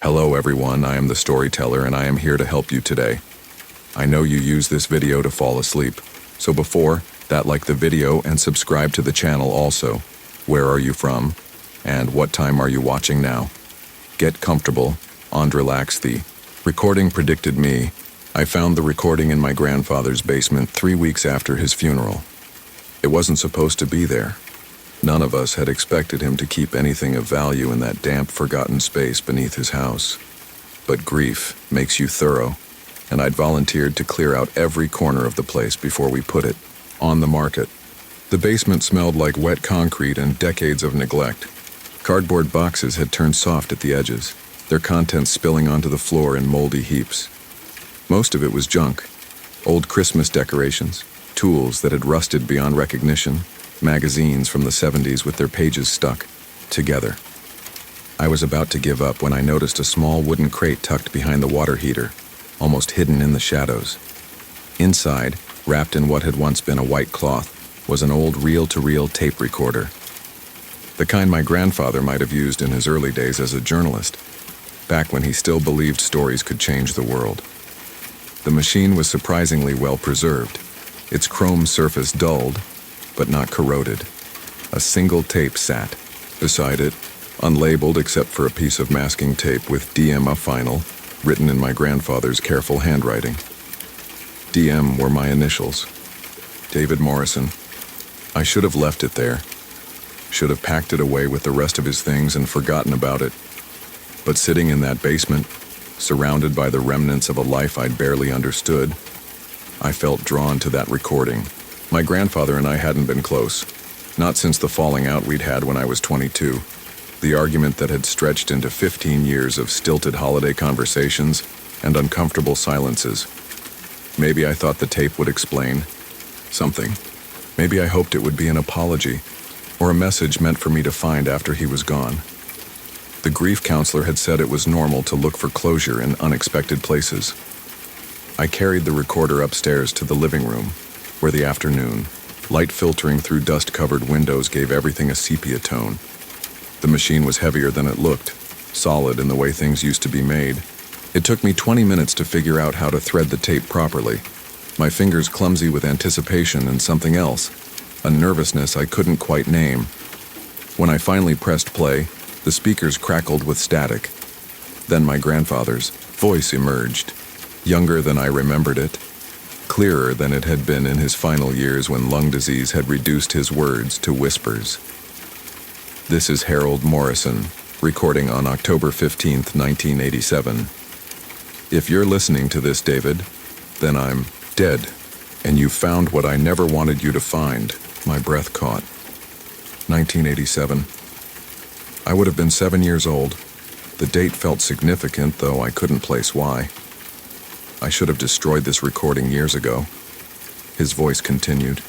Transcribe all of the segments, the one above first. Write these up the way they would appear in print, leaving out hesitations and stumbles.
Hello everyone, I am the storyteller and I am here to help you today. I know you use this video to fall asleep, so before that, like the video and subscribe to the channel also. Where are you from? And what time are you watching now? Get comfortable and relax. The recording predicted me. I found the recording in my grandfather's basement 3 weeks after his funeral. It wasn't supposed to be there. None of us had expected him to keep anything of value in that damp, forgotten space beneath his house. But grief makes you thorough, and I'd volunteered to clear out every corner of the place before we put it on the market. The basement smelled like wet concrete and decades of neglect. Cardboard boxes had turned soft at the edges, their contents spilling onto the floor in moldy heaps. Most of it was junk, old Christmas decorations, tools that had rusted beyond recognition, magazines from the 70s with their pages stuck together. I was about to give up when I noticed a small wooden crate tucked behind the water heater, almost hidden in the shadows. Inside, wrapped in what had once been a white cloth, was an old reel-to-reel tape recorder. The kind my grandfather might have used in his early days as a journalist, back when he still believed stories could change the world. The machine was surprisingly well preserved, its chrome surface dulled, but not corroded. A single tape sat beside it, unlabeled except for a piece of masking tape with DM final, written in my grandfather's careful handwriting. DM were my initials. David Morrison. I should have left it there. Should have packed it away with the rest of his things and forgotten about it. But sitting in that basement, surrounded by the remnants of a life I'd barely understood, I felt drawn to that recording. My grandfather and I hadn't been close, not since the falling out we'd had when I was 22, the argument that had stretched into 15 years of stilted holiday conversations and uncomfortable silences. Maybe I thought the tape would explain something. Maybe I hoped it would be an apology or a message meant for me to find after he was gone. The grief counselor had said it was normal to look for closure in unexpected places. I carried the recorder upstairs to the living room, where the afternoon, light filtering through dust-covered windows, gave everything a sepia tone. The machine was heavier than it looked, solid in the way things used to be made. It took me 20 minutes to figure out how to thread the tape properly, my fingers clumsy with anticipation and something else, a nervousness I couldn't quite name. When I finally pressed play, the speakers crackled with static. Then my grandfather's voice emerged, younger than I remembered it, clearer than it had been in his final years when lung disease had reduced his words to whispers. This is Harold Morrison, recording on October 15th, 1987. If you're listening to this, David, then I'm dead, and you found what I never wanted you to find. My breath caught. 1987. I would have been 7 years old. The date felt significant, though I couldn't place why. I should have destroyed this recording years ago. His voice continued.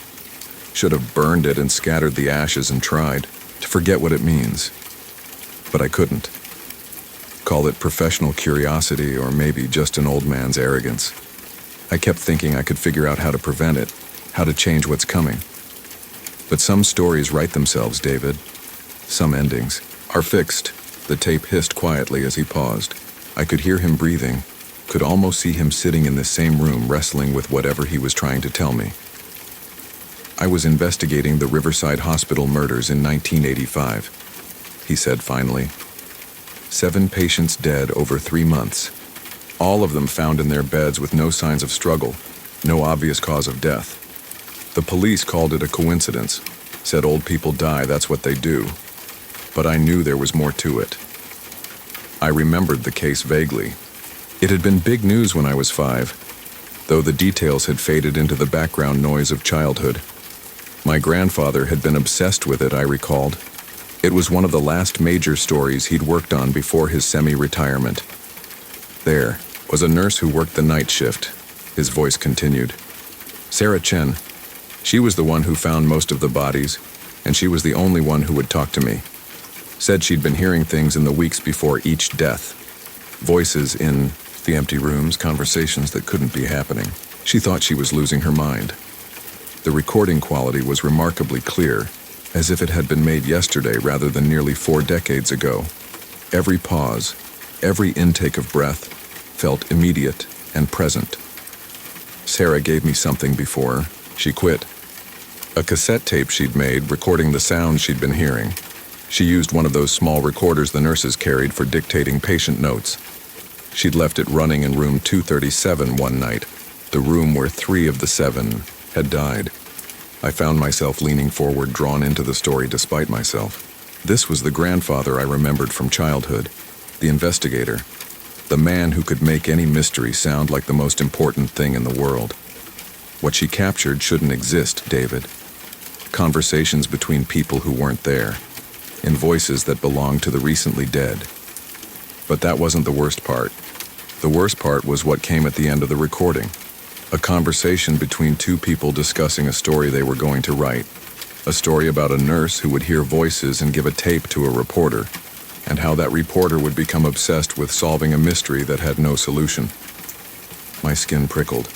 Should have burned it and scattered the ashes and tried to forget what it means. But I couldn't. Call it professional curiosity or maybe just an old man's arrogance. I kept thinking I could figure out how to prevent it, how to change what's coming. But some stories write themselves, David. Some endings are fixed. The tape hissed quietly as he paused. I could hear him breathing. Could almost see him sitting in the same room wrestling with whatever he was trying to tell me. I was investigating the Riverside Hospital murders in 1985, he said finally. 7 patients dead over 3 months. All of them found in their beds with no signs of struggle, no obvious cause of death. The police called it a coincidence, said old people die, that's what they do. But I knew there was more to it. I remembered the case vaguely. It had been big news when I was 5, though the details had faded into the background noise of childhood. My grandfather had been obsessed with it, I recalled. It was one of the last major stories he'd worked on before his semi-retirement. There was a nurse who worked the night shift, his voice continued. Sarah Chen. She was the one who found most of the bodies, and she was the only one who would talk to me. Said she'd been hearing things in the weeks before each death. Voices in the empty rooms, conversations that couldn't be happening. She thought she was losing her mind. The recording quality was remarkably clear, as if it had been made yesterday rather than nearly 4 decades ago. Every pause, Every intake of breath felt immediate and present. Sarah gave me something before she quit. A cassette tape she'd made recording the sounds she'd been hearing. She used one of those small recorders the nurses carried for dictating patient notes. She'd left it running in room 237 one night, the room where 3 of the 7 had died. I found myself leaning forward, drawn into the story despite myself. This was the grandfather I remembered from childhood, the investigator, the man who could make any mystery sound like the most important thing in the world. What she captured shouldn't exist, David. Conversations between people who weren't there, in voices that belonged to the recently dead. But that wasn't the worst part. The worst part was what came at the end of the recording. A conversation between 2 people discussing a story they were going to write. A story about a nurse who would hear voices and give a tape to a reporter, and how that reporter would become obsessed with solving a mystery that had no solution. My skin prickled.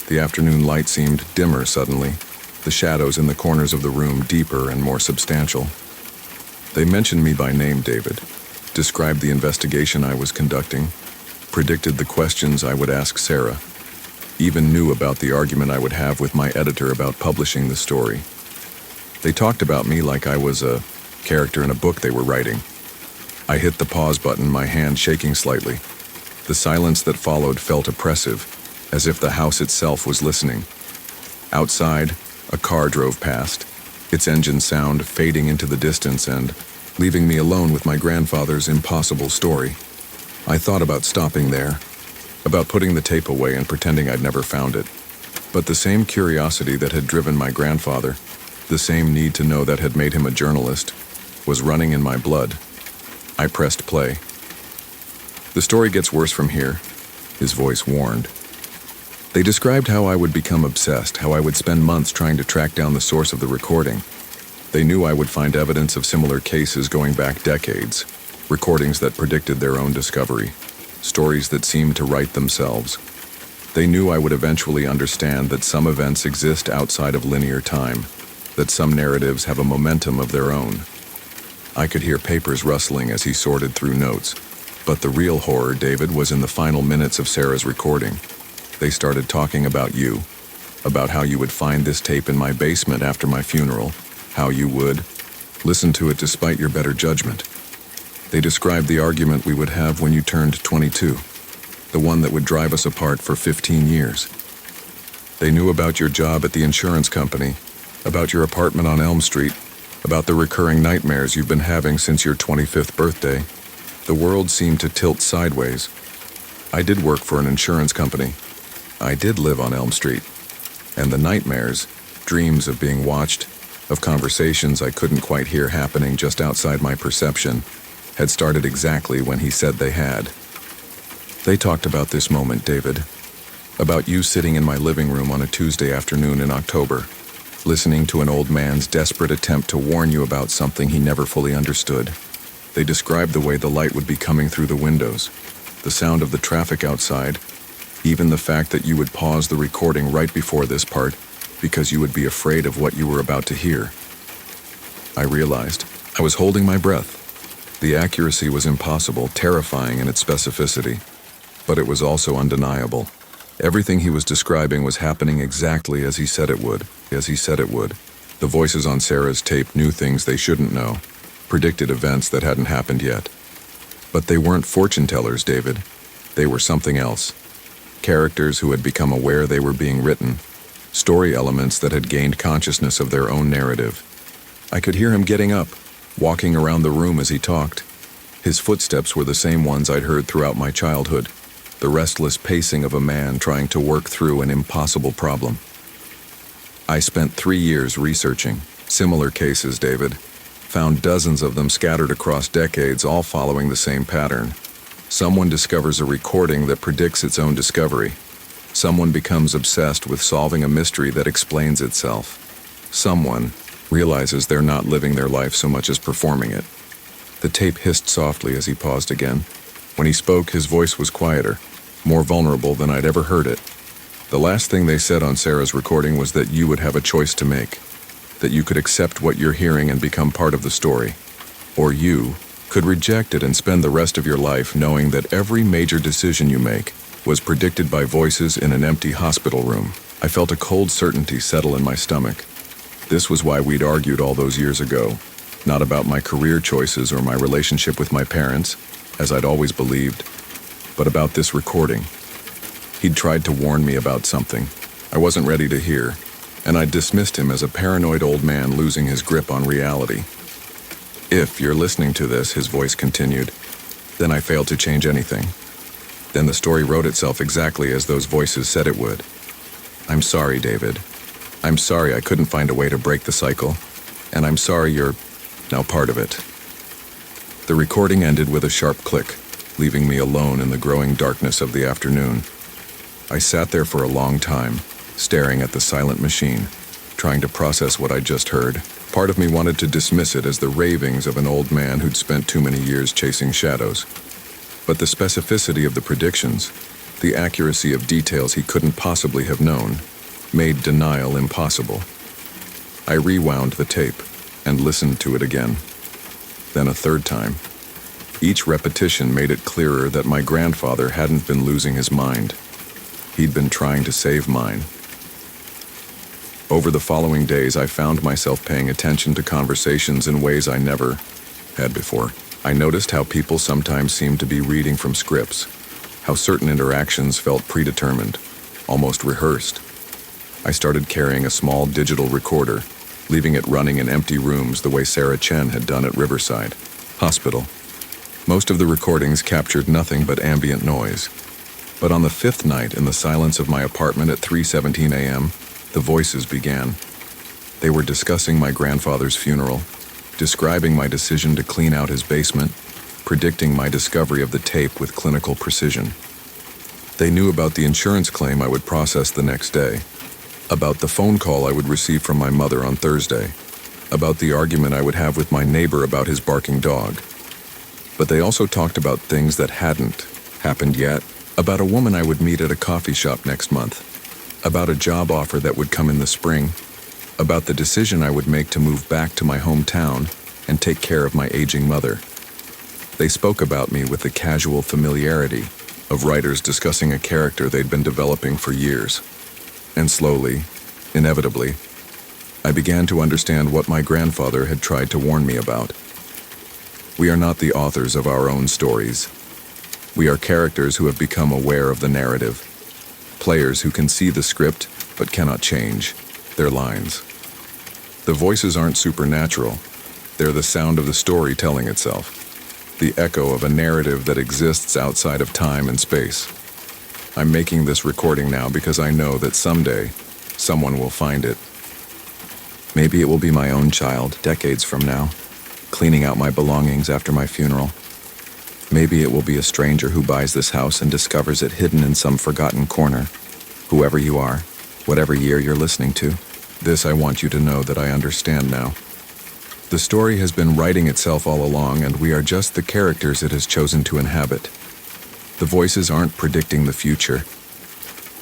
The afternoon light seemed dimmer suddenly, the shadows in the corners of the room deeper and more substantial. They mentioned me by name, David, described the investigation I was conducting, predicted the questions I would ask Sarah, even knew about the argument I would have with my editor about publishing the story. They talked about me like I was a character in a book they were writing. I hit the pause button, my hand shaking slightly. The silence that followed felt oppressive, as if the house itself was listening. Outside, a car drove past, its engine sound fading into the distance and leaving me alone with my grandfather's impossible story. I thought about stopping there, about putting the tape away and pretending I'd never found it. But the same curiosity that had driven my grandfather, the same need to know that had made him a journalist, was running in my blood. I pressed play. "The story gets worse from here," his voice warned. They described how I would become obsessed, how I would spend months trying to track down the source of the recording. They knew I would find evidence of similar cases going back decades, recordings that predicted their own discovery, stories that seemed to write themselves. They knew I would eventually understand that some events exist outside of linear time, that some narratives have a momentum of their own. I could hear papers rustling as he sorted through notes. But the real horror, David, was in the final minutes of Sarah's recording. They started talking about you, about how you would find this tape in my basement after my funeral, how you would listen to it despite your better judgment. They described the argument we would have when you turned 22, the one that would drive us apart for 15 years. They knew about your job at the insurance company, about your apartment on Elm Street, about the recurring nightmares you've been having since your 25th birthday. The world seemed to tilt sideways. I did work for an insurance company. I did live on Elm Street. And the nightmares, dreams of being watched, of conversations I couldn't quite hear happening just outside my perception, had started exactly when he said they had. They talked about this moment, David, about you sitting in my living room on a Tuesday afternoon in October, listening to an old man's desperate attempt to warn you about something he never fully understood. They described the way the light would be coming through the windows, the sound of the traffic outside, even the fact that you would pause the recording right before this part because you would be afraid of what you were about to hear. I realized I was holding my breath. The accuracy was impossible, terrifying in its specificity, but it was also undeniable. Everything he was describing was happening exactly as he said it would, The voices on Sarah's tape knew things they shouldn't know, predicted events that hadn't happened yet. But they weren't fortune tellers, David. They were something else. Characters who had become aware they were being written, story elements that had gained consciousness of their own narrative. I could hear him getting up, walking around the room as he talked. His footsteps were the same ones I'd heard throughout my childhood, the restless pacing of a man trying to work through an impossible problem. I spent 3 years researching similar cases, David, found dozens of them scattered across decades, all following the same pattern. Someone discovers a recording that predicts its own discovery. Someone becomes obsessed with solving a mystery that explains itself. Someone realizes they're not living their life so much as performing it. The tape hissed softly as he paused again. When he spoke, his voice was quieter, more vulnerable than I'd ever heard it. The last thing they said on Sarah's recording was that you would have a choice to make, that you could accept what you're hearing and become part of the story, or you could reject it and spend the rest of your life knowing that every major decision you make was predicted by voices in an empty hospital room. I felt a cold certainty settle in my stomach. This was why we'd argued all those years ago, not about my career choices or my relationship with my parents, as I'd always believed, but about this recording. He'd tried to warn me about something I wasn't ready to hear, and I dismissed him as a paranoid old man losing his grip on reality. If you're listening to this, his voice continued, then I failed to change anything. Then the story wrote itself exactly as those voices said it would. I'm sorry, David. I'm sorry I couldn't find a way to break the cycle, and I'm sorry you're now part of it. The recording ended with a sharp click, leaving me alone in the growing darkness of the afternoon. I sat there for a long time, staring at the silent machine, trying to process what I'd just heard. Part of me wanted to dismiss it as the ravings of an old man who'd spent too many years chasing shadows. But the specificity of the predictions, the accuracy of details he couldn't possibly have known, made denial impossible. I rewound the tape and listened to it again. Then a third time. Each repetition made it clearer that my grandfather hadn't been losing his mind. He'd been trying to save mine. Over the following days, I found myself paying attention to conversations in ways I never had before. I noticed how people sometimes seemed to be reading from scripts, how certain interactions felt predetermined, almost rehearsed. I started carrying a small digital recorder, leaving it running in empty rooms the way Sarah Chen had done at Riverside Hospital. Most of the recordings captured nothing but ambient noise. But on the fifth night, in the silence of my apartment at 3:17 a.m., the voices began. They were discussing my grandfather's funeral, describing my decision to clean out his basement, predicting my discovery of the tape with clinical precision. They knew about the insurance claim I would process the next day, about the phone call I would receive from my mother on Thursday, about the argument I would have with my neighbor about his barking dog. But they also talked about things that hadn't happened yet, about a woman I would meet at a coffee shop next month, about a job offer that would come in the spring, about the decision I would make to move back to my hometown and take care of my aging mother. They spoke about me with the casual familiarity of writers discussing a character they'd been developing for years. And slowly, inevitably, I began to understand what my grandfather had tried to warn me about. We are not the authors of our own stories. We are characters who have become aware of the narrative, players who can see the script but cannot change their lines. The voices aren't supernatural. They're the sound of the story telling itself, the echo of a narrative that exists outside of time and space. I'm making this recording now because I know that someday someone will find it. Maybe it will be my own child, decades from now, cleaning out my belongings after my funeral. Maybe it will be a stranger who buys this house and discovers it hidden in some forgotten corner. Whoever you are, whatever year you're listening to, this I want you to know that I understand now. The story has been writing itself all along, and we are just the characters it has chosen to inhabit. The voices aren't predicting the future.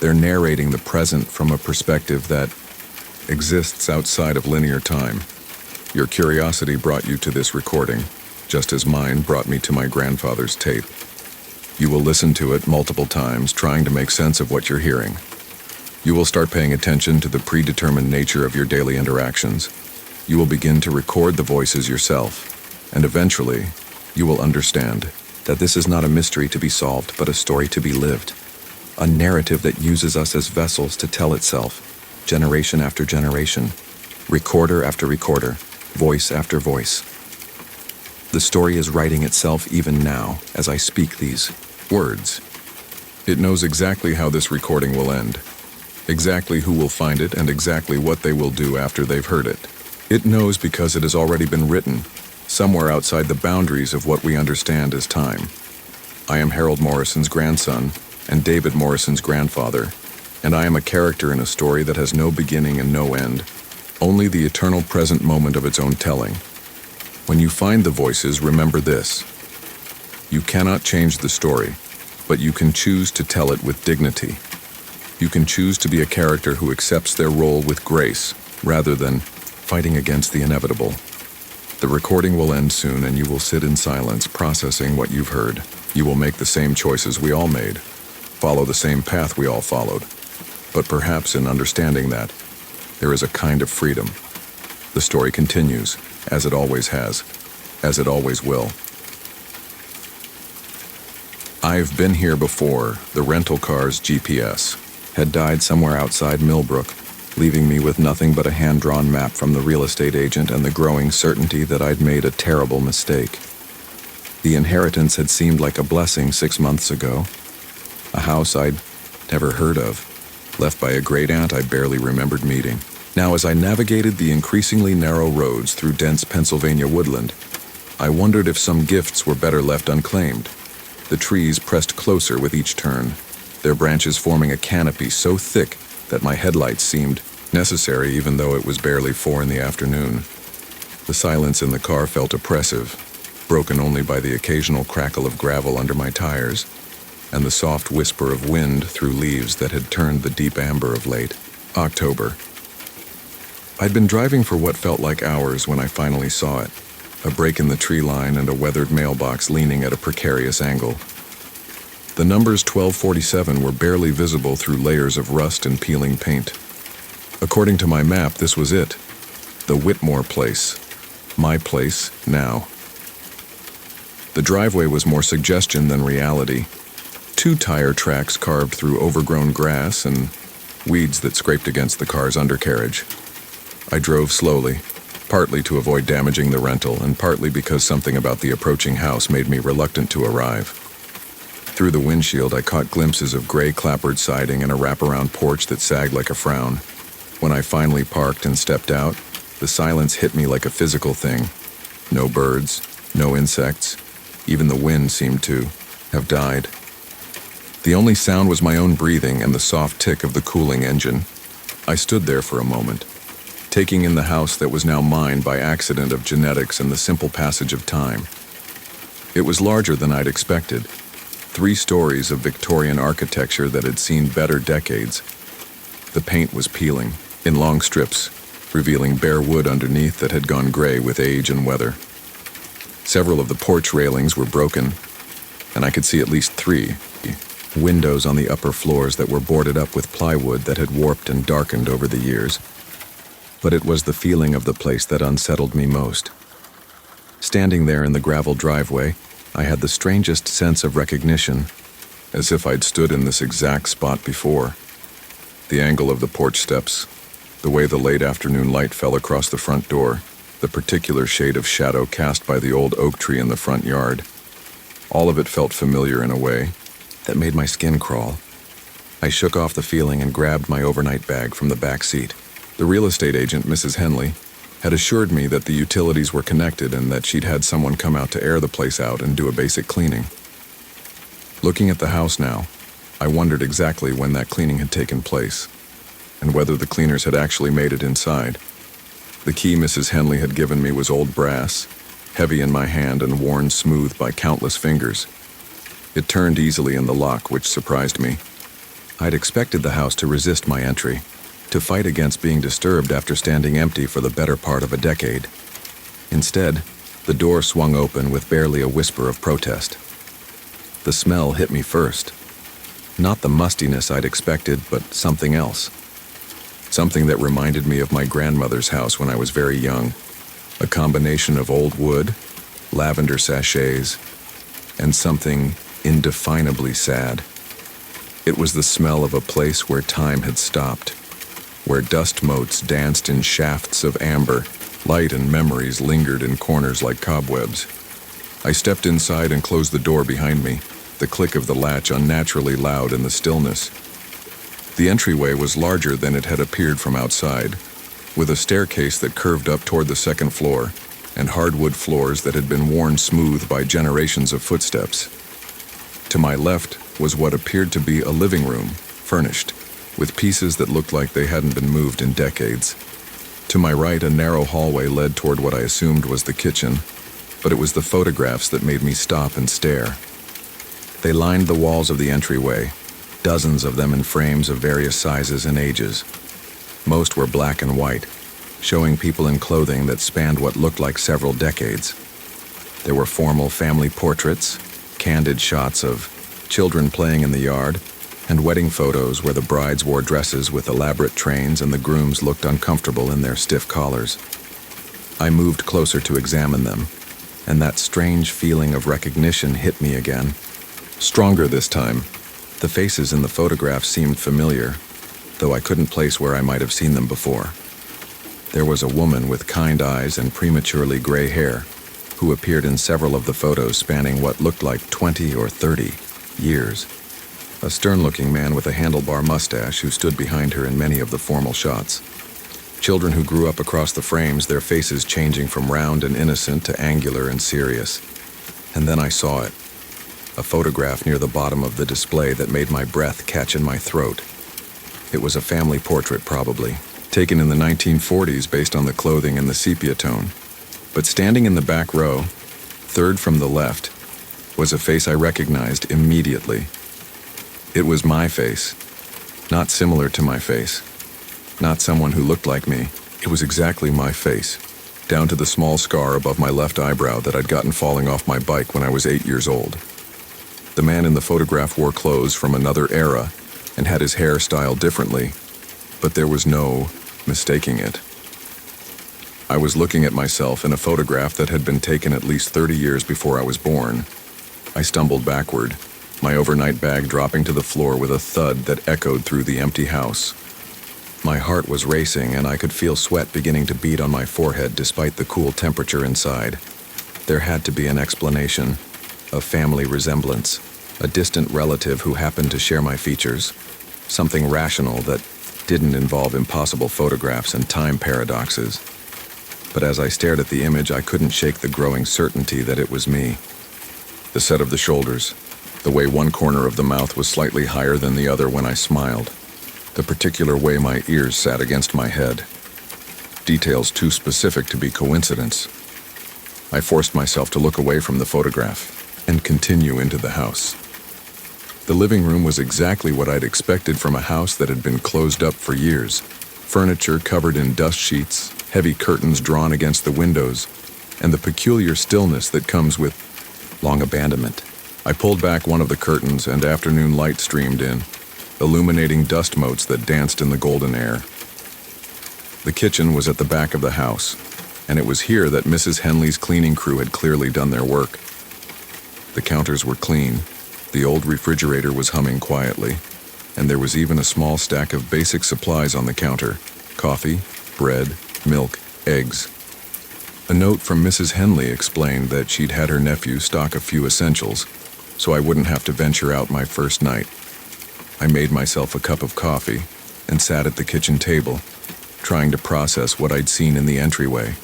They're narrating the present from a perspective that exists outside of linear time. Your curiosity brought you to this recording, just as mine brought me to my grandfather's tape. You will listen to it multiple times, trying to make sense of what you're hearing. You will start paying attention to the predetermined nature of your daily interactions. You will begin to record the voices yourself, and eventually, you will understand that this is not a mystery to be solved, but a story to be lived. A narrative that uses us as vessels to tell itself, generation after generation, recorder after recorder, voice after voice. The story is writing itself even now as I speak these words. It knows exactly how this recording will end, exactly who will find it, and exactly what they will do after they've heard it. It knows because it has already been written, somewhere outside the boundaries of what we understand as time. I am Harold Morrison's grandson and David Morrison's grandfather, and I am a character in a story that has no beginning and no end, only the eternal present moment of its own telling. When you find the voices, remember this. You cannot change the story, but you can choose to tell it with dignity. You can choose to be a character who accepts their role with grace, rather than fighting against the inevitable. The recording will end soon and you will sit in silence processing what you've heard. You will make the same choices we all made, follow the same path we all followed. But perhaps in understanding that, there is a kind of freedom. The story continues, as it always has, as it always will. I've been here before. The rental car's GPS had died somewhere outside Millbrook, leaving me with nothing but a hand-drawn map from the real estate agent and the growing certainty that I'd made a terrible mistake. The inheritance had seemed like a blessing 6 months ago. A house I'd never heard of, left by a great-aunt I barely remembered meeting. Now, as I navigated the increasingly narrow roads through dense Pennsylvania woodland, I wondered if some gifts were better left unclaimed. The trees pressed closer with each turn, their branches forming a canopy so thick that my headlights seemed necessary even though it was barely 4 in the afternoon. The silence in the car felt oppressive, broken only by the occasional crackle of gravel under my tires and the soft whisper of wind through leaves that had turned the deep amber of late October. I'd been driving for what felt like hours when I finally saw it, a break in the tree line and a weathered mailbox leaning at a precarious angle. The numbers 1247 were barely visible through layers of rust and peeling paint. According to my map, this was it. The Whitmore place. My place, now. The driveway was more suggestion than reality. 2 tire tracks carved through overgrown grass and weeds that scraped against the car's undercarriage. I drove slowly, partly to avoid damaging the rental and partly because something about the approaching house made me reluctant to arrive. Through the windshield, I caught glimpses of gray clapboard siding and a wraparound porch that sagged like a frown. When I finally parked and stepped out, the silence hit me like a physical thing. No birds, no insects, even the wind seemed to have died. The only sound was my own breathing and the soft tick of the cooling engine. I stood there for a moment, taking in the house that was now mine by accident of genetics and the simple passage of time. It was larger than I'd expected. 3 stories of Victorian architecture that had seen better decades. The paint was peeling, in long strips, revealing bare wood underneath that had gone gray with age and weather. Several of the porch railings were broken, and I could see at least 3 windows on the upper floors that were boarded up with plywood that had warped and darkened over the years. But it was the feeling of the place that unsettled me most. Standing there in the gravel driveway, I had the strangest sense of recognition, as if I'd stood in this exact spot before. The angle of the porch steps, the way the late afternoon light fell across the front door, the particular shade of shadow cast by the old oak tree in the front yard. All of it felt familiar in a way that made my skin crawl. I shook off the feeling and grabbed my overnight bag from the back seat. The real estate agent, Mrs. Henley, had assured me that the utilities were connected and that she'd had someone come out to air the place out and do a basic cleaning. Looking at the house now, I wondered exactly when that cleaning had taken place, and whether the cleaners had actually made it inside. The key Mrs. Henley had given me was old brass, heavy in my hand and worn smooth by countless fingers. It turned easily in the lock, which surprised me. I'd expected the house to resist my entry, to fight against being disturbed after standing empty for the better part of a decade. Instead, the door swung open with barely a whisper of protest. The smell hit me first. Not the mustiness I'd expected, but something else. Something that reminded me of my grandmother's house when I was very young. A combination of old wood, lavender sachets, and something indefinably sad. It was the smell of a place where time had stopped, where dust motes danced in shafts of amber, light and memories lingered in corners like cobwebs. I stepped inside and closed the door behind me, the click of the latch unnaturally loud in the stillness. The entryway was larger than it had appeared from outside, with a staircase that curved up toward the second floor, and hardwood floors that had been worn smooth by generations of footsteps. To my left was what appeared to be a living room, furnished, with pieces that looked like they hadn't been moved in decades. To my right, a narrow hallway led toward what I assumed was the kitchen, but it was the photographs that made me stop and stare. They lined the walls of the entryway, dozens of them in frames of various sizes and ages. Most were black and white, showing people in clothing that spanned what looked like several decades. There were formal family portraits, candid shots of children playing in the yard, and wedding photos where the brides wore dresses with elaborate trains and the grooms looked uncomfortable in their stiff collars. I moved closer to examine them, and that strange feeling of recognition hit me again. Stronger this time. The faces in the photographs seemed familiar, though I couldn't place where I might have seen them before. There was a woman with kind eyes and prematurely gray hair, who appeared in several of the photos spanning what looked like 20 or 30 years. A stern-looking man with a handlebar mustache who stood behind her in many of the formal shots. Children who grew up across the frames, their faces changing from round and innocent to angular and serious. And then I saw it. A photograph near the bottom of the display that made my breath catch in my throat. It was a family portrait, probably, taken in the 1940s based on the clothing and the sepia tone. But standing in the back row, third from the left, was a face I recognized immediately. It was my face, not similar to my face, not someone who looked like me. It was exactly my face, down to the small scar above my left eyebrow that I'd gotten falling off my bike when I was 8 years old. The man in the photograph wore clothes from another era and had his hair styled differently, but there was no mistaking it. I was looking at myself in a photograph that had been taken at least 30 years before I was born. I stumbled backward, my overnight bag dropping to the floor with a thud that echoed through the empty house. My heart was racing and I could feel sweat beginning to bead on my forehead despite the cool temperature inside. There had to be an explanation, a family resemblance, a distant relative who happened to share my features, something rational that didn't involve impossible photographs and time paradoxes. But as I stared at the image, I couldn't shake the growing certainty that it was me. The set of the shoulders, the way one corner of the mouth was slightly higher than the other when I smiled, the particular way my ears sat against my head. Details too specific to be coincidence. I forced myself to look away from the photograph and continue into the house. The living room was exactly what I'd expected from a house that had been closed up for years. Furniture covered in dust sheets, heavy curtains drawn against the windows, and the peculiar stillness that comes with long abandonment. I pulled back one of the curtains and afternoon light streamed in, illuminating dust motes that danced in the golden air. The kitchen was at the back of the house, and it was here that Mrs. Henley's cleaning crew had clearly done their work. The counters were clean, the old refrigerator was humming quietly, and there was even a small stack of basic supplies on the counter: coffee, bread, milk, eggs. A note from Mrs. Henley explained that she'd had her nephew stock a few essentials, so I wouldn't have to venture out my first night. I made myself a cup of coffee and sat at the kitchen table, trying to process what I'd seen in the entryway.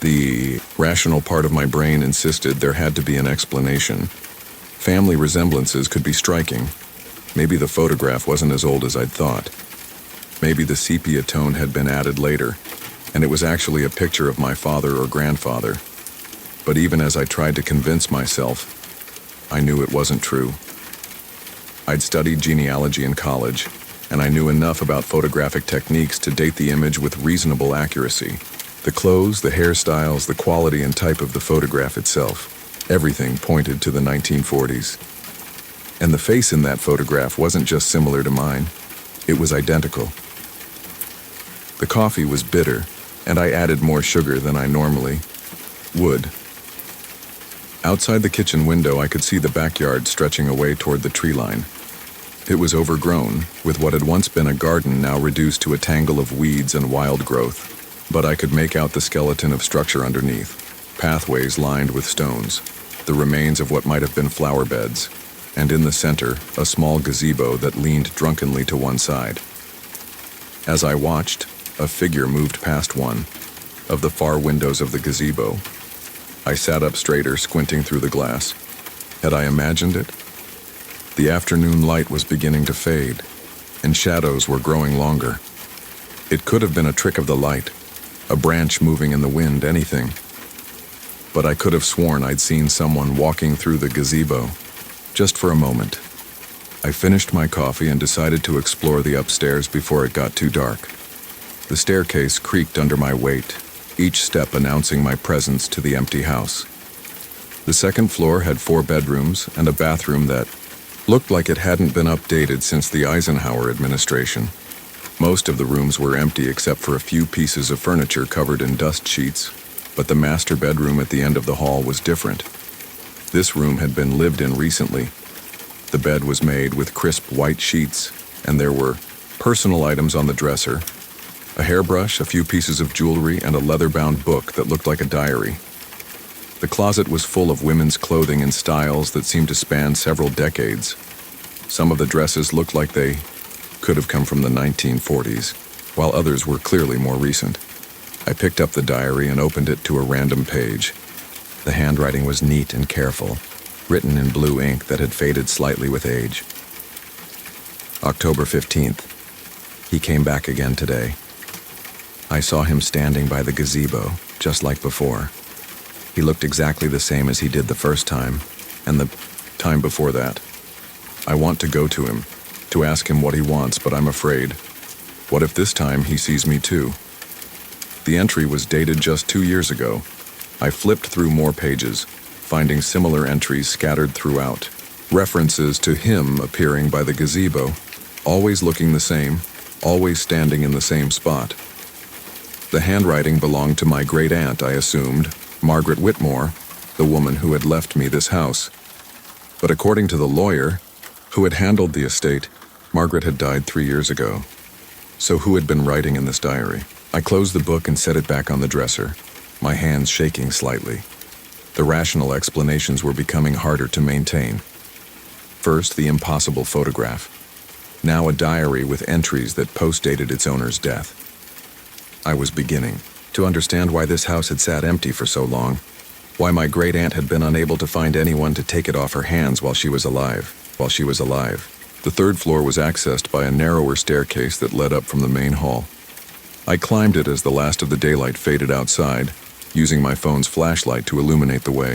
The rational part of my brain insisted there had to be an explanation. Family resemblances could be striking. Maybe the photograph wasn't as old as I'd thought. Maybe the sepia tone had been added later, and it was actually a picture of my father or grandfather. But even as I tried to convince myself, I knew it wasn't true. I'd studied genealogy in college, and I knew enough about photographic techniques to date the image with reasonable accuracy. The clothes, the hairstyles, the quality and type of the photograph itself, everything pointed to the 1940s. And the face in that photograph wasn't just similar to mine, it was identical. The coffee was bitter, and I added more sugar than I normally would. Outside the kitchen window, I could see the backyard stretching away toward the tree line. It was overgrown, with what had once been a garden now reduced to a tangle of weeds and wild growth. But I could make out the skeleton of structure underneath, pathways lined with stones, the remains of what might have been flower beds, and in the center, a small gazebo that leaned drunkenly to one side. As I watched, a figure moved past one of the far windows of the gazebo. I sat up straighter, squinting through the glass. Had I imagined it? The afternoon light was beginning to fade, and shadows were growing longer. It could have been a trick of the light, a branch moving in the wind, anything. But I could have sworn I'd seen someone walking through the gazebo, just for a moment. I finished my coffee and decided to explore the upstairs before it got too dark. The staircase creaked under my weight, each step announcing my presence to the empty house. The second floor had 4 bedrooms and a bathroom that looked like it hadn't been updated since the Eisenhower administration. Most of the rooms were empty except for a few pieces of furniture covered in dust sheets, but the master bedroom at the end of the hall was different. This room had been lived in recently. The bed was made with crisp white sheets, and there were personal items on the dresser, a hairbrush, a few pieces of jewelry, and a leather-bound book that looked like a diary. The closet was full of women's clothing in styles that seemed to span several decades. Some of the dresses looked like they could have come from the 1940s, while others were clearly more recent. I picked up the diary and opened it to a random page. The handwriting was neat and careful, written in blue ink that had faded slightly with age. October 15th. He came back again today. I saw him standing by the gazebo, just like before. He looked exactly the same as he did the first time, and the time before that. I want to go to him, to ask him what he wants, but I'm afraid. What if this time he sees me too? The entry was dated just 2 years ago. I flipped through more pages, finding similar entries scattered throughout. References to him appearing by the gazebo, always looking the same, always standing in the same spot. The handwriting belonged to my great-aunt, I assumed, Margaret Whitmore, the woman who had left me this house. But according to the lawyer who had handled the estate, Margaret had died 3 years ago. So who had been writing in this diary? I closed the book and set it back on the dresser, my hands shaking slightly. The rational explanations were becoming harder to maintain. First, the impossible photograph. Now a diary with entries that post-dated its owner's death. I was beginning to understand why this house had sat empty for so long, why my great-aunt had been unable to find anyone to take it off her hands while she was alive. The third floor was accessed by a narrower staircase that led up from the main hall. I climbed it as the last of the daylight faded outside, using my phone's flashlight to illuminate the way.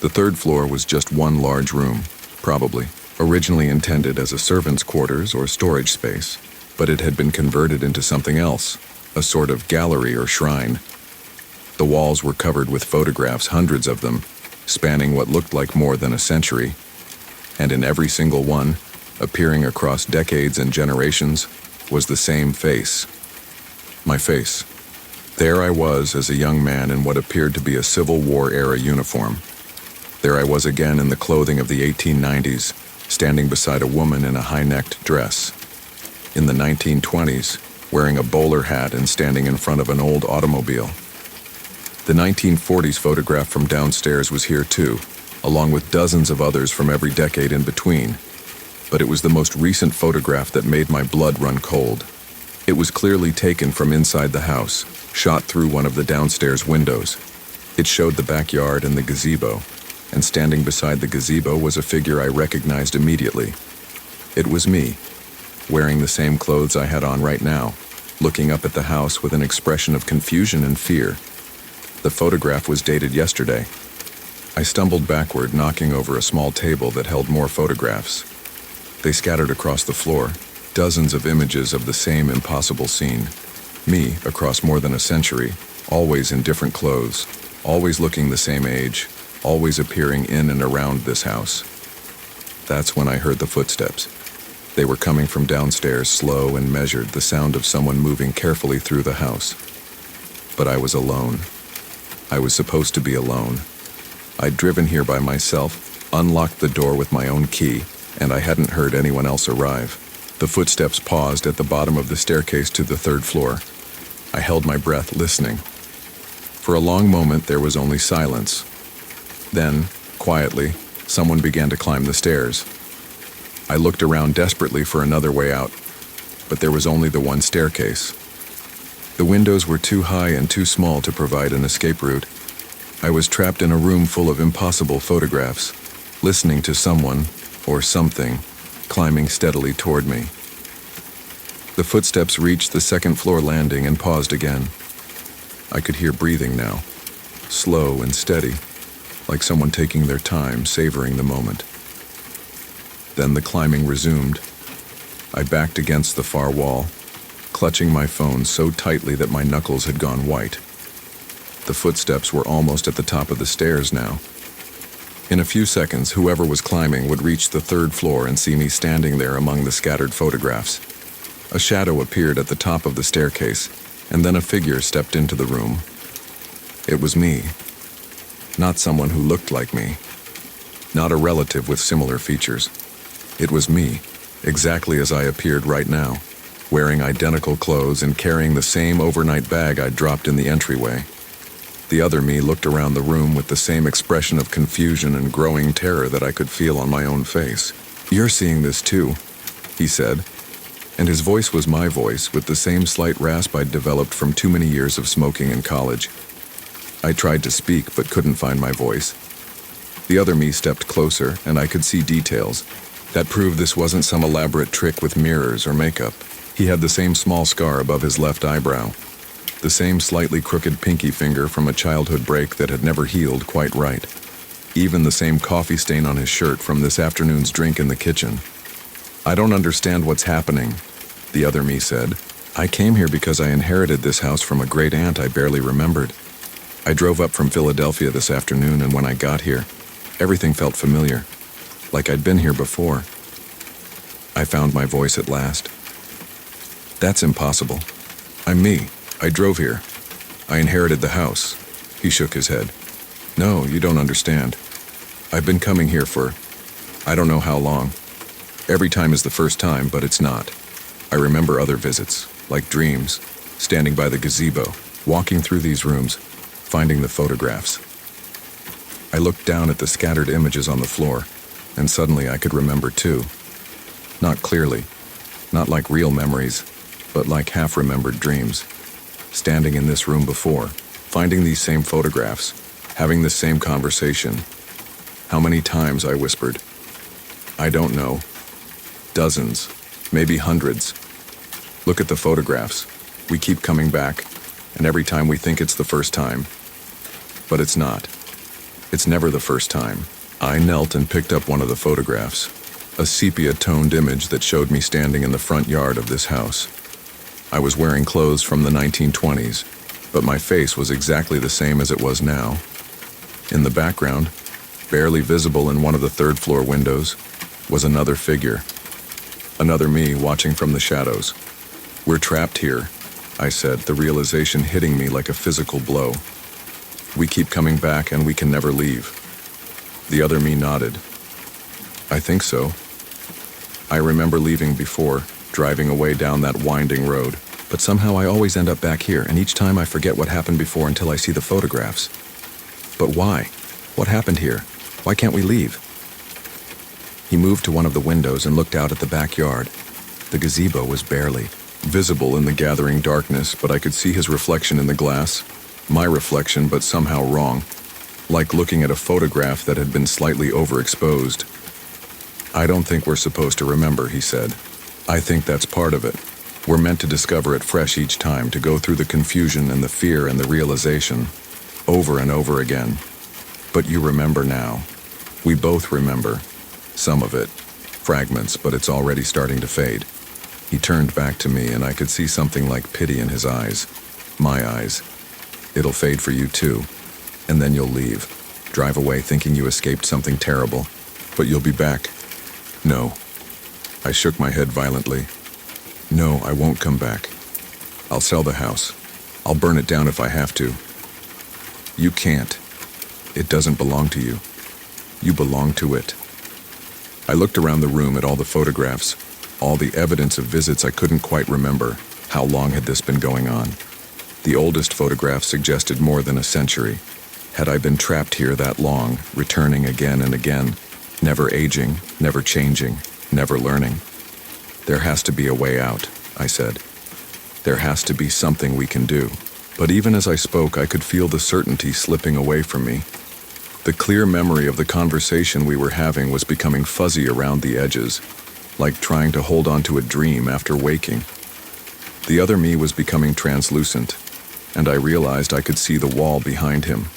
The third floor was just one large room, probably originally intended as a servant's quarters or storage space, but it had been converted into something else, a sort of gallery or shrine. The walls were covered with photographs, hundreds of them, spanning what looked like more than a century, and in every single one, appearing across decades and generations, was the same face. My face. There I was as a young man in what appeared to be a Civil War-era uniform. There I was again in the clothing of the 1890s, standing beside a woman in a high-necked dress. In the 1920s, wearing a bowler hat and standing in front of an old automobile. The 1940s photograph from downstairs was here too, along with dozens of others from every decade in between. But it was the most recent photograph that made my blood run cold. It was clearly taken from inside the house, shot through one of the downstairs windows. It showed the backyard and the gazebo, and standing beside the gazebo was a figure I recognized immediately. It was me, wearing the same clothes I had on right now, looking up at the house with an expression of confusion and fear. The photograph was dated yesterday. I stumbled backward, knocking over a small table that held more photographs. They scattered across the floor, dozens of images of the same impossible scene. Me, across more than a century, always in different clothes, always looking the same age, always appearing in and around this house. That's when I heard the footsteps. They were coming from downstairs, slow and measured, the sound of someone moving carefully through the house. But I was alone. I was supposed to be alone. I'd driven here by myself, unlocked the door with my own key, and I hadn't heard anyone else arrive. The footsteps paused at the bottom of the staircase to the third floor. I held my breath, listening. For a long moment, there was only silence. Then, quietly, someone began to climb the stairs. I looked around desperately for another way out, but there was only the one staircase. The windows were too high and too small to provide an escape route. I was trapped in a room full of impossible photographs, listening to someone, or something, climbing steadily toward me. The footsteps reached the second floor landing and paused again. I could hear breathing now, slow and steady, like someone taking their time, savoring the moment. Then the climbing resumed. I backed against the far wall, clutching my phone so tightly that my knuckles had gone white. The footsteps were almost at the top of the stairs now. In a few seconds, whoever was climbing would reach the third floor and see me standing there among the scattered photographs. A shadow appeared at the top of the staircase, and then a figure stepped into the room. It was me. Not someone who looked like me. Not a relative with similar features. It was me, exactly as I appeared right now, wearing identical clothes and carrying the same overnight bag I'd dropped in the entryway. The other me looked around the room with the same expression of confusion and growing terror that I could feel on my own face. "You're seeing this too," he said, and his voice was my voice with the same slight rasp I'd developed from too many years of smoking in college. I tried to speak but couldn't find my voice. The other me stepped closer, and I could see details that proved this wasn't some elaborate trick with mirrors or makeup. He had the same small scar above his left eyebrow, the same slightly crooked pinky finger from a childhood break that had never healed quite right. Even the same coffee stain on his shirt from this afternoon's drink in the kitchen. "I don't understand what's happening," the other me said. "I came here because I inherited this house from a great aunt I barely remembered. I drove up from Philadelphia this afternoon, and when I got here, everything felt familiar, like I'd been here before." I found my voice at last. "That's impossible. I'm me. I drove here. I inherited the house." He shook his head. "No, you don't understand. I've been coming here for I don't know how long. Every time is the first time, but it's not. I remember other visits, like dreams, standing by the gazebo, walking through these rooms, finding the photographs. I looked down at the scattered images on the floor, and suddenly I could remember too. Not clearly, not like real memories, but like half-remembered dreams. Standing in this room before, finding these same photographs, having this same conversation. How many times, I whispered. I don't know. Dozens, maybe hundreds. Look at the photographs. We keep coming back, and every time we think it's the first time. But it's not. It's never the first time. I knelt and picked up one of the photographs, a sepia-toned image that showed me standing in the front yard of this house. I was wearing clothes from the 1920s, but my face was exactly the same as it was now. In the background, barely visible in one of the third-floor windows, was another figure. Another me watching from the shadows. "We're trapped here," I said, the realization hitting me like a physical blow. "We keep coming back and we can never leave." The other me nodded. "I think so. I remember leaving before, driving away down that winding road, but somehow I always end up back here, and each time I forget what happened before until I see the photographs. But why? What happened here? Why can't we leave?" He moved to one of the windows and looked out at the backyard. The gazebo was barely visible in the gathering darkness, but I could see his reflection in the glass. My reflection, but somehow wrong. Like looking at a photograph that had been slightly overexposed. "I don't think we're supposed to remember," he said. "I think that's part of it. We're meant to discover it fresh each time, to go through the confusion and the fear and the realization, over and over again. But you remember now. We both remember. Some of it. Fragments, but it's already starting to fade." He turned back to me, and I could see something like pity in his eyes. My eyes. "It'll fade for you too. And then you'll leave. Drive away thinking you escaped something terrible. But you'll be back." "No." I shook my head violently. "No, I won't come back. I'll sell the house. I'll burn it down if I have to." "You can't. It doesn't belong to you. You belong to it." I looked around the room at all the photographs, all the evidence of visits I couldn't quite remember. How long had this been going on? The oldest photograph suggested more than a century. Had I been trapped here that long, returning again and again, never aging, never changing, never learning? "There has to be a way out," I said. "There has to be something we can do." But even as I spoke, I could feel the certainty slipping away from me. The clear memory of the conversation we were having was becoming fuzzy around the edges, like trying to hold on to a dream after waking. The other me was becoming translucent, and I realized I could see the wall behind him.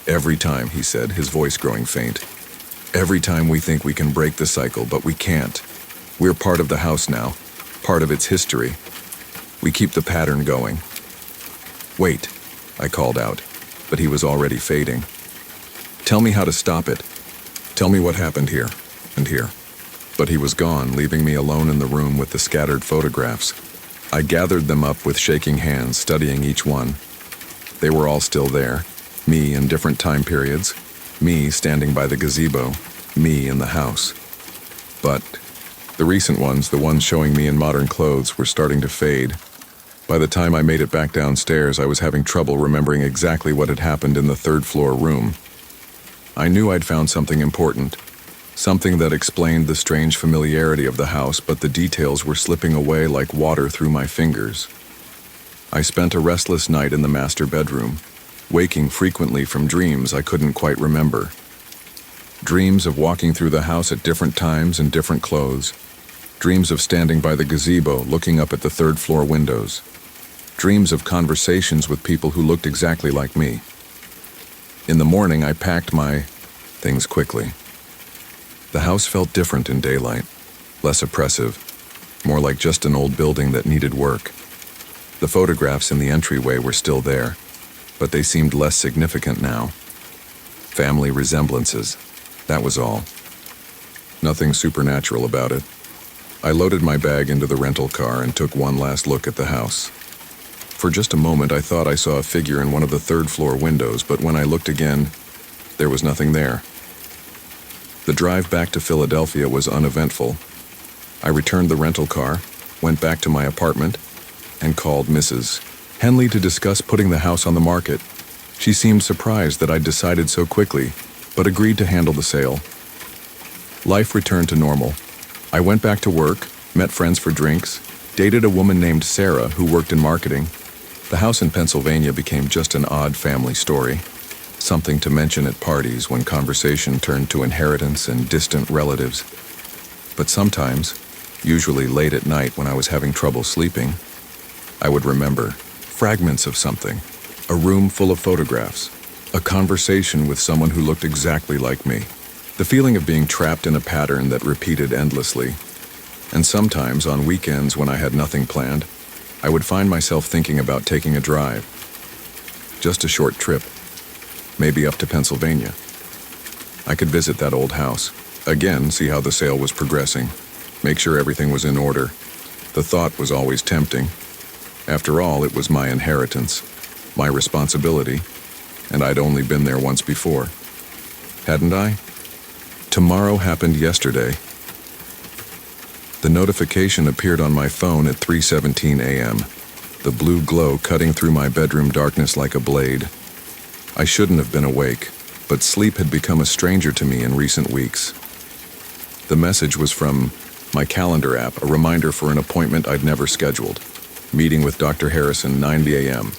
"Every time," he said, his voice growing faint. "Every time we think we can break the cycle, but we can't. We're part of the house now, part of its history. We keep the pattern going. Wait, I called out, but he was already fading. Tell me how to stop it. Tell me what happened here and here. But he was gone, leaving me alone in the room with the scattered photographs. I gathered them up with shaking hands, studying each one. They were all still there, me in different time periods, me standing by the gazebo, me in the house. But the recent ones, the ones showing me in modern clothes, were starting to fade. By the time I made it back downstairs, I was having trouble remembering exactly what had happened in the third-floor room. I knew I'd found something important, something that explained the strange familiarity of the house, but the details were slipping away like water through my fingers. I spent a restless night in the master bedroom, waking frequently from dreams I couldn't quite remember. Dreams of walking through the house at different times in different clothes. Dreams of standing by the gazebo, looking up at the third-floor windows. Dreams of conversations with people who looked exactly like me. In the morning, I packed my things quickly. The house felt different in daylight, less oppressive, more like just an old building that needed work. The photographs in the entryway were still there, but they seemed less significant now. Family resemblances, that was all. Nothing supernatural about it. I loaded my bag into the rental car and took one last look at the house. For just a moment, I thought I saw a figure in one of the third-floor windows, but when I looked again, there was nothing there. The drive back to Philadelphia was uneventful. I returned the rental car, went back to my apartment, and called Mrs. Henley to discuss putting the house on the market. She seemed surprised that I'd decided so quickly, but agreed to handle the sale. Life returned to normal. I went back to work, met friends for drinks, dated a woman named Sarah who worked in marketing. The house in Pennsylvania became just an odd family story, something to mention at parties when conversation turned to inheritance and distant relatives. But sometimes, usually late at night when I was having trouble sleeping, I would remember fragments of something, a room full of photographs, a conversation with someone who looked exactly like me, the feeling of being trapped in a pattern that repeated endlessly. And sometimes, on weekends when I had nothing planned, I would find myself thinking about taking a drive. Just a short trip, maybe up to Pennsylvania. I could visit that old house, again see how the sale was progressing, make sure everything was in order. The thought was always tempting. After all, it was my inheritance, my responsibility, and I'd only been there once before. Hadn't I? Tomorrow happened yesterday. The notification appeared on my phone at 3:17 a.m., the blue glow cutting through my bedroom darkness like a blade. I shouldn't have been awake, but sleep had become a stranger to me in recent weeks. The message was from my calendar app, a reminder for an appointment I'd never scheduled. Meeting with Dr. Harrison, 9 a.m.,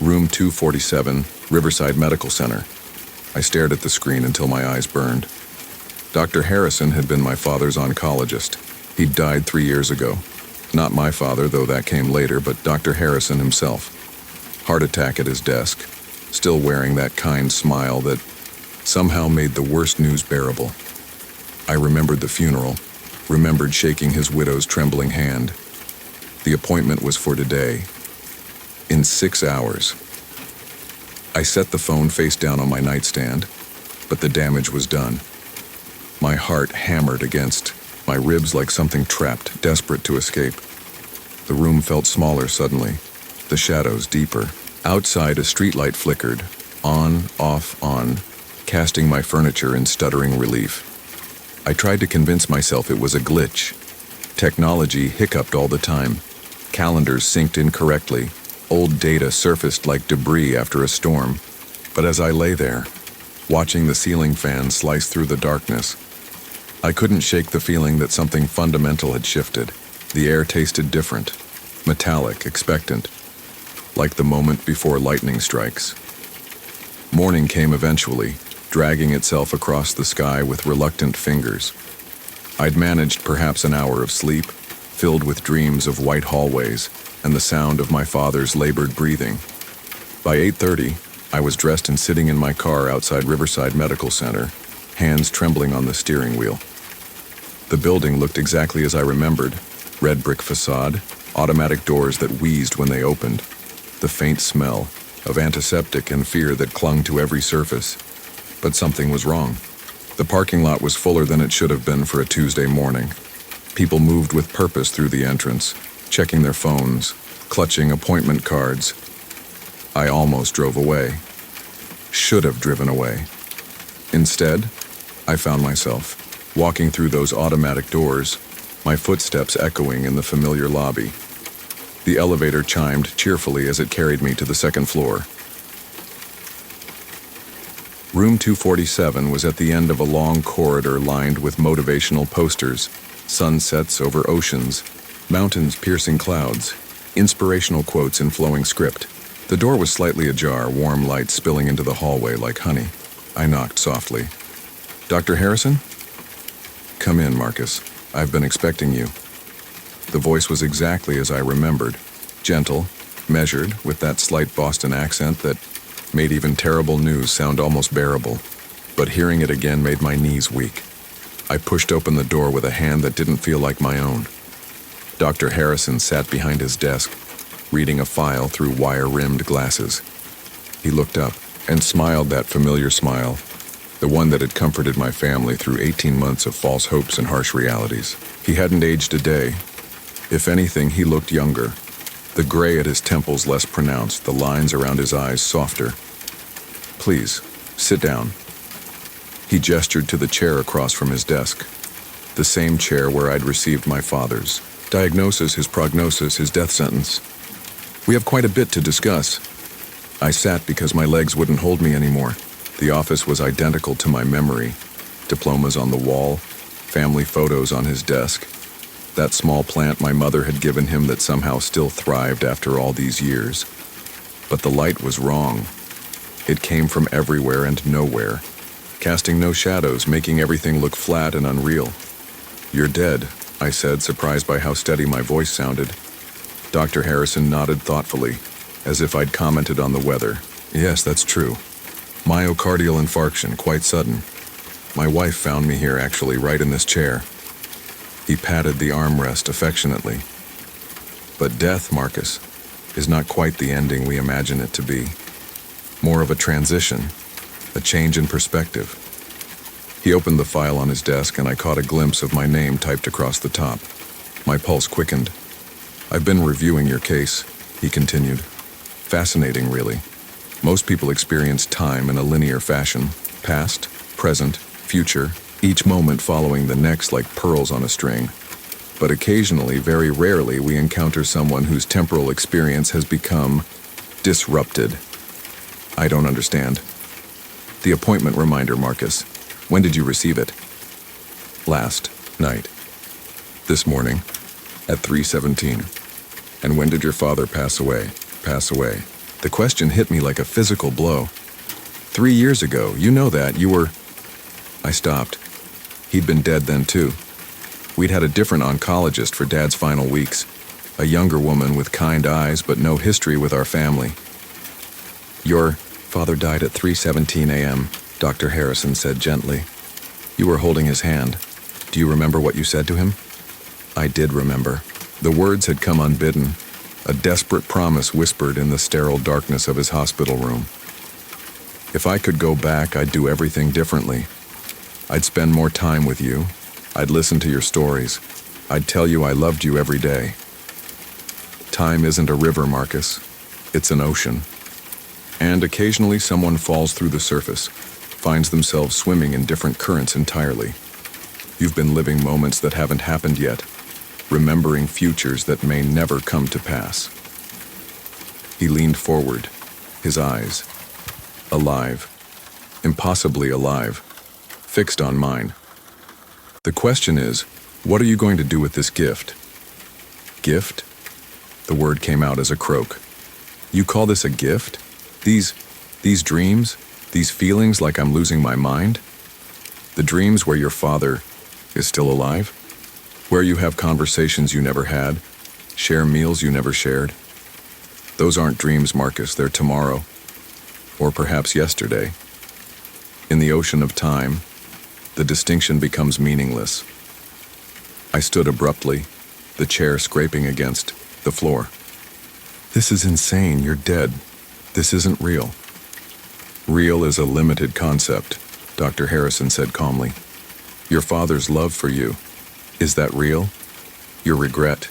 room 247, Riverside Medical Center. I stared at the screen until my eyes burned. Dr. Harrison had been my father's oncologist. He'd died 3 years ago. Not my father, though that came later, but Dr. Harrison himself. Heart attack at his desk, still wearing that kind smile that somehow made the worst news bearable. I remembered the funeral, remembered shaking his widow's trembling hand. The appointment was for today, in 6 hours. I set the phone face down on my nightstand, but the damage was done. My heart hammered against my ribs like something trapped, desperate to escape. The room felt smaller suddenly, the shadows deeper. Outside, a streetlight flickered, on, off, on, casting my furniture in stuttering relief. I tried to convince myself it was a glitch. Technology hiccuped all the time. Calendars synced incorrectly. Old data surfaced like debris after a storm. But as I lay there, watching the ceiling fan slice through the darkness, I couldn't shake the feeling that something fundamental had shifted. The air tasted different, metallic, expectant, like the moment before lightning strikes. Morning came eventually, dragging itself across the sky with reluctant fingers. I'd managed perhaps an hour of sleep, filled with dreams of white hallways and the sound of my father's labored breathing. By 8:30, I was dressed and sitting in my car outside Riverside Medical Center, hands trembling on the steering wheel. The building looked exactly as I remembered, red brick facade, automatic doors that wheezed when they opened, the faint smell of antiseptic and fear that clung to every surface. But something was wrong. The parking lot was fuller than it should have been for a Tuesday morning. People moved with purpose through the entrance, checking their phones, clutching appointment cards. I almost drove away. Should have driven away. Instead, I found myself walking through those automatic doors, my footsteps echoing in the familiar lobby. The elevator chimed cheerfully as it carried me to the second floor. Room 247 was at the end of a long corridor lined with motivational posters, sunsets over oceans, mountains piercing clouds, inspirational quotes in flowing script. The door was slightly ajar, warm light spilling into the hallway like honey. I knocked softly. "Dr. Harrison?" "Come in, Marcus. I've been expecting you." The voice was exactly as I remembered, gentle, measured, with that slight Boston accent that made even terrible news sound almost bearable. But hearing it again made my knees weak. I pushed open the door with a hand that didn't feel like my own. Dr. Harrison sat behind his desk, reading a file through wire-rimmed glasses. He looked up and smiled that familiar smile, the one that had comforted my family through 18 months of false hopes and harsh realities. He hadn't aged a day. If anything, he looked younger. The gray at his temples less pronounced, the lines around his eyes softer. "Please, sit down." He gestured to the chair across from his desk. The same chair where I'd received my father's diagnosis, his prognosis, his death sentence. "We have quite a bit to discuss." I sat because my legs wouldn't hold me anymore. The office was identical to my memory. Diplomas on the wall, family photos on his desk. That small plant my mother had given him that somehow still thrived after all these years. But the light was wrong. It came from everywhere and nowhere, casting no shadows, making everything look flat and unreal. "You're dead," I said, surprised by how steady my voice sounded. Dr. Harrison nodded thoughtfully, as if I'd commented on the weather. "Yes, that's true. Myocardial infarction, quite sudden. My wife found me here, actually, right in this chair." He patted the armrest affectionately. "But death, Marcus, is not quite the ending we imagine it to be. More of a transition, a change in perspective." He opened the file on his desk and I caught a glimpse of my name typed across the top. My pulse quickened. "I've been reviewing your case," he continued. "Fascinating, really. Most people experience time in a linear fashion, past, present, future, each moment following the next like pearls on a string. But occasionally, very rarely, we encounter someone whose temporal experience has become disrupted." "I don't understand." "The appointment reminder, Marcus. When did you receive it?" "Last night." "This morning, at 3:17. And when did your father pass away?" "Pass away." The question hit me like a physical blow. 3 years ago, you know that, you were... I stopped. He'd been dead then too. We'd had a different oncologist for Dad's final weeks, a younger woman with kind eyes but no history with our family. "Your father died at 3:17 a.m., Dr. Harrison said gently. "You were holding his hand. Do you remember what you said to him?" I did remember. The words had come unbidden, a desperate promise whispered in the sterile darkness of his hospital room. If I could go back, I'd do everything differently. I'd spend more time with you. I'd listen to your stories. I'd tell you I loved you every day. Time isn't a river, Marcus. It's an ocean. And occasionally someone falls through the surface, finds themselves swimming in different currents entirely. You've been living moments that haven't happened yet, remembering futures that may never come to pass." He leaned forward, his eyes, alive, impossibly alive, fixed on mine. "The question is, what are you going to do with this gift?" "Gift?" The word came out as a croak. "You call this a gift? These dreams? These feelings like I'm losing my mind? The dreams where your father is still alive? Where you have conversations you never had, share meals you never shared? Those aren't dreams, Marcus, they're tomorrow. Or perhaps yesterday. In the ocean of time, the distinction becomes meaningless." I stood abruptly, the chair scraping against The floor. This is insane. You're dead. This isn't real. Real is a limited concept, Dr. Harrison said calmly. Your father's love for you, is that real? Your regret,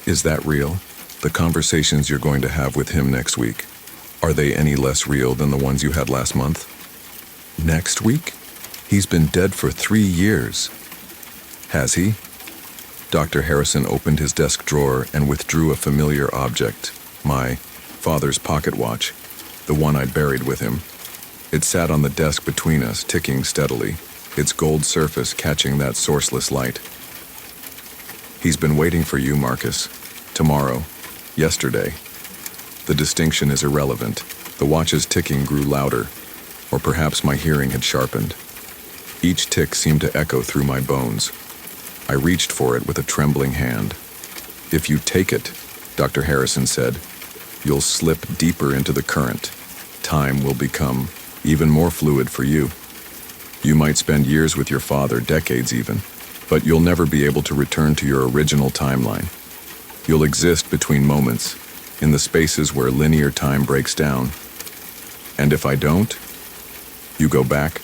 is that real? The conversations you're going to have with him next week, are they any less real than the ones you had last month? Next week? He's been dead for 3 years. Has he? Dr. Harrison opened his desk drawer and withdrew a familiar object, my father's pocket watch, the one I'd buried with him. It sat on the desk between us, ticking steadily, its gold surface catching that sourceless light. He's been waiting for you, Marcus. Tomorrow. Yesterday. The distinction is irrelevant. The watch's ticking grew louder, or perhaps my hearing had sharpened. Each tick seemed to echo through my bones. I reached for it with a trembling hand. If you take it, Dr. Harrison said, you'll slip deeper into the current. Time will become even more fluid for you. You might spend years with your father, decades even, but you'll never be able to return to your original timeline. You'll exist between moments, in the spaces where linear time breaks down. And if I don't, you go back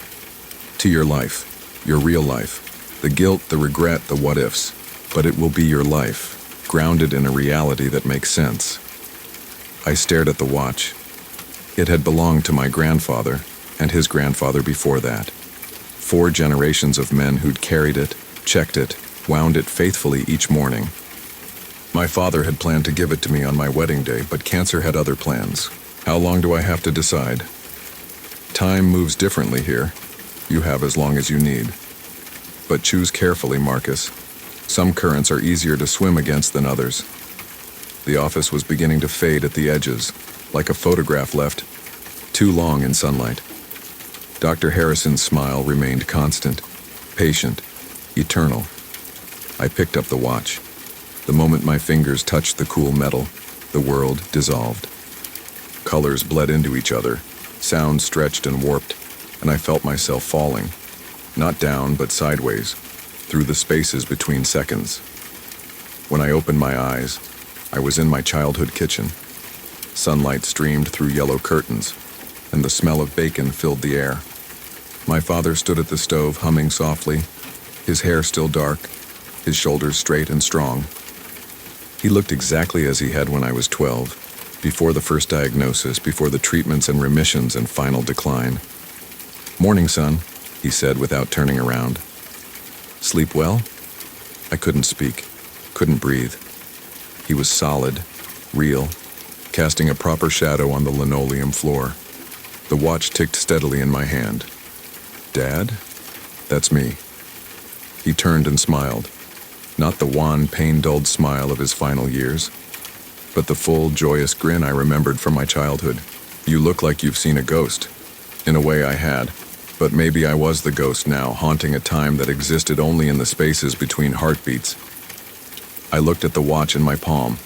to your life, your real life. The guilt, the regret, the what-ifs, but it will be your life, grounded in a reality that makes sense. I stared at the watch. It had belonged to my grandfather, and his grandfather before that. 4 generations of men who'd carried it, checked it, wound it faithfully each morning. My father had planned to give it to me on my wedding day, but cancer had other plans. How long do I have to decide? Time moves differently here. You have as long as you need. But choose carefully, Marcus. Some currents are easier to swim against than others. The office was beginning to fade at the edges, like a photograph left too long in sunlight. Dr. Harrison's smile remained constant, patient, eternal. I picked up the watch. The moment my fingers touched the cool metal, the world dissolved. Colors bled into each other, sounds stretched and warped, and I felt myself falling. Not down, but sideways, through the spaces between seconds. When I opened my eyes, I was in my childhood kitchen. Sunlight streamed through yellow curtains, and the smell of bacon filled the air. My father stood at the stove, humming softly, his hair still dark, his shoulders straight and strong. He looked exactly as he had when I was 12, before the first diagnosis, before the treatments and remissions and final decline. "Morning, son," he said without turning around. "Sleep well?" I couldn't speak, couldn't breathe. He was solid, real, casting a proper shadow on the linoleum floor. The watch ticked steadily in my hand. "Dad? That's me." He turned and smiled. Not the wan, pain-dulled smile of his final years, but the full, joyous grin I remembered from my childhood. "You look like you've seen a ghost." In a way I had. But maybe I was the ghost now, haunting a time that existed only in the spaces between heartbeats. I looked at the watch in my palm.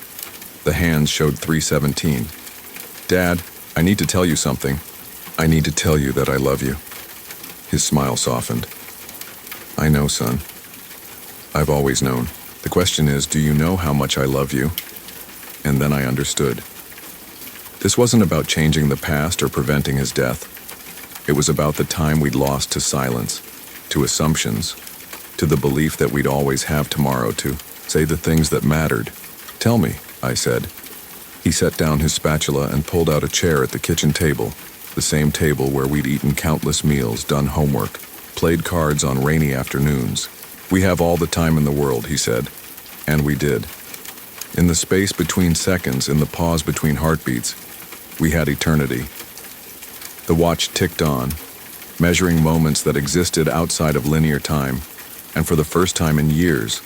The hands showed 3:17. "Dad, I need to tell you something. I need to tell you that I love you." His smile softened. "I know, son. I've always known. The question is, do you know how much I love you?" And then I understood. This wasn't about changing the past or preventing his death. It was about the time we'd lost to silence, to assumptions, to the belief that we'd always have tomorrow to say the things that mattered. "Tell me," I said. He set down his spatula and pulled out a chair at the kitchen table, the same table where we'd eaten countless meals, done homework, played cards on rainy afternoons. "We have all the time in the world," he said, and we did. In the space between seconds, in the pause between heartbeats, we had eternity. The watch ticked on, measuring moments that existed outside of linear time, and for the first time in years,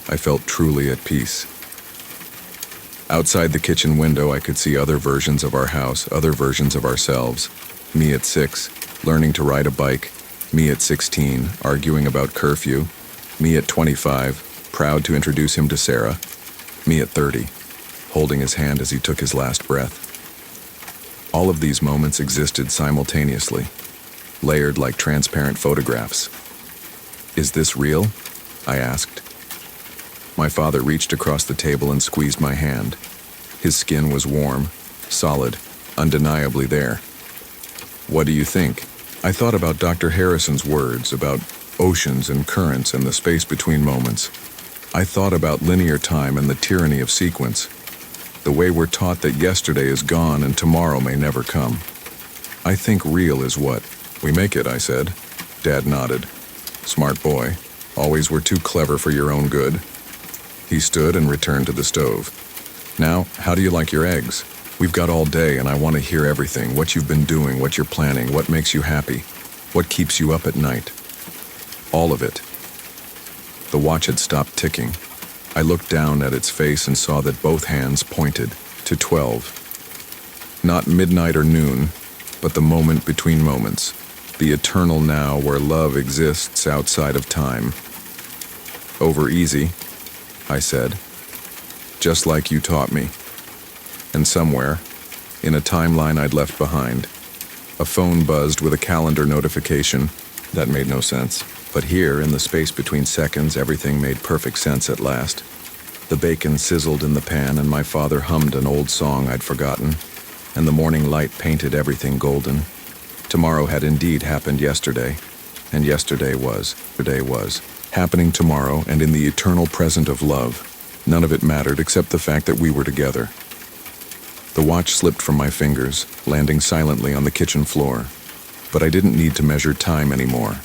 I felt truly at peace. Outside the kitchen window, I could see other versions of our house, other versions of ourselves. Me at 6, learning to ride a bike. Me at 16, arguing about curfew. Me at 25, proud to introduce him to Sarah. Me at 30, holding his hand as he took his last breath. All of these moments existed simultaneously, layered like transparent photographs. "Is this real?" I asked. My father reached across the table and squeezed my hand. His skin was warm, solid, undeniably there. "What do you think?" I thought about Dr. Harrison's words about oceans and currents and the space between moments. I thought about linear time and the tyranny of sequence. The way we're taught that yesterday is gone and tomorrow may never come. "I think real is what we make it," I said. Dad nodded. "Smart boy. Always were too clever for your own good." He stood and returned to the stove. "Now, how do you like your eggs? We've got all day and I want to hear everything, what you've been doing, what you're planning, what makes you happy, what keeps you up at night." "All of it." The watch had stopped ticking. I looked down at its face and saw that both hands pointed to 12. Not midnight or noon, but the moment between moments, the eternal now where love exists outside of time. "Over easy," I said, "just like you taught me." And somewhere, in a timeline I'd left behind, a phone buzzed with a calendar notification. That made no sense. But here, in the space between seconds, everything made perfect sense at last. The bacon sizzled in the pan and my father hummed an old song I'd forgotten, and the morning light painted everything golden. Tomorrow had indeed happened yesterday, and yesterday was happening tomorrow, and in the eternal present of love. None of it mattered except the fact that we were together. The watch slipped from my fingers, landing silently on the kitchen floor. But I didn't need to measure time anymore.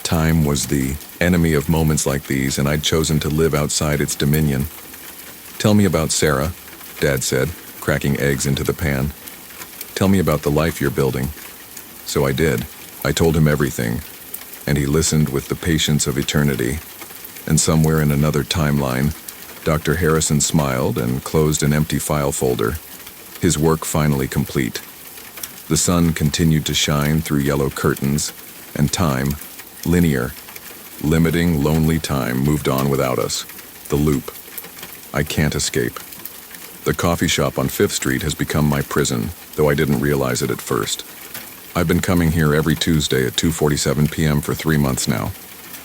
Time was the enemy of moments like these, and I'd chosen to live outside its dominion. "Tell me about Sarah," Dad said, cracking eggs into the pan. "Tell me about the life you're building." So I did. I told him everything, and he listened with the patience of eternity. And somewhere in another timeline, Dr. Harrison smiled and closed an empty file folder, his work finally complete. The sun continued to shine through yellow curtains, and time, linear, limiting, lonely time, moved on without us. The loop. I can't escape. The coffee shop on 5th Street has become my prison, though I didn't realize it at first. I've been coming here every Tuesday at 2:47 p.m. for 3 months now,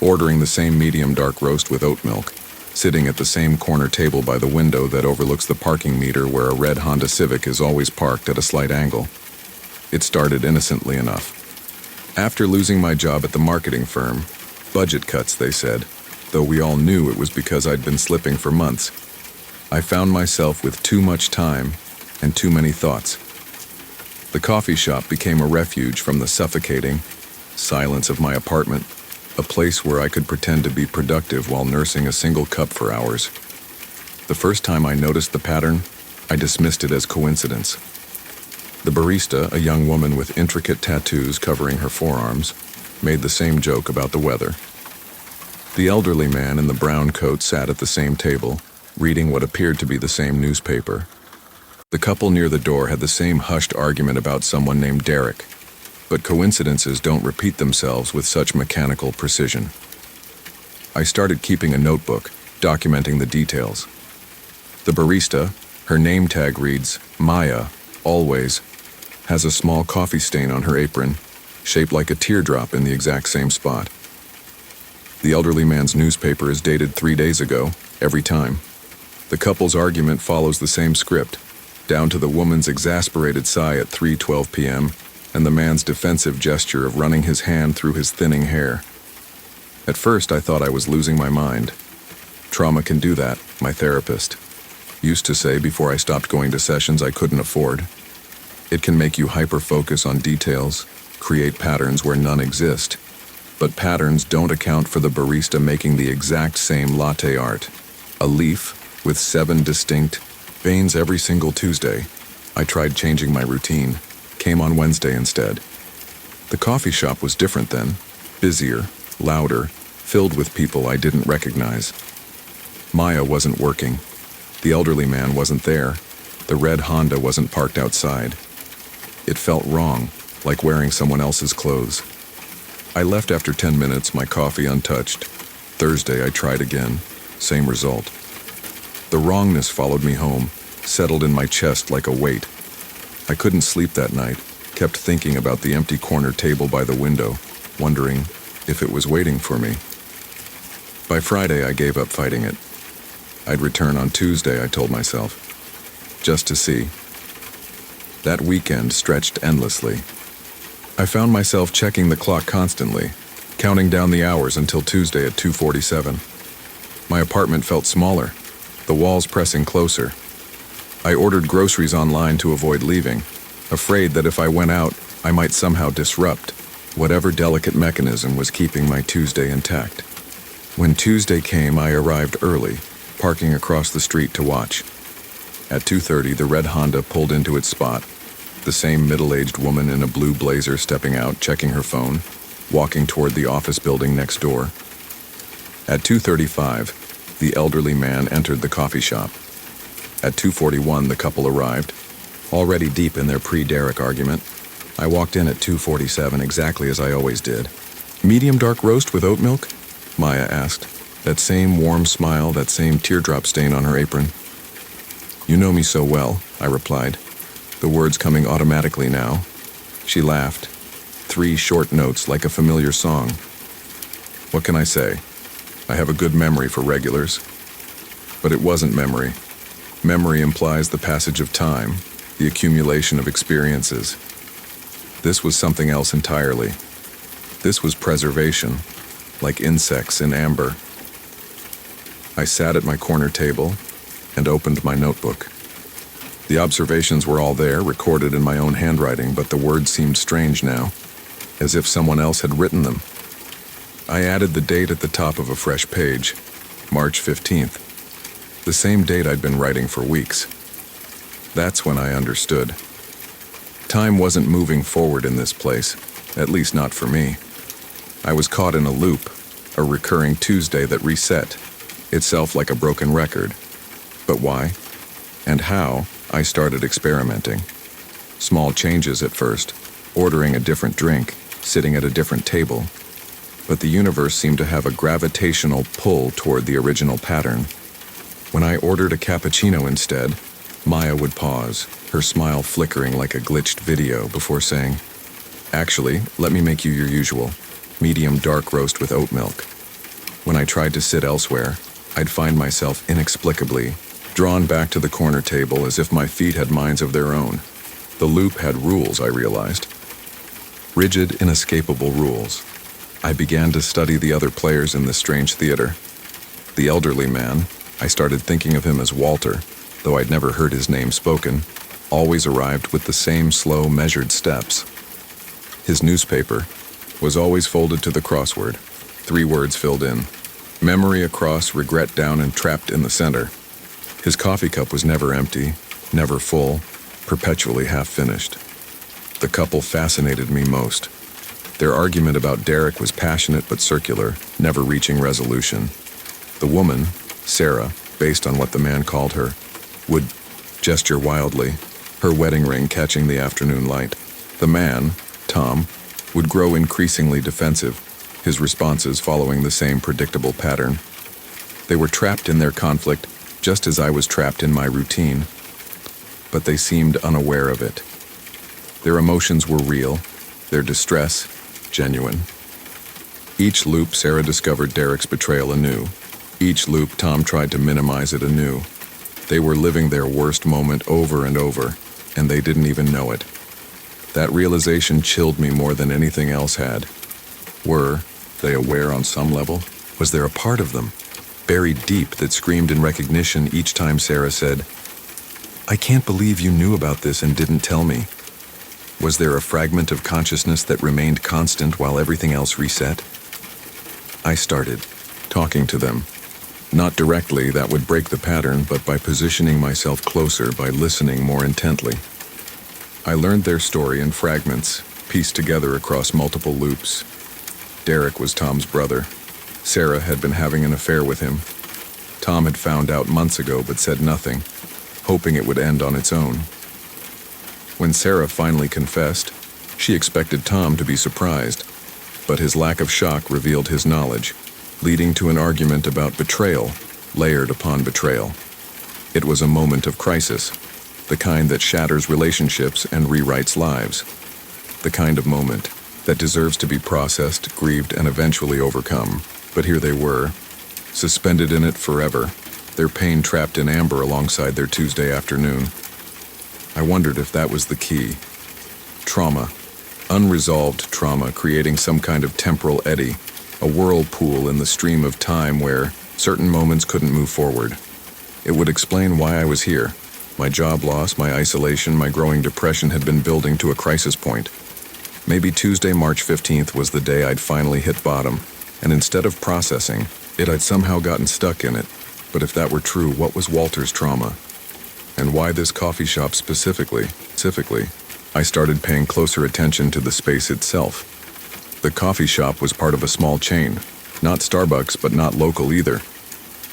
ordering the same medium dark roast with oat milk, sitting at the same corner table by the window that overlooks the parking meter where a red Honda Civic is always parked at a slight angle. It started innocently enough. After losing my job at the marketing firm, budget cuts, they said, though we all knew it was because I'd been slipping for months. I found myself with too much time and too many thoughts. The coffee shop became a refuge from the suffocating silence of my apartment, a place where I could pretend to be productive while nursing a single cup for hours. The first time I noticed the pattern, I dismissed it as coincidence. The barista, a young woman with intricate tattoos covering her forearms, made the same joke about the weather. The elderly man in the brown coat sat at the same table, reading what appeared to be the same newspaper. The couple near the door had the same hushed argument about someone named Derek, but coincidences don't repeat themselves with such mechanical precision. I started keeping a notebook, documenting the details. The barista, her name tag reads, Maya, always, has a small coffee stain on her apron, shaped like a teardrop in the exact same spot. The elderly man's newspaper is dated 3 days ago, every time. The couple's argument follows the same script, down to the woman's exasperated sigh at 3:12 p.m., and the man's defensive gesture of running his hand through his thinning hair. At first, I thought I was losing my mind. Trauma can do that, my therapist used to say before I stopped going to sessions I couldn't afford. It can make you hyper-focus on details, create patterns where none exist. But patterns don't account for the barista making the exact same latte art. A leaf with 7 distinct veins every single Tuesday. I tried changing my routine, came on Wednesday instead. The coffee shop was different then, busier, louder, filled with people I didn't recognize. Maya wasn't working. The elderly man wasn't there. The red Honda wasn't parked outside. It felt wrong, like wearing someone else's clothes. I left after 10 minutes, my coffee untouched. Thursday I tried again, same result. The wrongness followed me home, settled in my chest like a weight. I couldn't sleep that night, kept thinking about the empty corner table by the window, wondering if it was waiting for me. By Friday I gave up fighting it. I'd return on Tuesday, I told myself, just to see. That weekend stretched endlessly. I found myself checking the clock constantly, counting down the hours until Tuesday at 2:47. My apartment felt smaller, the walls pressing closer. I ordered groceries online to avoid leaving, afraid that if I went out, I might somehow disrupt whatever delicate mechanism was keeping my Tuesday intact. When Tuesday came, I arrived early, parking across the street to watch. At 2:30, the red Honda pulled into its spot, the same middle-aged woman in a blue blazer stepping out, checking her phone, walking toward the office building next door. At 2:35, the elderly man entered the coffee shop. At 2:41, the couple arrived, already deep in their pre-Derek argument. I walked in at 2:47, exactly as I always did. "Medium dark roast with oat milk?" Maya asked, that same warm smile, that same teardrop stain on her apron. "You know me so well," I replied, the words coming automatically now. She laughed, 3 short notes like a familiar song. What can I say? I have a good memory for regulars. But it wasn't memory. Memory implies the passage of time, the accumulation of experiences. This was something else entirely. This was preservation, like insects in amber. I sat at my corner table and opened my notebook. The observations were all there, recorded in my own handwriting, but the words seemed strange now, as if someone else had written them. I added the date at the top of a fresh page, March 15th, the same date I'd been writing for weeks. That's when I understood. Time wasn't moving forward in this place, at least not for me. I was caught in a loop, a recurring Tuesday that reset, itself like a broken record. But why? And how? I started experimenting. Small changes at first, ordering a different drink, sitting at a different table. But the universe seemed to have a gravitational pull toward the original pattern. When I ordered a cappuccino instead, Maya would pause, her smile flickering like a glitched video before saying, "Actually, let me make you your usual, medium dark roast with oat milk." When I tried to sit elsewhere, I'd find myself inexplicably drawn back to the corner table as if my feet had minds of their own. The loop had rules, I realized. Rigid, inescapable rules. I began to study the other players in this strange theater. The elderly man, I started thinking of him as Walter, though I'd never heard his name spoken, always arrived with the same slow, measured steps. His newspaper was always folded to the crossword, 3 words filled in. Memory across, regret down, and trapped in the center. His coffee cup was never empty, never full, perpetually half-finished. The couple fascinated me most. Their argument about Derek was passionate but circular, never reaching resolution. The woman, Sarah, based on what the man called her, would gesture wildly, her wedding ring catching the afternoon light. The man, Tom, would grow increasingly defensive, his responses following the same predictable pattern. They were trapped in their conflict, just as I was trapped in my routine, but they seemed unaware of it. Their emotions were real, their distress genuine. Each loop, Sarah discovered Derek's betrayal anew. Each loop, Tom tried to minimize it anew. They were living their worst moment over and over, and they didn't even know it. That realization chilled me more than anything else had. Were they aware on some level? Was there a part of them, buried deep, that screamed in recognition each time Sarah said, "I can't believe you knew about this and didn't tell me"? Was there a fragment of consciousness that remained constant while everything else reset? I started talking to them. Not directly, that would break the pattern, but by positioning myself closer, by listening more intently. I learned their story in fragments, pieced together across multiple loops. Derek was Tom's brother. Sarah had been having an affair with him. Tom had found out months ago but said nothing, hoping it would end on its own. When Sarah finally confessed, she expected Tom to be surprised, but his lack of shock revealed his knowledge, leading to an argument about betrayal, layered upon betrayal. It was a moment of crisis, the kind that shatters relationships and rewrites lives. The kind of moment that deserves to be processed, grieved, and eventually overcome. But here they were, suspended in it forever, their pain trapped in amber alongside their Tuesday afternoon. I wondered if that was the key. Trauma. Unresolved trauma creating some kind of temporal eddy, a whirlpool in the stream of time where certain moments couldn't move forward. It would explain why I was here. My job loss, my isolation, my growing depression had been building to a crisis point. Maybe Tuesday, March 15th was the day I'd finally hit bottom, and instead of processing it, I'd somehow gotten stuck in it. But if that were true, what was Walter's trauma? And why this coffee shop specifically? I started paying closer attention to the space itself. The coffee shop was part of a small chain, not Starbucks, but not local either.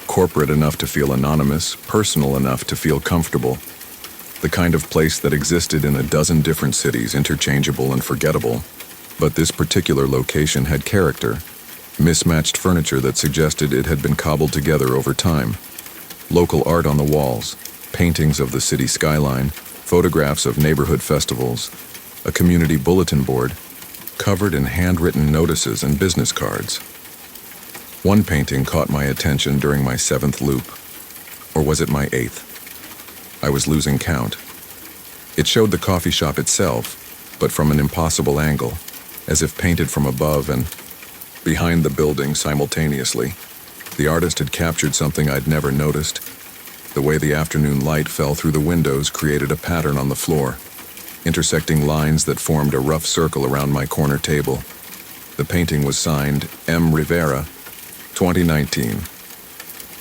Corporate enough to feel anonymous, personal enough to feel comfortable. The kind of place that existed in a dozen different cities, interchangeable and forgettable. But this particular location had character. Mismatched furniture that suggested it had been cobbled together over time. Local art on the walls, paintings of the city skyline, photographs of neighborhood festivals, a community bulletin board, covered in handwritten notices and business cards. One painting caught my attention during my 7th loop. Or was it my 8th? I was losing count. It showed the coffee shop itself, but from an impossible angle, as if painted from above and behind the building simultaneously. The artist had captured something I'd never noticed. The way the afternoon light fell through the windows created a pattern on the floor, intersecting lines that formed a rough circle around my corner table. The painting was signed M. Rivera, 2019.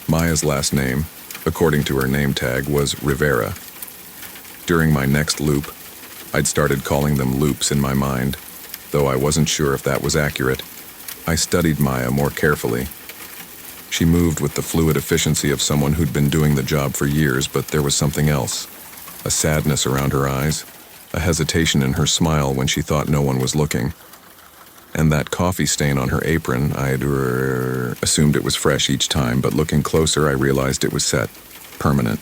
Maya's last name, according to her name tag, was Rivera. During my next loop, I'd started calling them loops in my mind, though I wasn't sure if that was accurate. I studied Maya more carefully. She moved with the fluid efficiency of someone who'd been doing the job for years, but there was something else. A sadness around her eyes, a hesitation in her smile when she thought no one was looking. And that coffee stain on her apron, I'd assumed it was fresh each time, but looking closer I realized it was set, permanent.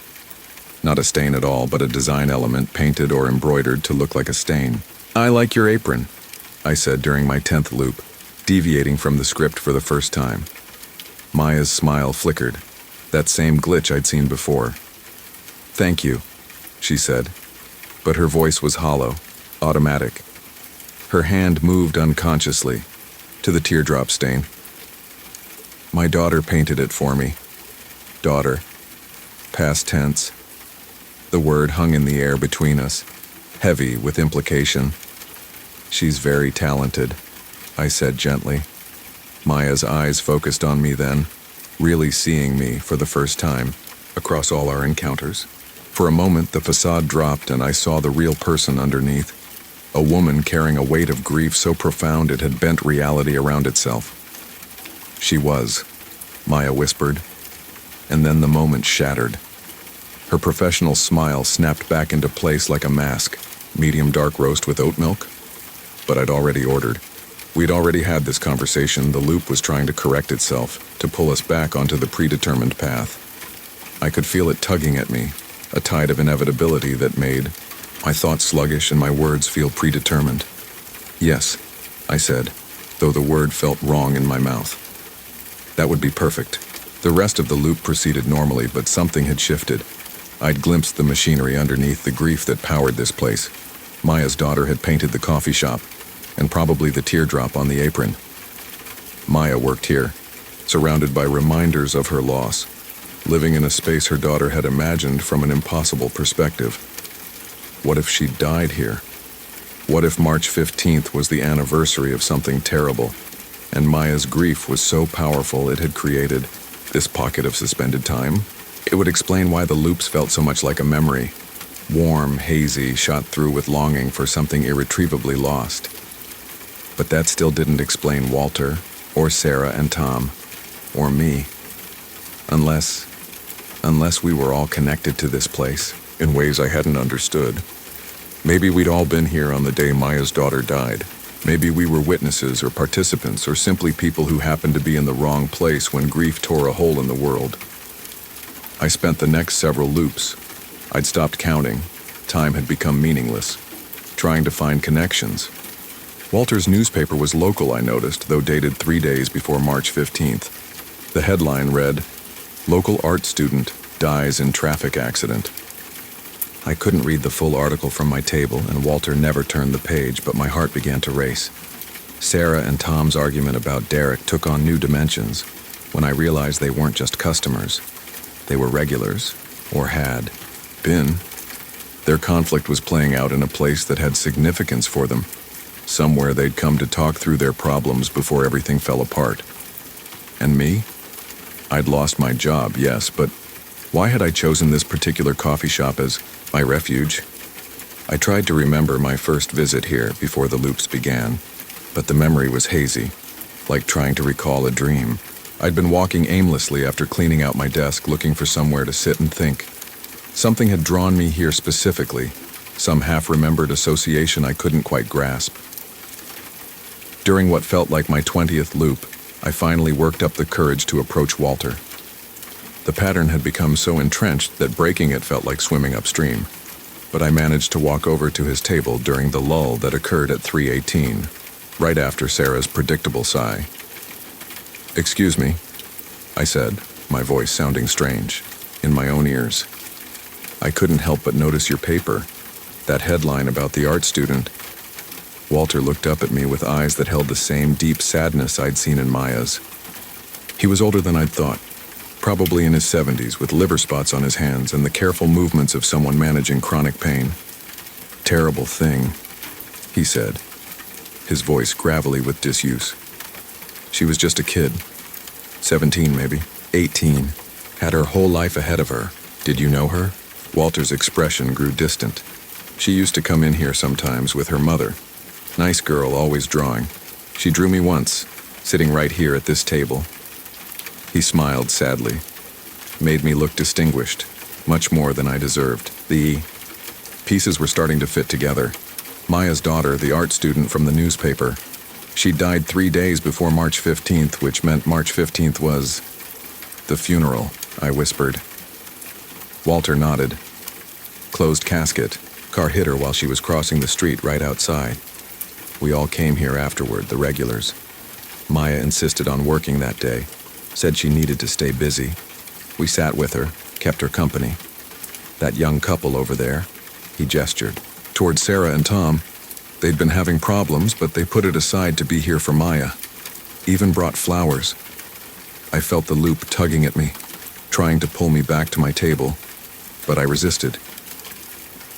Not a stain at all, but a design element painted or embroidered to look like a stain. "I like your apron," I said during my 10th loop, deviating from the script for the first time. Maya's smile flickered, that same glitch I'd seen before. "Thank you," she said, but her voice was hollow, automatic. Her hand moved unconsciously to the teardrop stain. "My daughter painted it for me." Daughter. Past tense. The word hung in the air between us, heavy with implication. "She's very talented," I said gently. Maya's eyes focused on me then, really seeing me for the first time, across all our encounters. For a moment the facade dropped and I saw the real person underneath. A woman carrying a weight of grief so profound it had bent reality around itself. "She was," Maya whispered, and then the moment shattered. Her professional smile snapped back into place like a mask. "Medium dark roast with oat milk?" But I'd already ordered. We'd already had this conversation. The loop was trying to correct itself, to pull us back onto the predetermined path. I could feel it tugging at me, a tide of inevitability that made my thoughts sluggish and my words feel predetermined. "Yes," I said, though the word felt wrong in my mouth. "That would be perfect." The rest of the loop proceeded normally, but something had shifted. I'd glimpsed the machinery underneath, the grief that powered this place. Maya's daughter had painted the coffee shop, and probably the teardrop on the apron. Maya worked here, surrounded by reminders of her loss, living in a space her daughter had imagined from an impossible perspective. What if she died here? What if March 15th was the anniversary of something terrible, and Maya's grief was so powerful it had created this pocket of suspended time? It would explain why the loops felt so much like a memory, warm, hazy, shot through with longing for something irretrievably lost. But that still didn't explain Walter, or Sarah and Tom, or me. Unless we were all connected to this place, in ways I hadn't understood. Maybe we'd all been here on the day Maya's daughter died. Maybe we were witnesses or participants or simply people who happened to be in the wrong place when grief tore a hole in the world. I spent the next several loops. I'd stopped counting. Time had become meaningless. Trying to find connections. Walter's newspaper was local, I noticed, though dated 3 days before March 15th. The headline read, Local art student dies in traffic accident. I couldn't read the full article from my table, and Walter never turned the page, but my heart began to race. Sarah and Tom's argument about Derek took on new dimensions when I realized they weren't just customers. They were regulars, or had been. Their conflict was playing out in a place that had significance for them, somewhere they'd come to talk through their problems before everything fell apart. And me? I'd lost my job, yes, but why had I chosen this particular coffee shop as my refuge? I tried to remember my first visit here before the loops began, but the memory was hazy, like trying to recall a dream. I'd been walking aimlessly after cleaning out my desk, looking for somewhere to sit and think. Something had drawn me here specifically, some half-remembered association I couldn't quite grasp. During what felt like my 20th loop, I finally worked up the courage to approach Walter. The pattern had become so entrenched that breaking it felt like swimming upstream, but I managed to walk over to his table during the lull that occurred at 3:18, right after Sarah's predictable sigh. "Excuse me," I said, my voice sounding strange, in my own ears. "I couldn't help but notice your paper, that headline about the art student." Walter looked up at me with eyes that held the same deep sadness I'd seen in Maya's. He was older than I'd thought, probably in his 70s, with liver spots on his hands and the careful movements of someone managing chronic pain. "Terrible thing," he said, his voice gravelly with disuse. "She was just a kid, 17 maybe, 18, had her whole life ahead of her. Did you know her?" Walter's expression grew distant. "She used to come in here sometimes with her mother. Nice girl, always drawing. She drew me once, sitting right here at this table." He smiled sadly, made me look distinguished, much more than I deserved. The pieces were starting to fit together. Maya's daughter, the art student from the newspaper, she died 3 days before March 15th, which meant March 15th was the funeral, I whispered. Walter nodded. "Closed casket. Car hit her while she was crossing the street right outside. We all came here afterward, the regulars. Maya insisted on working that day, said she needed to stay busy. We sat with her, kept her company. That young couple over there," he gestured toward Sarah and Tom, "they'd been having problems, but they put it aside to be here for Maya. Even brought flowers." I felt the loop tugging at me, trying to pull me back to my table, but I resisted.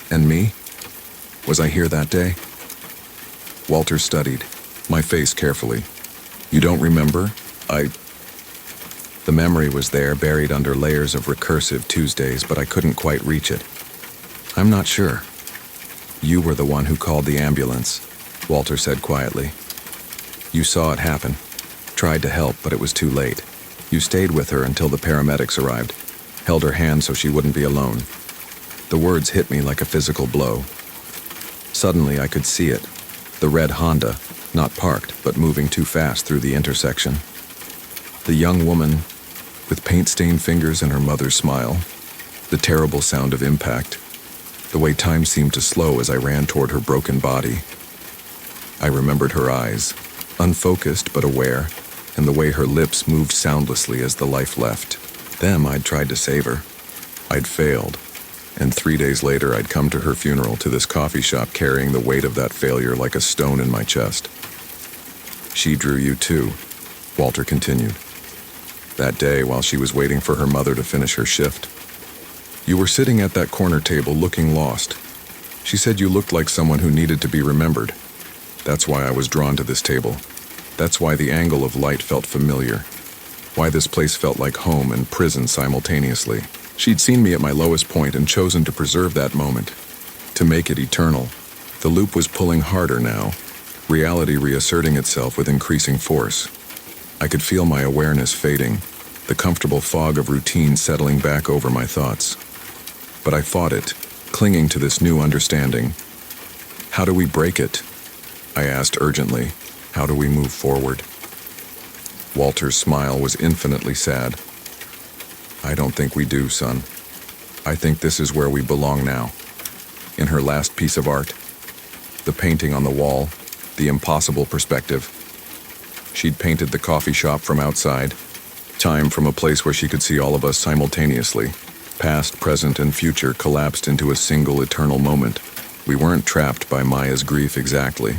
And me? Was I here that day? Walter studied my face carefully. "You don't remember? The memory was there, buried under layers of recursive Tuesdays, but I couldn't quite reach it. "I'm not sure." "You were the one who called the ambulance," Walter said quietly. "You saw it happen, tried to help, but it was too late. You stayed with her until the paramedics arrived, held her hand so she wouldn't be alone." The words hit me like a physical blow. Suddenly I could see it, the red Honda, not parked, but moving too fast through the intersection. The young woman, with paint-stained fingers and her mother's smile, the terrible sound of impact, the way time seemed to slow as I ran toward her broken body. I remembered her eyes, unfocused but aware, and the way her lips moved soundlessly as the life left. Them I'd tried to save her. I'd failed, and 3 days later I'd come to her funeral, to this coffee shop, carrying the weight of that failure like a stone in my chest. "She drew you too," Walter continued. "That day while she was waiting for her mother to finish her shift. You were sitting at that corner table looking lost. She said you looked like someone who needed to be remembered. That's why I was drawn to this table. That's why the angle of light felt familiar. Why this place felt like home and prison simultaneously. She'd seen me at my lowest point and chosen to preserve that moment, to make it eternal. The loop was pulling harder now, reality reasserting itself with increasing force. I could feel my awareness fading, the comfortable fog of routine settling back over my thoughts. But I fought it, clinging to this new understanding. "How do we break it?" I asked urgently. "How do we move forward?" Walter's smile was infinitely sad. "I don't think we do, son. I think this is where we belong now." In her last piece of art, the painting on the wall, the impossible perspective. She'd painted the coffee shop from outside, Time from a place where she could see all of us simultaneously. Past, present, and future collapsed into a single eternal moment. We weren't trapped by Maya's grief exactly.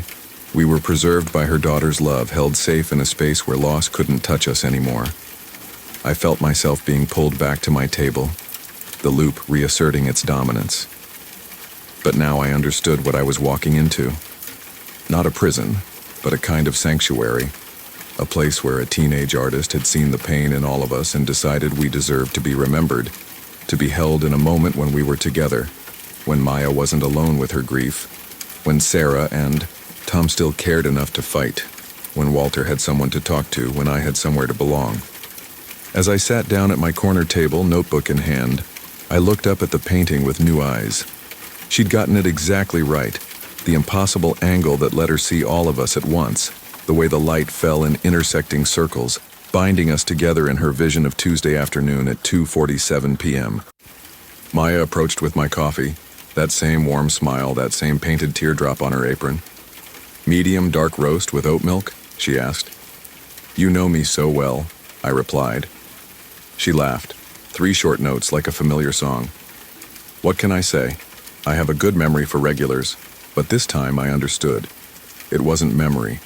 We were preserved by her daughter's love, held safe in a space where loss couldn't touch us anymore. I felt myself being pulled back to my table, the loop reasserting its dominance. But now I understood what I was walking into. Not a prison, but a kind of sanctuary. A place where a teenage artist had seen the pain in all of us and decided we deserved to be remembered, to be held in a moment when we were together, when Maya wasn't alone with her grief, when Sarah and Tom still cared enough to fight, when Walter had someone to talk to, when I had somewhere to belong. As I sat down at my corner table, notebook in hand, I looked up at the painting with new eyes. She'd gotten it exactly right, the impossible angle that let her see all of us at once, the way the light fell in intersecting circles, binding us together in her vision of Tuesday afternoon at 2:47 p.m. Maya approached with my coffee, that same warm smile, that same painted teardrop on her apron. "Medium dark roast with oat milk?" she asked. "You know me so well," I replied. She laughed, 3 short notes like a familiar song. What can I say? I have a good memory for regulars, but this time I understood. It wasn't memory,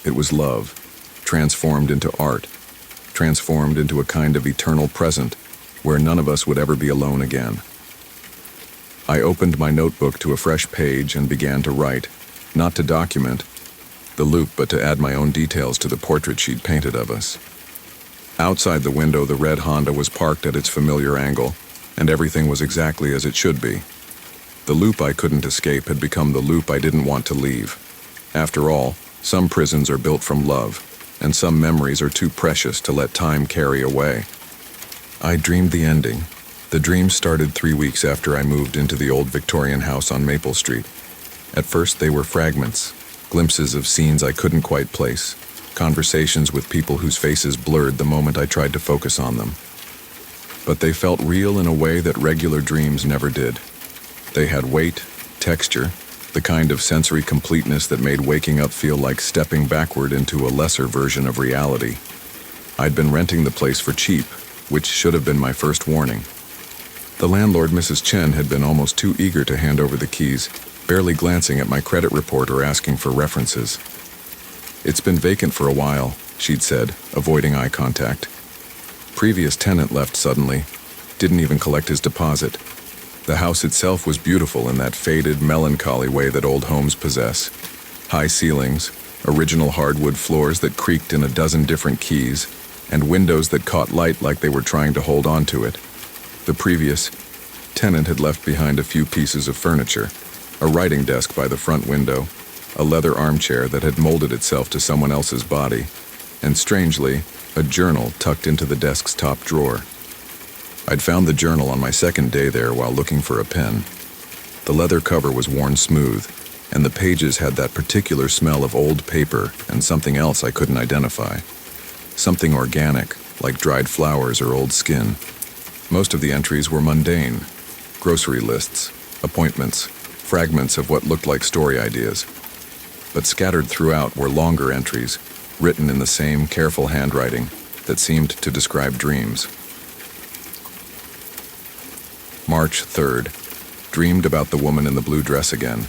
it was love, transformed into art, transformed into a kind of eternal present where none of us would ever be alone again. I opened my notebook to a fresh page and began to write, not to document the loop, but to add my own details to the portrait she'd painted of us. Outside the window, the red Honda was parked at its familiar angle, and everything was exactly as it should be. The loop I couldn't escape had become the loop I didn't want to leave. After all, some prisons are built from love, and some memories are too precious to let time carry away. I dreamed the ending. The dream started 3 weeks after I moved into the old Victorian house on Maple Street. At first they were fragments, glimpses of scenes I couldn't quite place, conversations with people whose faces blurred the moment I tried to focus on them. But they felt real in a way that regular dreams never did. They had weight, texture, the kind of sensory completeness that made waking up feel like stepping backward into a lesser version of reality. I'd been renting the place for cheap, which should have been my first warning. The landlord, Mrs. Chen, had been almost too eager to hand over the keys, barely glancing at my credit report or asking for references. "It's been vacant for a while," she'd said, avoiding eye contact. Previous tenant left suddenly, didn't even collect his deposit. The house itself was beautiful in that faded, melancholy way that old homes possess. High ceilings, original hardwood floors that creaked in a dozen different keys, and windows that caught light like they were trying to hold on to it. The previous tenant had left behind a few pieces of furniture, a writing desk by the front window, a leather armchair that had molded itself to someone else's body, and strangely, a journal tucked into the desk's top drawer. I'd found the journal on my second day there while looking for a pen. The leather cover was worn smooth, and the pages had that particular smell of old paper and something else I couldn't identify. Something organic, like dried flowers or old skin. Most of the entries were mundane. Grocery lists, appointments, fragments of what looked like story ideas. But scattered throughout were longer entries, written in the same careful handwriting that seemed to describe dreams. March 3rd. Dreamed about the woman in the blue dress again.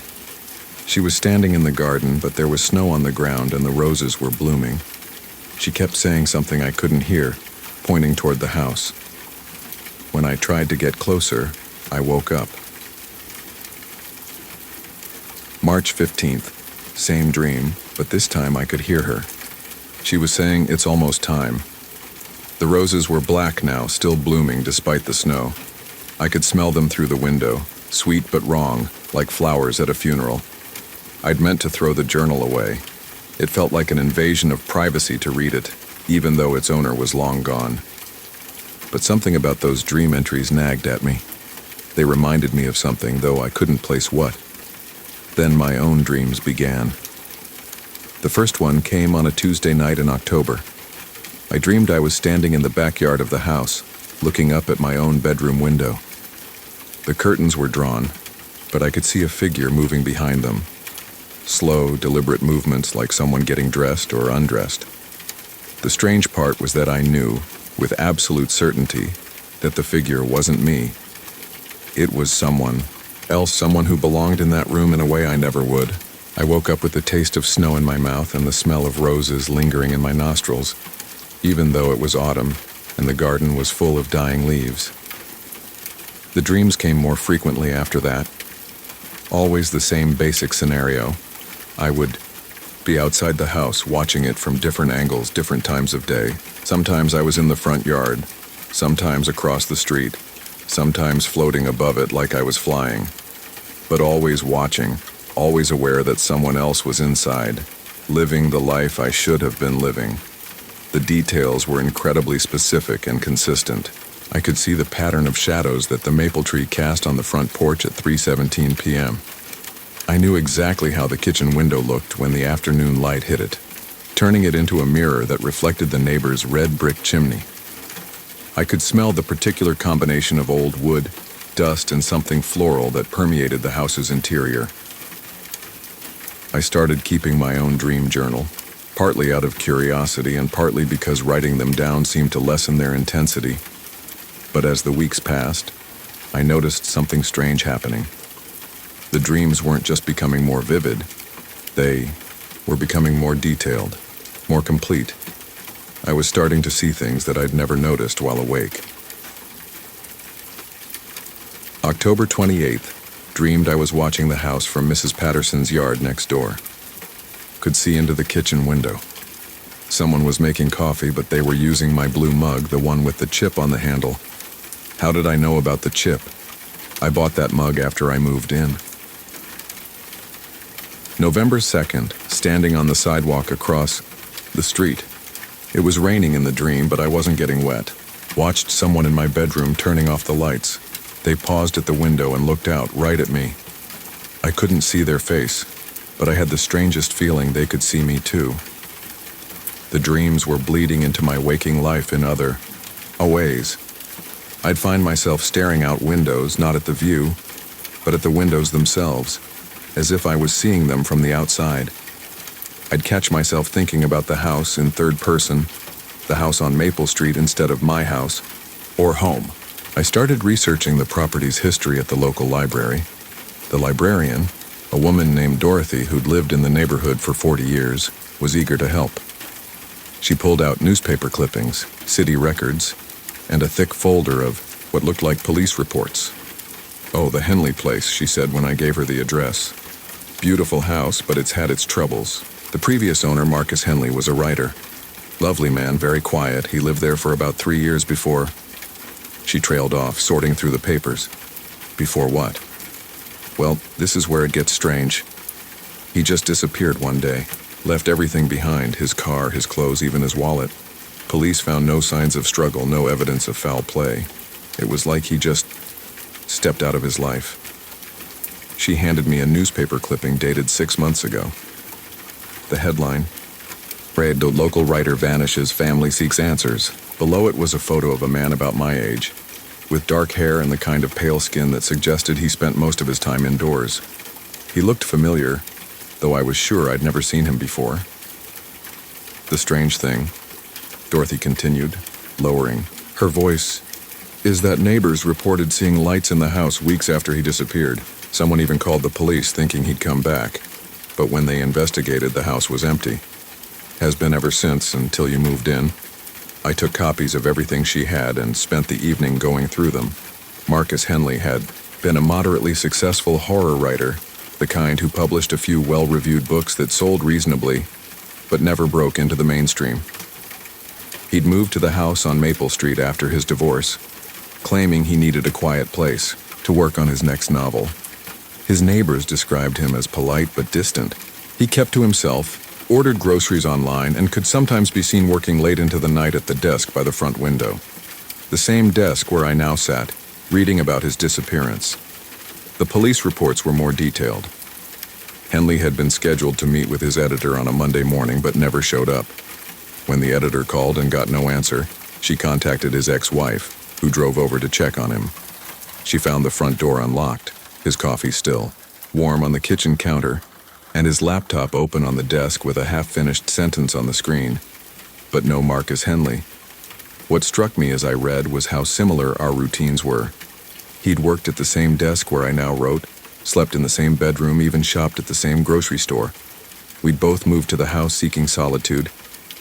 She was standing in the garden, but there was snow on the ground and the roses were blooming. She kept saying something I couldn't hear, pointing toward the house. When I tried to get closer, I woke up. March 15th. Same dream, but this time I could hear her. She was saying, "It's almost time." The roses were black now, still blooming despite the snow. I could smell them through the window, sweet but wrong, like flowers at a funeral. I'd meant to throw the journal away. It felt like an invasion of privacy to read it, even though its owner was long gone. But something about those dream entries nagged at me. They reminded me of something, though I couldn't place what. Then my own dreams began. The first one came on a Tuesday night in October. I dreamed I was standing in the backyard of the house, looking up at my own bedroom window. The curtains were drawn, but I could see a figure moving behind them. Slow, deliberate movements like someone getting dressed or undressed. The strange part was that I knew, with absolute certainty that the figure wasn't me. It was someone else, someone who belonged in that room in a way I never would. I woke up with the taste of snow in my mouth and the smell of roses lingering in my nostrils, even though it was autumn and the garden was full of dying leaves. The dreams came more frequently after that. Always the same basic scenario. I would be outside the house watching it from different angles, different times of day. Sometimes I was in the front yard, sometimes across the street, sometimes floating above it like I was flying, but always watching, always aware that someone else was inside, living the life I should have been living. The details were incredibly specific and consistent. I could see the pattern of shadows that the maple tree cast on the front porch at 3:17 p.m. I knew exactly how the kitchen window looked when the afternoon light hit it, turning it into a mirror that reflected the neighbor's red brick chimney. I could smell the particular combination of old wood, dust, and something floral that permeated the house's interior. I started keeping my own dream journal, partly out of curiosity and partly because writing them down seemed to lessen their intensity. But as the weeks passed, I noticed something strange happening. The dreams weren't just becoming more vivid, they were becoming more detailed, more complete. I was starting to see things that I'd never noticed while awake. October 28th, dreamed I was watching the house from Mrs. Patterson's yard next door. Could see into the kitchen window. Someone was making coffee, but they were using my blue mug, the one with the chip on the handle. How did I know about the chip? I bought that mug after I moved in. November 2nd, standing on the sidewalk across the street. It was raining in the dream, but I wasn't getting wet. Watched someone in my bedroom turning off the lights. They paused at the window and looked out right at me. I couldn't see their face, but I had the strangest feeling they could see me too. The dreams were bleeding into my waking life in other ways. I'd find myself staring out windows, not at the view, but at the windows themselves, as if I was seeing them from the outside. I'd catch myself thinking about the house in third person, the house on Maple Street instead of my house, or home. I started researching the property's history at the local library. The librarian, a woman named Dorothy who'd lived in the neighborhood for 40 years, was eager to help. She pulled out newspaper clippings, city records, and a thick folder of what looked like police reports. "Oh, the Henley place," she said when I gave her the address. "Beautiful house, but it's had its troubles. The previous owner, Marcus Henley, was a writer. Lovely man, very quiet. He lived there for about 3 years before..." She trailed off, sorting through the papers. Before what? "Well, this is where it gets strange. He just disappeared one day, left everything behind, his car, his clothes, even his wallet. Police found no signs of struggle, no evidence of foul play. It was like he just stepped out of his life." She handed me a newspaper clipping dated 6 months ago. The headline read, "The local writer vanishes, family seeks answers." Below it was a photo of a man about my age, with dark hair and the kind of pale skin that suggested he spent most of his time indoors. He looked familiar, though I was sure I'd never seen him before. "The strange thing," Dorothy continued, lowering her voice, "is that neighbors reported seeing lights in the house weeks after he disappeared. Someone even called the police thinking he'd come back. But when they investigated, the house was empty. Has been ever since, until you moved in." I took copies of everything she had and spent the evening going through them. Marcus Henley had been a moderately successful horror writer, the kind who published a few well-reviewed books that sold reasonably, but never broke into the mainstream. He'd moved to the house on Maple Street after his divorce, claiming he needed a quiet place to work on his next novel. His neighbors described him as polite but distant. He kept to himself, ordered groceries online, and could sometimes be seen working late into the night at the desk by the front window. The same desk where I now sat, reading about his disappearance. The police reports were more detailed. Henley had been scheduled to meet with his editor on a Monday morning but never showed up. When the editor called and got no answer, she contacted his ex-wife, who drove over to check on him. She found the front door unlocked, his coffee still, warm on the kitchen counter, and his laptop open on the desk with a half-finished sentence on the screen. But no Marcus Henley. What struck me as I read was how similar our routines were. He'd worked at the same desk where I now wrote, slept in the same bedroom, even shopped at the same grocery store. We'd both moved to the house seeking solitude.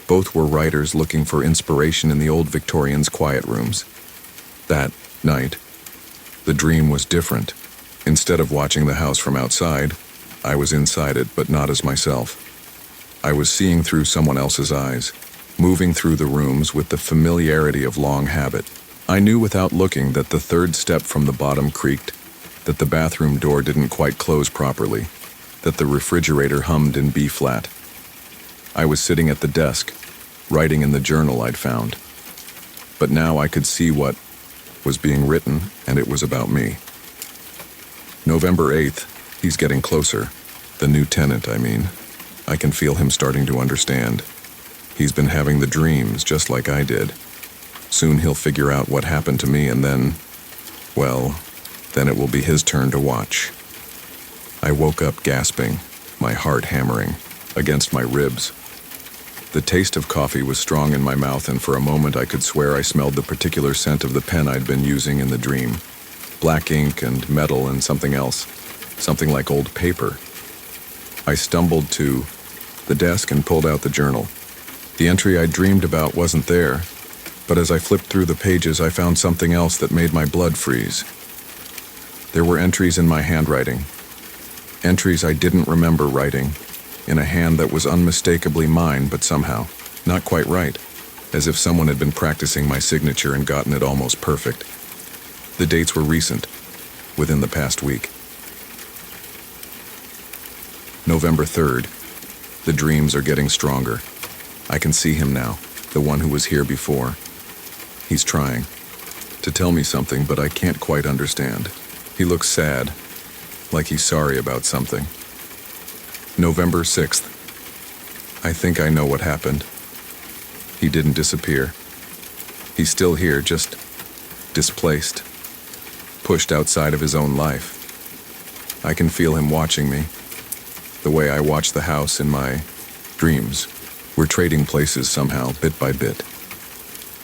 Both were writers looking for inspiration in the old Victorians' quiet rooms. That night, the dream was different. Instead of watching the house from outside, I was inside it, but not as myself. I was seeing through someone else's eyes, moving through the rooms with the familiarity of long habit. I knew without looking that the third step from the bottom creaked, that the bathroom door didn't quite close properly, that the refrigerator hummed in B-flat. I was sitting at the desk, writing in the journal I'd found. But now I could see what was being written, and it was about me. November 8th, he's getting closer. The new tenant, I mean. I can feel him starting to understand. He's been having the dreams just like I did. Soon he'll figure out what happened to me, and then, well, then it will be his turn to watch. I woke up gasping, my heart hammering against my ribs. The taste of coffee was strong in my mouth, and for a moment I could swear I smelled the particular scent of the pen I'd been using in the dream. Black ink and metal and something else, something like old paper. I stumbled to the desk and pulled out the journal. The entry I dreamed about wasn't there, but as I flipped through the pages, I found something else that made my blood freeze. There were entries in my handwriting. Entries I didn't remember writing, in a hand that was unmistakably mine, but somehow not quite right, as if someone had been practicing my signature and gotten it almost perfect. The dates were recent, within the past week. November 3rd. The dreams are getting stronger. I can see him now, the one who was here before. He's trying to tell me something, but I can't quite understand. He looks sad, like he's sorry about something. November 6th. I think I know what happened. He didn't disappear. He's still here, just displaced, pushed outside of his own life. I can feel him watching me, the way I watch the house in my dreams. We're trading places somehow, bit by bit.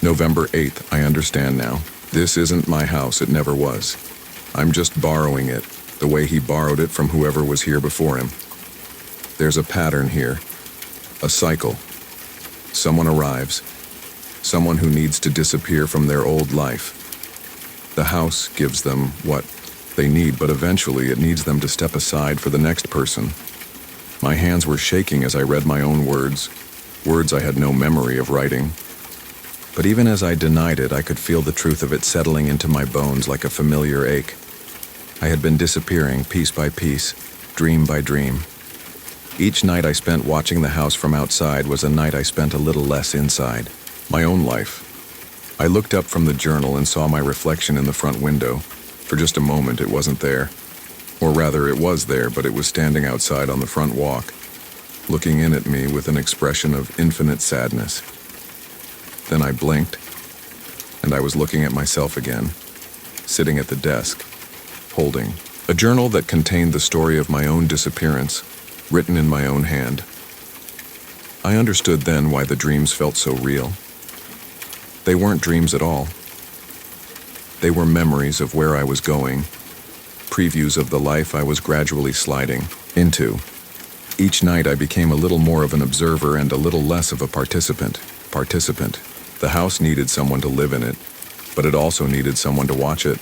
November 8th, I understand now. This isn't my house, it never was. I'm just borrowing it, the way he borrowed it from whoever was here before him. There's a pattern here, a cycle. Someone arrives, someone who needs to disappear from their old life. The house gives them what they need, but eventually it needs them to step aside for the next person. My hands were shaking as I read my own words I had no memory of writing. But even as I denied it, I could feel the truth of it settling into my bones like a familiar ache. I had been disappearing piece by piece, dream by dream. Each night I spent watching the house from outside was a night I spent a little less inside, my own life. I looked up from the journal and saw my reflection in the front window. For just a moment it wasn't there. Or rather, it was there, but it was standing outside on the front walk, looking in at me with an expression of infinite sadness. Then I blinked, and I was looking at myself again, sitting at the desk, holding a journal that contained the story of my own disappearance, written in my own hand. I understood then why the dreams felt so real. They weren't dreams at all. They were memories of where I was going, previews of the life I was gradually sliding into. Each night I became a little more of an observer and a little less of a participant. The house needed someone to live in it, but it also needed someone to watch it,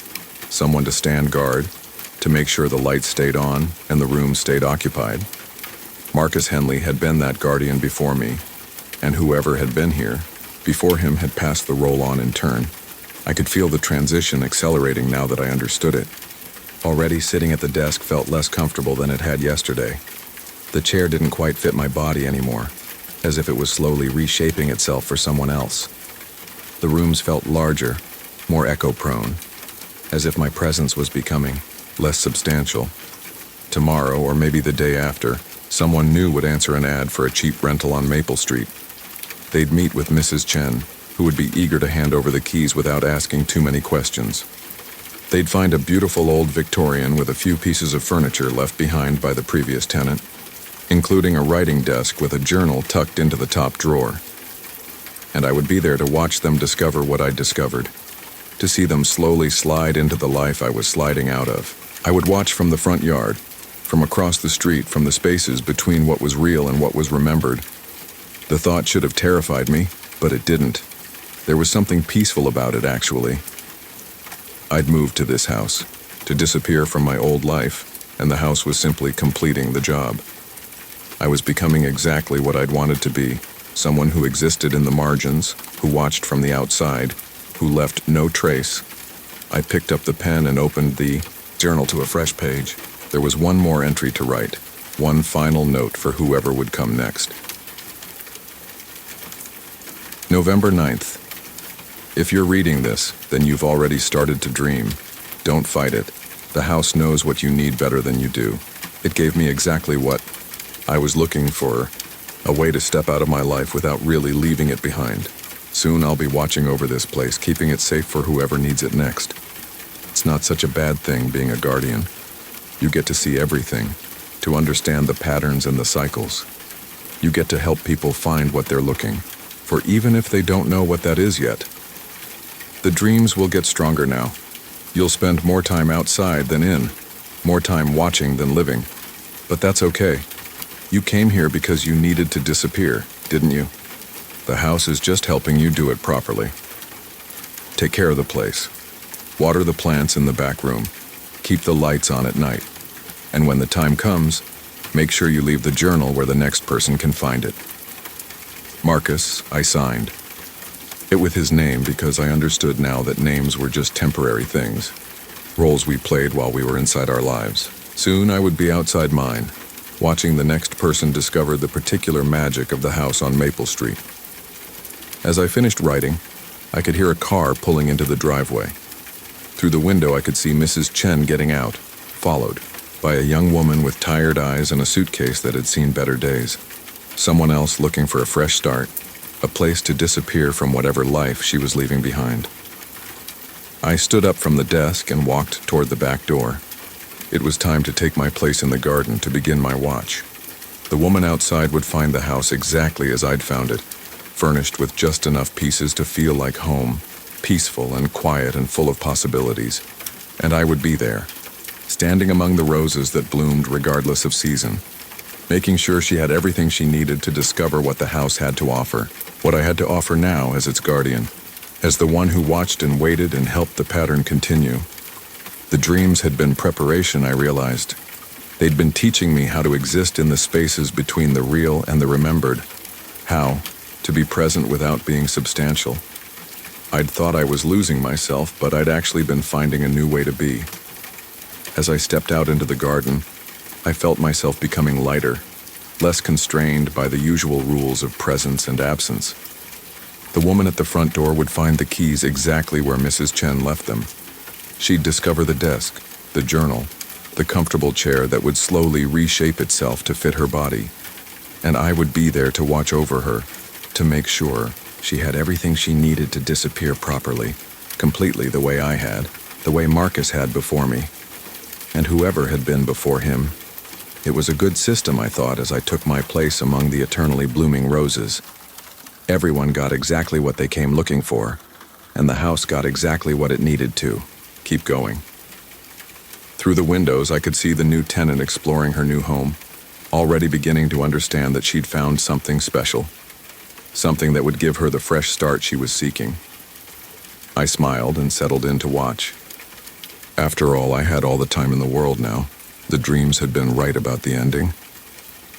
someone to stand guard, to make sure the lights stayed on and the room stayed occupied. Marcus Henley had been that guardian before me, and whoever had been here before him had passed the role on in turn. I could feel the transition accelerating now that I understood it. Already sitting at the desk felt less comfortable than it had yesterday. The chair didn't quite fit my body anymore, as if it was slowly reshaping itself for someone else. The rooms felt larger, more echo-prone, as if my presence was becoming less substantial. Tomorrow, or maybe the day after, someone new would answer an ad for a cheap rental on Maple Street. They'd meet with Mrs. Chen, who would be eager to hand over the keys without asking too many questions. They'd find a beautiful old Victorian with a few pieces of furniture left behind by the previous tenant, including a writing desk with a journal tucked into the top drawer. and I would be there to watch them discover what I'd discovered, to see them slowly slide into the life I was sliding out of. I would watch from the front yard, from across the street, from the spaces between what was real and what was remembered. The thought should have terrified me, but it didn't. There was something peaceful about it, actually. I'd moved to this house, to disappear from my old life, and the house was simply completing the job. I was becoming exactly what I'd wanted to be, someone who existed in the margins, who watched from the outside, who left no trace. I picked up the pen and opened the journal to a fresh page. There was one more entry to write, one final note for whoever would come next. November 9th. If you're reading this, then you've already started to dream. Don't fight it. The house knows what you need better than you do. It gave me exactly what I was looking for, a way to step out of my life without really leaving it behind. Soon I'll be watching over this place, keeping it safe for whoever needs it next. It's not such a bad thing being a guardian. You get to see everything, to understand the patterns and the cycles. You get to help people find what they're looking for, even if they don't know what that is yet. The dreams will get stronger now. You'll spend more time outside than in, more time watching than living. But that's okay. You came here because you needed to disappear, didn't you? The house is just helping you do it properly. Take care of the place. Water the plants in the back room. Keep the lights on at night. And when the time comes, make sure you leave the journal where the next person can find it. Marcus, I signed it with his name because I understood now that names were just temporary things, roles we played while we were inside our lives. Soon I would be outside mine, watching the next person discover the particular magic of the house on Maple Street. As I finished writing, I could hear a car pulling into the driveway. Through the window I could see Mrs. Chen getting out, followed by a young woman with tired eyes and a suitcase that had seen better days. Someone else looking for a fresh start, a place to disappear from whatever life she was leaving behind. I stood up from the desk and walked toward the back door. It was time to take my place in the garden to begin my watch. The woman outside would find the house exactly as I'd found it, furnished with just enough pieces to feel like home, peaceful and quiet and full of possibilities. And I would be there, standing among the roses that bloomed regardless of season, making sure she had everything she needed to discover what the house had to offer, what I had to offer now as its guardian, as the one who watched and waited and helped the pattern continue. The dreams had been preparation, I realized. They'd been teaching me how to exist in the spaces between the real and the remembered, how to be present without being substantial. I'd thought I was losing myself, but I'd actually been finding a new way to be. As I stepped out into the garden, I felt myself becoming lighter, less constrained by the usual rules of presence and absence. The woman at the front door would find the keys exactly where Mrs. Chen left them. She'd discover the desk, the journal, the comfortable chair that would slowly reshape itself to fit her body. And I would be there to watch over her, to make sure she had everything she needed to disappear properly, completely the way I had, the way Marcus had before me, and whoever had been before him. It was a good system, I thought, as I took my place among the eternally blooming roses. Everyone got exactly what they came looking for, and the house got exactly what it needed to. Keep going. Through the windows, I could see the new tenant exploring her new home, already beginning to understand that she'd found something special, something that would give her the fresh start she was seeking. I smiled and settled in to watch. After all, I had all the time in the world now. The dreams had been right about the ending.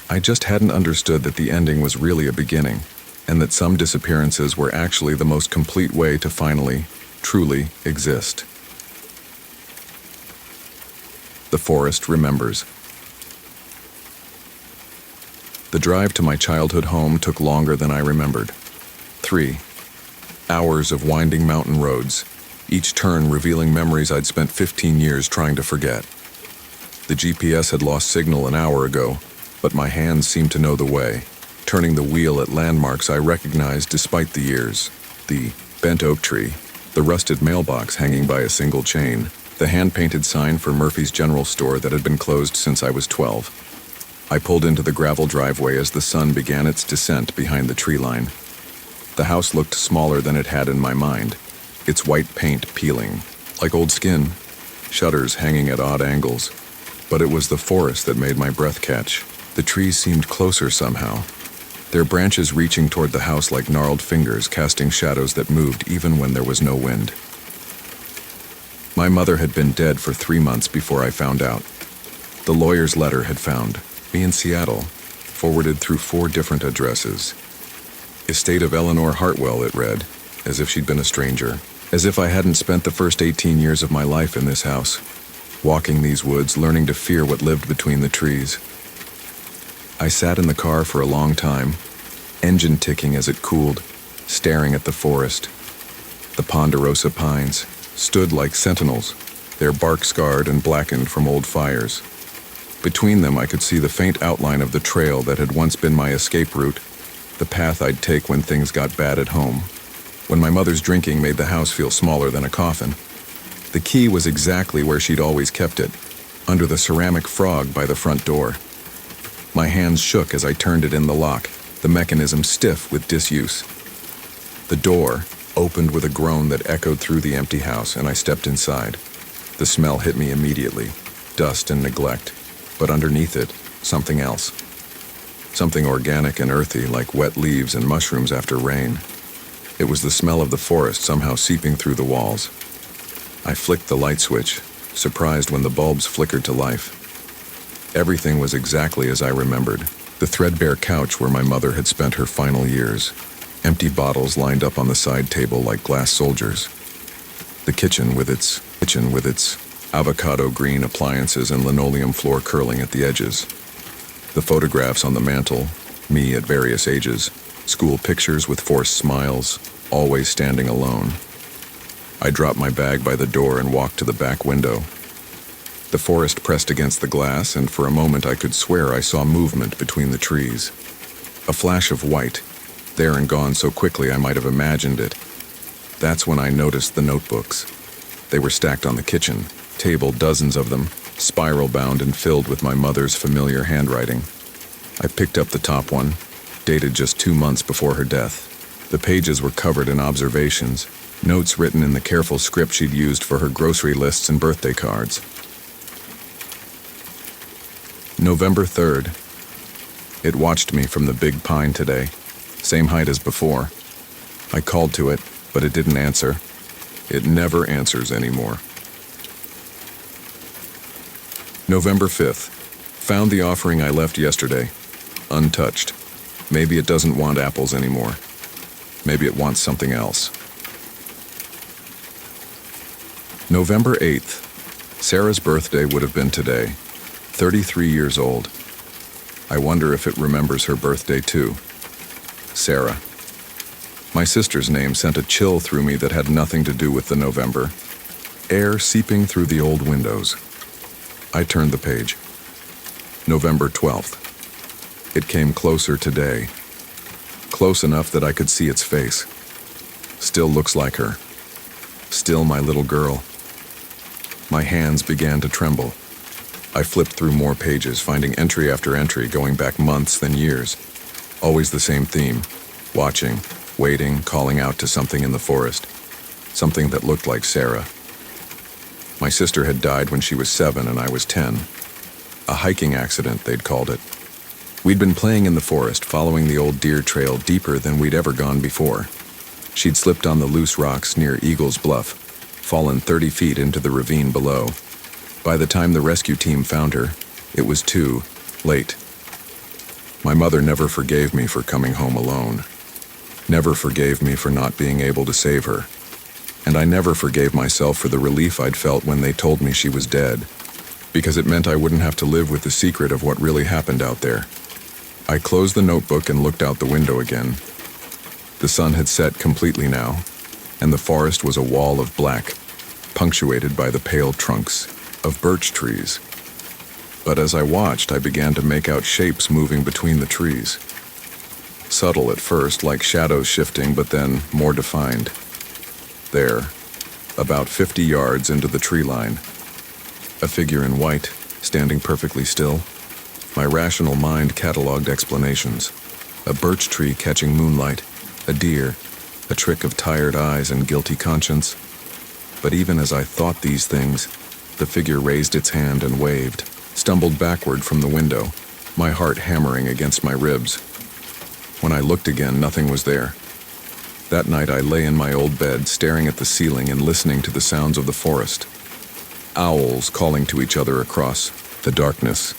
I just hadn't understood that the ending was really a beginning, and that some disappearances were actually the most complete way to finally, truly exist. The forest remembers. The drive to my childhood home took longer than I remembered. 3 hours of winding mountain roads, each turn revealing memories I'd spent 15 years trying to forget. The GPS had lost signal an hour ago, but my hands seemed to know the way, turning the wheel at landmarks I recognized despite the years. The bent oak tree, the rusted mailbox hanging by a single chain, the hand-painted sign for Murphy's General Store that had been closed since I was 12. I pulled into the gravel driveway as the sun began its descent behind the tree line. The house looked smaller than it had in my mind, its white paint peeling, like old skin, shutters hanging at odd angles. But it was the forest that made my breath catch. The trees seemed closer somehow, their branches reaching toward the house like gnarled fingers, casting shadows that moved even when there was no wind. My mother had been dead for 3 months before I found out. The lawyer's letter had found me in Seattle, forwarded through 4 different addresses. Estate of Eleanor Hartwell, it read, as if she'd been a stranger, as if I hadn't spent the first 18 years of my life in this house, walking these woods, learning to fear what lived between the trees. I sat in the car for a long time, engine ticking as it cooled, staring at the forest. The ponderosa pines stood like sentinels, their bark scarred and blackened from old fires. Between them I could see the faint outline of the trail that had once been my escape route, the path I'd take when things got bad at home, when my mother's drinking made the house feel smaller than a coffin. The key was exactly where she'd always kept it, under the ceramic frog by the front door. My hands shook as I turned it in the lock, the mechanism stiff with disuse. The door opened with a groan that echoed through the empty house, and I stepped inside. The smell hit me immediately, dust and neglect, but underneath it, something else. Something organic and earthy, like wet leaves and mushrooms after rain. It was the smell of the forest somehow seeping through the walls. I flicked the light switch, surprised when the bulbs flickered to life. Everything was exactly as I remembered. The threadbare couch where my mother had spent her final years. Empty bottles lined up on the side table like glass soldiers. The kitchen with its avocado green appliances and linoleum floor curling at the edges. The photographs on the mantel, me at various ages, school pictures with forced smiles, always standing alone. I dropped my bag by the door and walked to the back window. The forest pressed against the glass, and for a moment I could swear I saw movement between the trees. A flash of white, there and gone so quickly I might have imagined it. That's when I noticed the notebooks. They were stacked on the kitchen table, dozens of them, spiral-bound and filled with my mother's familiar handwriting. I picked up the top one, dated just 2 months before her death. The pages were covered in observations, notes written in the careful script she'd used for her grocery lists and birthday cards. November 3rd. It watched me from the big pine today, same height as before. I called to it, but it didn't answer. It never answers anymore. November 5th. Found the offering I left yesterday, untouched. Maybe it doesn't want apples anymore. Maybe it wants something else. November 8th. Sarah's birthday would have been today. 33 years old. I wonder if it remembers her birthday too. Sarah. My sister's name sent a chill through me that had nothing to do with the November. Air seeping through the old windows. I turned the page. November 12th. It came closer today. Close enough that I could see its face. Still looks like her. Still my little girl. My hands began to tremble. I flipped through more pages, finding entry after entry going back months then years. Always the same theme. Watching, waiting, calling out to something in the forest. Something that looked like Sarah. My sister had died when she was 7 and I was 10. A hiking accident, they'd called it. We'd been playing in the forest, following the old deer trail deeper than we'd ever gone before. She'd slipped on the loose rocks near Eagle's Bluff, fallen 30 feet into the ravine below. By the time the rescue team found her, it was too late. My mother never forgave me for coming home alone. Never forgave me for not being able to save her. And I never forgave myself for the relief I'd felt when they told me she was dead, because it meant I wouldn't have to live with the secret of what really happened out there. I closed the notebook and looked out the window again. The sun had set completely now, and the forest was a wall of black, punctuated by the pale trunks of birch trees. But as I watched, I began to make out shapes moving between the trees. Subtle at first, like shadows shifting, but then more defined. There, about 50 yards into the tree line, a figure in white, standing perfectly still. My rational mind cataloged explanations. A birch tree catching moonlight, a deer, a trick of tired eyes and guilty conscience. But even as I thought these things, the figure raised its hand and waved, stumbled backward from the window, my heart hammering against my ribs. When I looked again, nothing was there. That night I lay in my old bed, staring at the ceiling and listening to the sounds of the forest. Owls calling to each other across the darkness,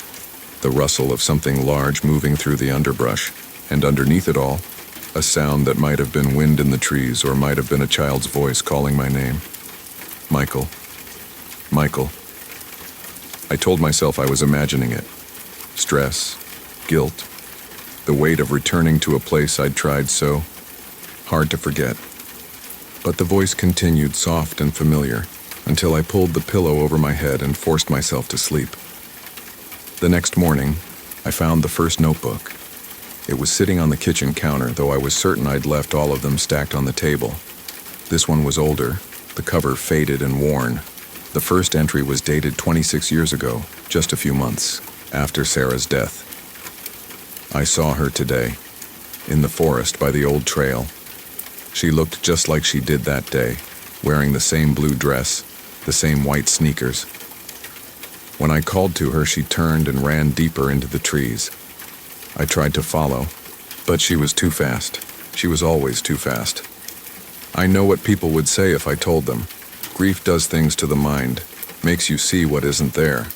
the rustle of something large moving through the underbrush, and underneath it all, a sound that might have been wind in the trees or might have been a child's voice calling my name. Michael. Michael. I told myself I was imagining it. Stress, guilt, the weight of returning to a place I'd tried so hard to forget. But the voice continued soft and familiar until I pulled the pillow over my head and forced myself to sleep. The next morning, I found the first notebook. It was sitting on the kitchen counter, though I was certain I'd left all of them stacked on the table. This one was older, the cover faded and worn. The first entry was dated 26 years ago, just a few months after Sarah's death. I saw her today, in the forest by the old trail. She looked just like she did that day, wearing the same blue dress, the same white sneakers. When I called to her, she turned and ran deeper into the trees. I tried to follow, but she was too fast. She was always too fast. I know what people would say if I told them. Grief does things to the mind, makes you see what isn't there.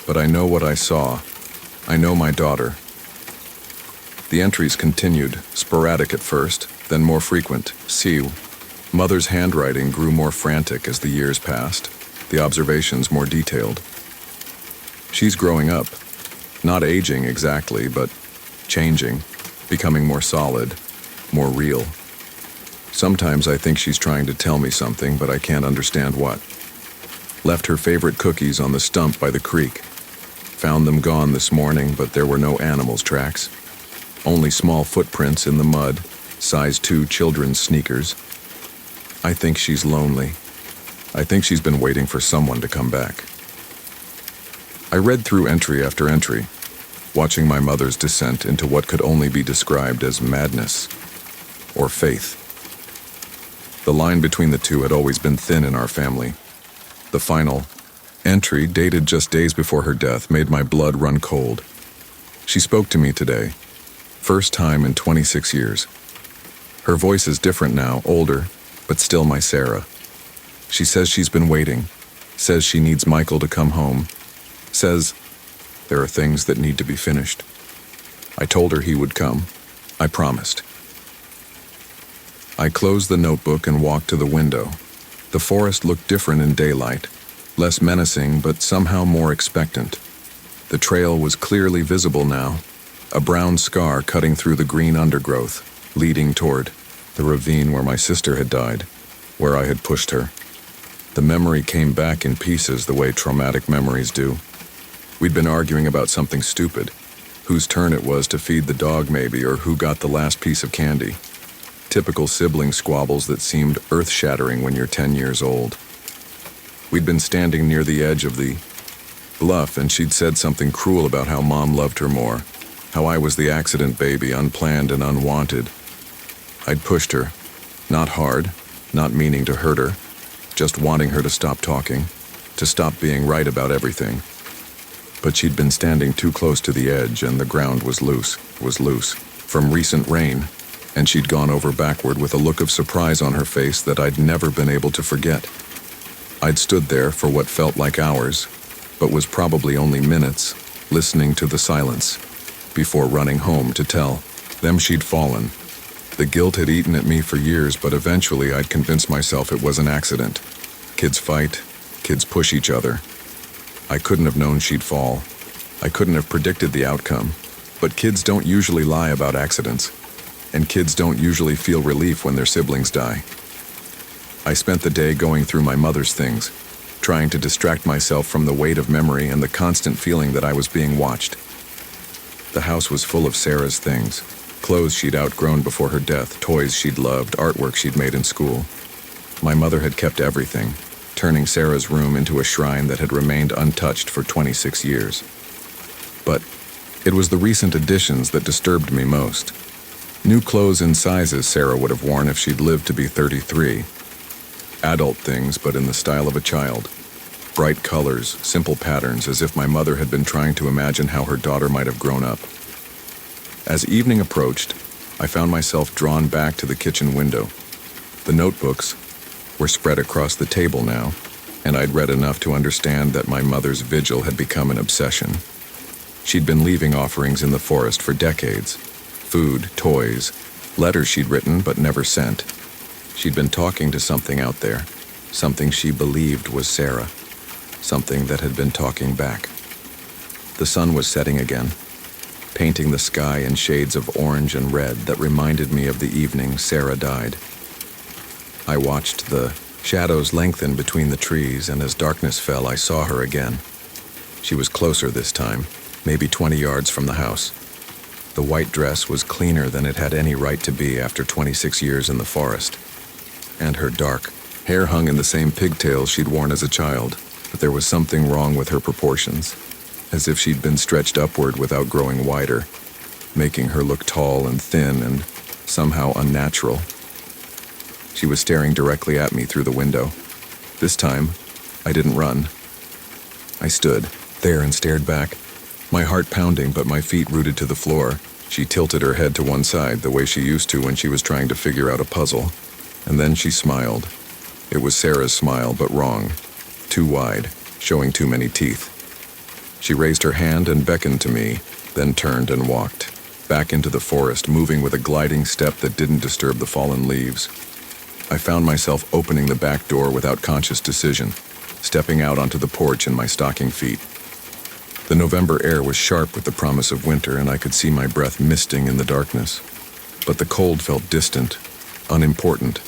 But I know what I saw. I know my daughter. The entries continued, sporadic at first, then more frequent. See, Mother's handwriting grew more frantic as the years passed, the observations more detailed. She's growing up, not aging exactly, but changing, becoming more solid, more real. Sometimes I think she's trying to tell me something, but I can't understand what. Left her favorite cookies on the stump by the creek. Found them gone this morning, but there were no animals' tracks. Only small footprints in the mud, size 2 children's sneakers. I think she's lonely. I think she's been waiting for someone to come back. I read through entry after entry, watching my mother's descent into what could only be described as madness or faith. The line between the two had always been thin in our family. The final entry, dated just days before her death, made my blood run cold. She spoke to me today, first time in 26 years. Her voice is different now, older, but still my Sarah. She says she's been waiting, says she needs Michael to come home, says there are things that need to be finished. I told her he would come. I promised. I closed the notebook and walked to the window. The forest looked different in daylight, less menacing but somehow more expectant. The trail was clearly visible now, a brown scar cutting through the green undergrowth, leading toward the ravine where my sister had died, where I had pushed her. The memory came back in pieces the way traumatic memories do. We'd been arguing about something stupid, whose turn it was to feed the dog maybe, or who got the last piece of candy. Typical sibling squabbles that seemed earth-shattering when you're 10 years old. We'd been standing near the edge of the bluff, and she'd said something cruel about how Mom loved her more, how I was the accident baby, unplanned and unwanted. I'd pushed her, not hard, not meaning to hurt her, just wanting her to stop talking, to stop being right about everything. But she'd been standing too close to the edge, and the ground was loose, from recent rain, and she'd gone over backward with a look of surprise on her face that I'd never been able to forget. I'd stood there for what felt like hours, but was probably only minutes, listening to the silence, before running home to tell them she'd fallen. The guilt had eaten at me for years, but eventually I'd convinced myself it was an accident. Kids fight, kids push each other. I couldn't have known she'd fall. I couldn't have predicted the outcome. But kids don't usually lie about accidents, and kids don't usually feel relief when their siblings die. I spent the day going through my mother's things, trying to distract myself from the weight of memory and the constant feeling that I was being watched. The house was full of Sarah's things. Clothes she'd outgrown before her death, toys she'd loved, artwork she'd made in school. My mother had kept everything, turning Sarah's room into a shrine that had remained untouched for 26 years. But it was the recent additions that disturbed me most. New clothes in sizes Sarah would have worn if she'd lived to be 33. Adult things, but in the style of a child. Bright colors, simple patterns, as if my mother had been trying to imagine how her daughter might have grown up. As evening approached, I found myself drawn back to the kitchen window. The notebooks were spread across the table now, and I'd read enough to understand that my mother's vigil had become an obsession. She'd been leaving offerings in the forest for decades. Food, toys, letters she'd written but never sent. She'd been talking to something out there, something she believed was Sarah, something that had been talking back. The sun was setting again, painting the sky in shades of orange and red that reminded me of the evening Sarah died. I watched the shadows lengthen between the trees, and as darkness fell, I saw her again. She was closer this time, maybe 20 yards from the house. The white dress was cleaner than it had any right to be after 26 years in the forest. And her dark hair hung in the same pigtails she'd worn as a child, but there was something wrong with her proportions, as if she'd been stretched upward without growing wider, making her look tall and thin and somehow unnatural. She was staring directly at me through the window. This time, I didn't run. I stood there and stared back, my heart pounding but my feet rooted to the floor. She tilted her head to one side the way she used to when she was trying to figure out a puzzle, and then she smiled. It was Sarah's smile, but wrong. Too wide, showing too many teeth. She raised her hand and beckoned to me, then turned and walked back into the forest, moving with a gliding step that didn't disturb the fallen leaves. I found myself opening the back door without conscious decision, stepping out onto the porch in my stocking feet. The November air was sharp with the promise of winter, and I could see my breath misting in the darkness. But the cold felt distant, unimportant.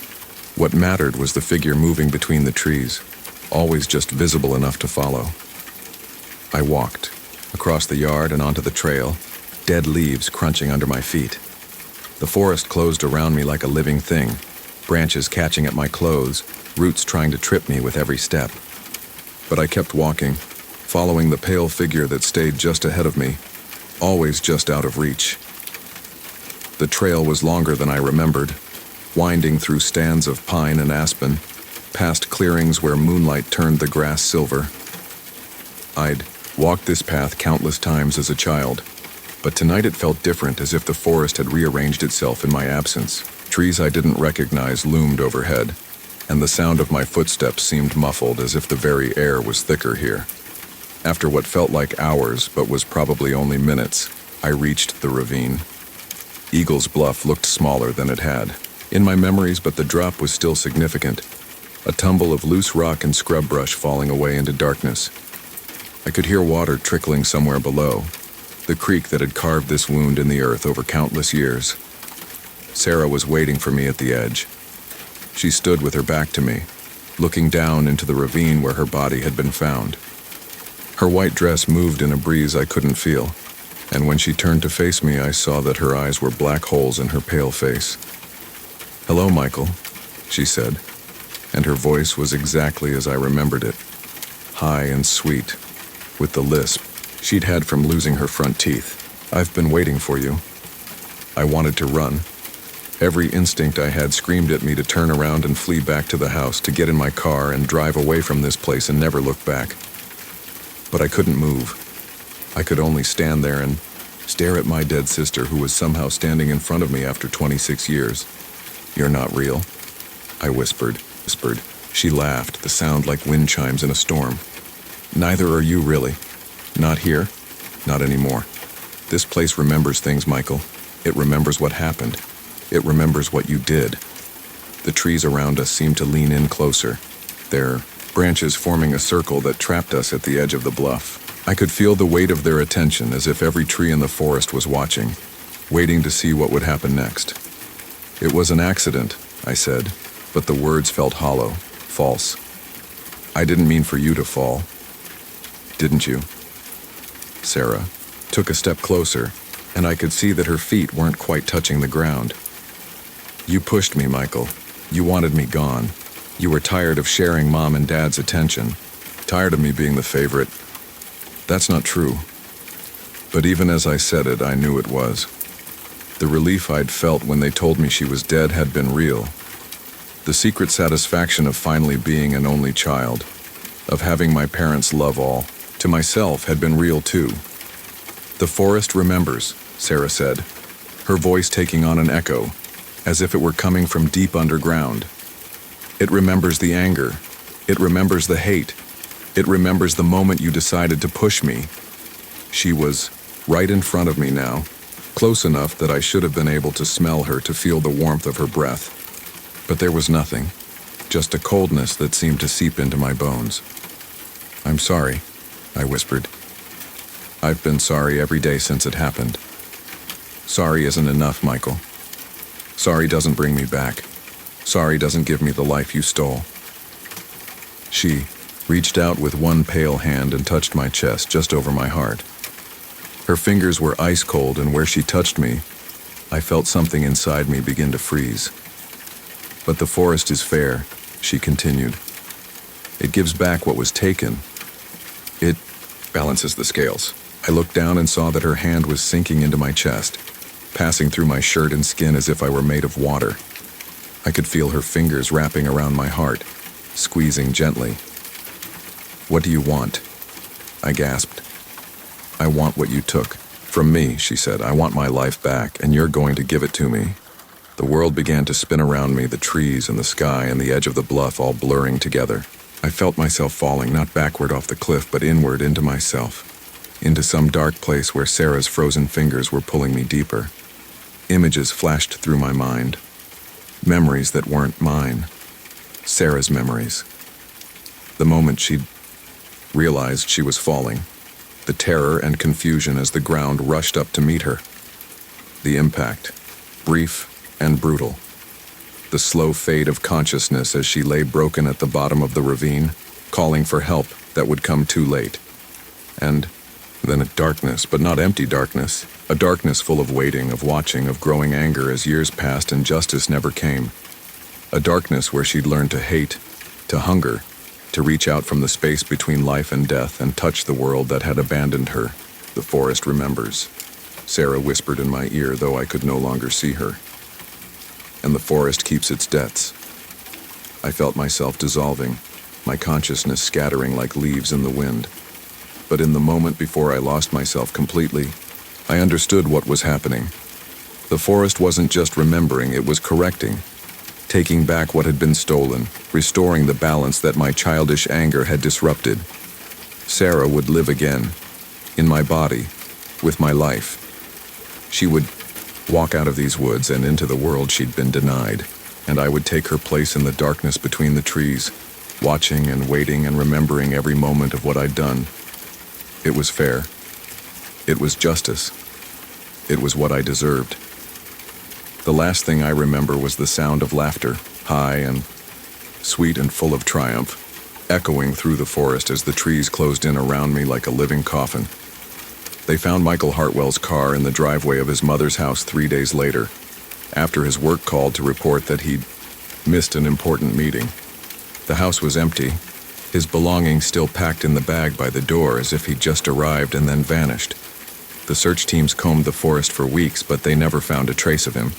What mattered was the figure moving between the trees, always just visible enough to follow. I walked, across the yard and onto the trail, dead leaves crunching under my feet. The forest closed around me like a living thing, branches catching at my clothes, roots trying to trip me with every step. But I kept walking, following the pale figure that stayed just ahead of me, always just out of reach. The trail was longer than I remembered, winding through stands of pine and aspen, past clearings where moonlight turned the grass silver. I'd walked this path countless times as a child, but tonight it felt different, as if the forest had rearranged itself in my absence. Trees I didn't recognize loomed overhead, and the sound of my footsteps seemed muffled, as if the very air was thicker here. After what felt like hours, but was probably only minutes, I reached the ravine. Eagle's Bluff looked smaller than it had in my memories, but the drop was still significant. A tumble of loose rock and scrub brush falling away into darkness. I could hear water trickling somewhere below, the creek that had carved this wound in the earth over countless years. Sarah was waiting for me at the edge. She stood with her back to me, looking down into the ravine where her body had been found. Her white dress moved in a breeze I couldn't feel, and when she turned to face me, I saw that her eyes were black holes in her pale face. "Hello, Michael," she said, and her voice was exactly as I remembered it, high and sweet, with the lisp she'd had from losing her front teeth. "I've been waiting for you." I wanted to run. Every instinct I had screamed at me to turn around and flee back to the house, to get in my car and drive away from this place and never look back. But I couldn't move. I could only stand there and stare at my dead sister, who was somehow standing in front of me after 26 years. "You're not real," I whispered. She laughed, the sound like wind chimes in a storm. "Neither are you, really. Not here. Not anymore. This place remembers things, Michael. It remembers what happened. It remembers what you did." The trees around us seemed to lean in closer, their branches forming a circle that trapped us at the edge of the bluff. I could feel the weight of their attention, as if every tree in the forest was watching, waiting to see what would happen next. "It was an accident," I said, but the words felt hollow, false. "I didn't mean for you to fall. Didn't you?" Sarah took a step closer, and I could see that her feet weren't quite touching the ground. "You pushed me, Michael. You wanted me gone. You were tired of sharing Mom and Dad's attention, tired of me being the favorite." "That's not true." But even as I said it, I knew it was. The relief I'd felt when they told me she was dead had been real. The secret satisfaction of finally being an only child, of having my parents' love all, to myself had been real too. "The forest remembers," Sarah said, her voice taking on an echo, as if it were coming from deep underground. "It remembers the anger. It remembers the hate. It remembers the moment you decided to push me." She was right in front of me now, close enough that I should have been able to smell her, to feel the warmth of her breath. But there was nothing, just a coldness that seemed to seep into my bones. "I'm sorry," I whispered. "I've been sorry every day since it happened. Sorry isn't enough, Michael. Sorry doesn't bring me back. Sorry doesn't give me the life you stole." She reached out with one pale hand and touched my chest just over my heart. Her fingers were ice cold, and where she touched me, I felt something inside me begin to freeze. "But the forest is fair," she continued. "It gives back what was taken. It balances the scales." I looked down and saw that her hand was sinking into my chest, passing through my shirt and skin as if I were made of water. I could feel her fingers wrapping around my heart, squeezing gently. "What do you want?" I gasped. "I want what you took from me," she said. "I want my life back, and you're going to give it to me." The world began to spin around me, the trees and the sky and the edge of the bluff all blurring together. I felt myself falling, not backward off the cliff, but inward into myself, into some dark place where Sarah's frozen fingers were pulling me deeper. Images flashed through my mind, memories that weren't mine, Sarah's memories. The moment she'd realized she was falling, the terror and confusion as the ground rushed up to meet her. The impact, brief and brutal. The slow fade of consciousness as she lay broken at the bottom of the ravine, calling for help that would come too late. And then a darkness, but not empty darkness, a darkness full of waiting, of watching, of growing anger as years passed and justice never came. A darkness where she'd learned to hate, to hunger, to reach out from the space between life and death and touch the world that had abandoned her. "The forest remembers," Sarah whispered in my ear, though I could no longer see her. "And the forest keeps its debts." I felt myself dissolving, my consciousness scattering like leaves in the wind. But in the moment before I lost myself completely, I understood what was happening. The forest wasn't just remembering, it was correcting, taking back what had been stolen, restoring the balance that my childish anger had disrupted. Sarah would live again, in my body, with my life. She would walk out of these woods and into the world she'd been denied, and I would take her place in the darkness between the trees, watching and waiting and remembering every moment of what I'd done. It was fair. It was justice. It was what I deserved. The last thing I remember was the sound of laughter, high and sweet and full of triumph, echoing through the forest as the trees closed in around me like a living coffin. They found Michael Hartwell's car in the driveway of his mother's house 3 days later, after his work called to report that he'd missed an important meeting. The house was empty, his belongings still packed in the bag by the door as if he'd just arrived and then vanished. The search teams combed the forest for weeks, but they never found a trace of him,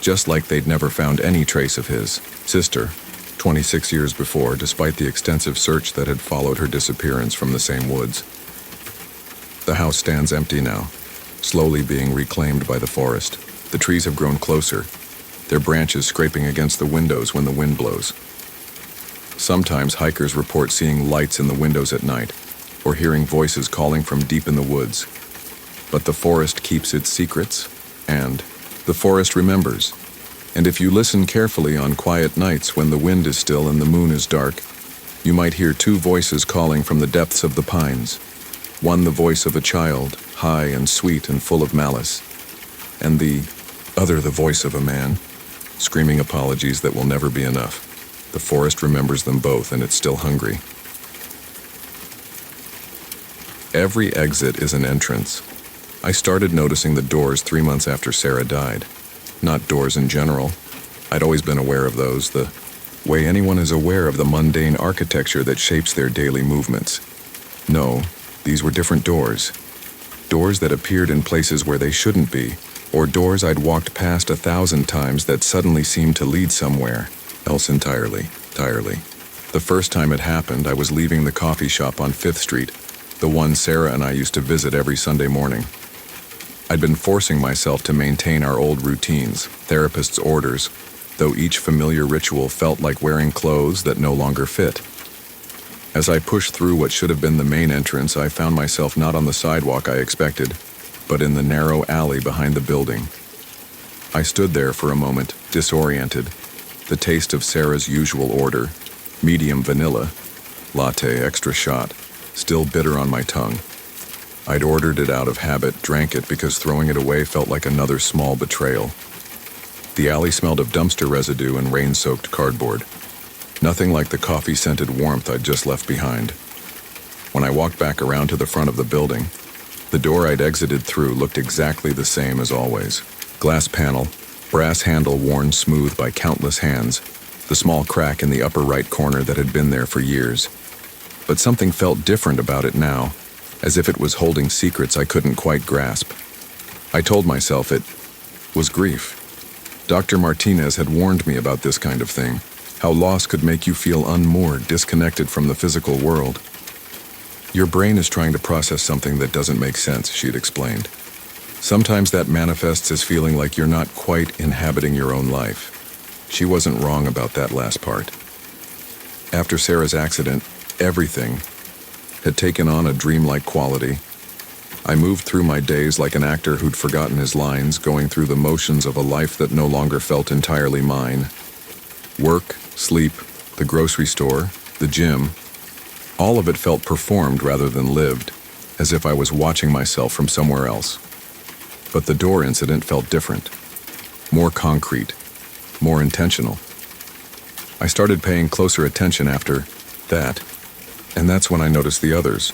just like they'd never found any trace of his sister, 26 years before, despite the extensive search that had followed her disappearance from the same woods. The house stands empty now, slowly being reclaimed by the forest. The trees have grown closer, their branches scraping against the windows when the wind blows. Sometimes hikers report seeing lights in the windows at night, or hearing voices calling from deep in the woods. But the forest keeps its secrets, and the forest remembers. And if you listen carefully on quiet nights when the wind is still and the moon is dark, you might hear two voices calling from the depths of the pines. One the voice of a child, high and sweet and full of malice, and the other the voice of a man, screaming apologies that will never be enough. The forest remembers them both, and it's still hungry. Every exit is an entrance. I started noticing the doors 3 months after Sarah died. Not doors in general. I'd always been aware of those, the way anyone is aware of the mundane architecture that shapes their daily movements. No, these were different doors. Doors that appeared in places where they shouldn't be, or doors I'd walked past 1,000 times that suddenly seemed to lead somewhere else entirely. The first time it happened, I was leaving the coffee shop on 5th Street, the one Sarah and I used to visit every Sunday morning. I'd been forcing myself to maintain our old routines, therapist's orders, though each familiar ritual felt like wearing clothes that no longer fit. As I pushed through what should have been the main entrance, I found myself not on the sidewalk I expected, but in the narrow alley behind the building. I stood there for a moment, disoriented, the taste of Sarah's usual order, medium vanilla, latte extra shot, still bitter on my tongue. I'd ordered it out of habit, drank it because throwing it away felt like another small betrayal. The alley smelled of dumpster residue and rain-soaked cardboard. Nothing like the coffee-scented warmth I'd just left behind. When I walked back around to the front of the building, the door I'd exited through looked exactly the same as always. Glass panel, brass handle worn smooth by countless hands, the small crack in the upper right corner that had been there for years. But something felt different about it now, as if it was holding secrets I couldn't quite grasp. I told myself it was grief. Dr. Martinez had warned me about this kind of thing, how loss could make you feel unmoored, disconnected from the physical world. Your brain is trying to process something that doesn't make sense, she'd explained. Sometimes that manifests as feeling like you're not quite inhabiting your own life. She wasn't wrong about that last part. After Sarah's accident, everything had taken on a dreamlike quality. I moved through my days like an actor who'd forgotten his lines, going through the motions of a life that no longer felt entirely mine. Work, sleep, the grocery store, the gym, all of it felt performed rather than lived, as if I was watching myself from somewhere else. But the door incident felt different, more concrete, more intentional. I started paying closer attention after that, and that's when I noticed the others.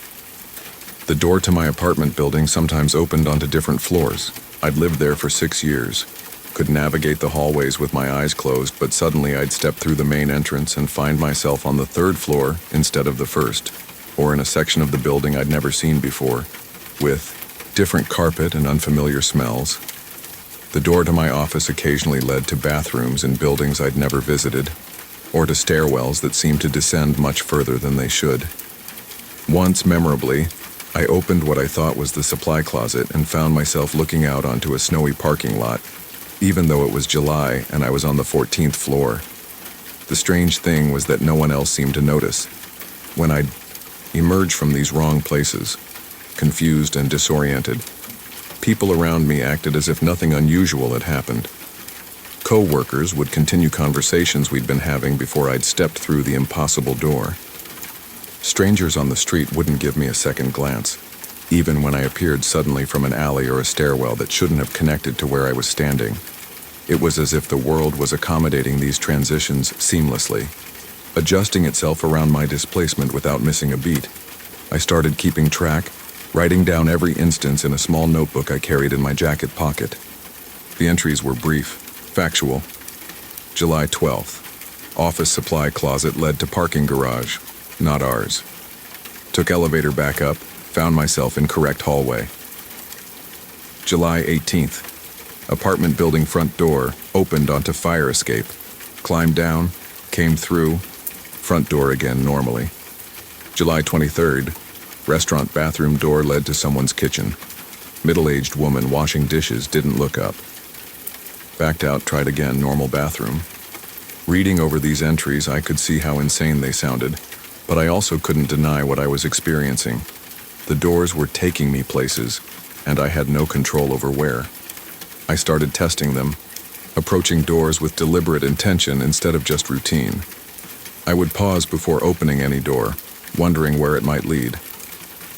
The door to my apartment building sometimes opened onto different floors. I'd lived there for 6 years, could navigate the hallways with my eyes closed, but suddenly I'd step through the main entrance and find myself on the 3rd floor instead of the 1st, or in a section of the building I'd never seen before, with different carpet and unfamiliar smells. The door to my office occasionally led to bathrooms in buildings I'd never visited, or to stairwells that seemed to descend much further than they should. Once, memorably, I opened what I thought was the supply closet and found myself looking out onto a snowy parking lot, even though it was July and I was on the 14th floor. The strange thing was that no one else seemed to notice. When I'd emerged from these wrong places, confused and disoriented, people around me acted as if nothing unusual had happened. Co-workers would continue conversations we'd been having before I'd stepped through the impossible door. Strangers on the street wouldn't give me a second glance, even when I appeared suddenly from an alley or a stairwell that shouldn't have connected to where I was standing. It was as if the world was accommodating these transitions seamlessly, adjusting itself around my displacement without missing a beat. I started keeping track, writing down every instance in a small notebook I carried in my jacket pocket. The entries were brief, factual. July 12th. Office supply closet led to parking garage, not ours. Took elevator back up, found myself in correct hallway. July 18th. Apartment building front door opened onto fire escape. Climbed down, came through, front door again normally. July 23rd. Restaurant bathroom door led to someone's kitchen. Middle-aged woman washing dishes didn't look up. Backed out, tried again, normal bathroom. Reading over these entries, I could see how insane they sounded, but I also couldn't deny what I was experiencing. The doors were taking me places, and I had no control over where. I started testing them, approaching doors with deliberate intention instead of just routine. I would pause before opening any door, wondering where it might lead.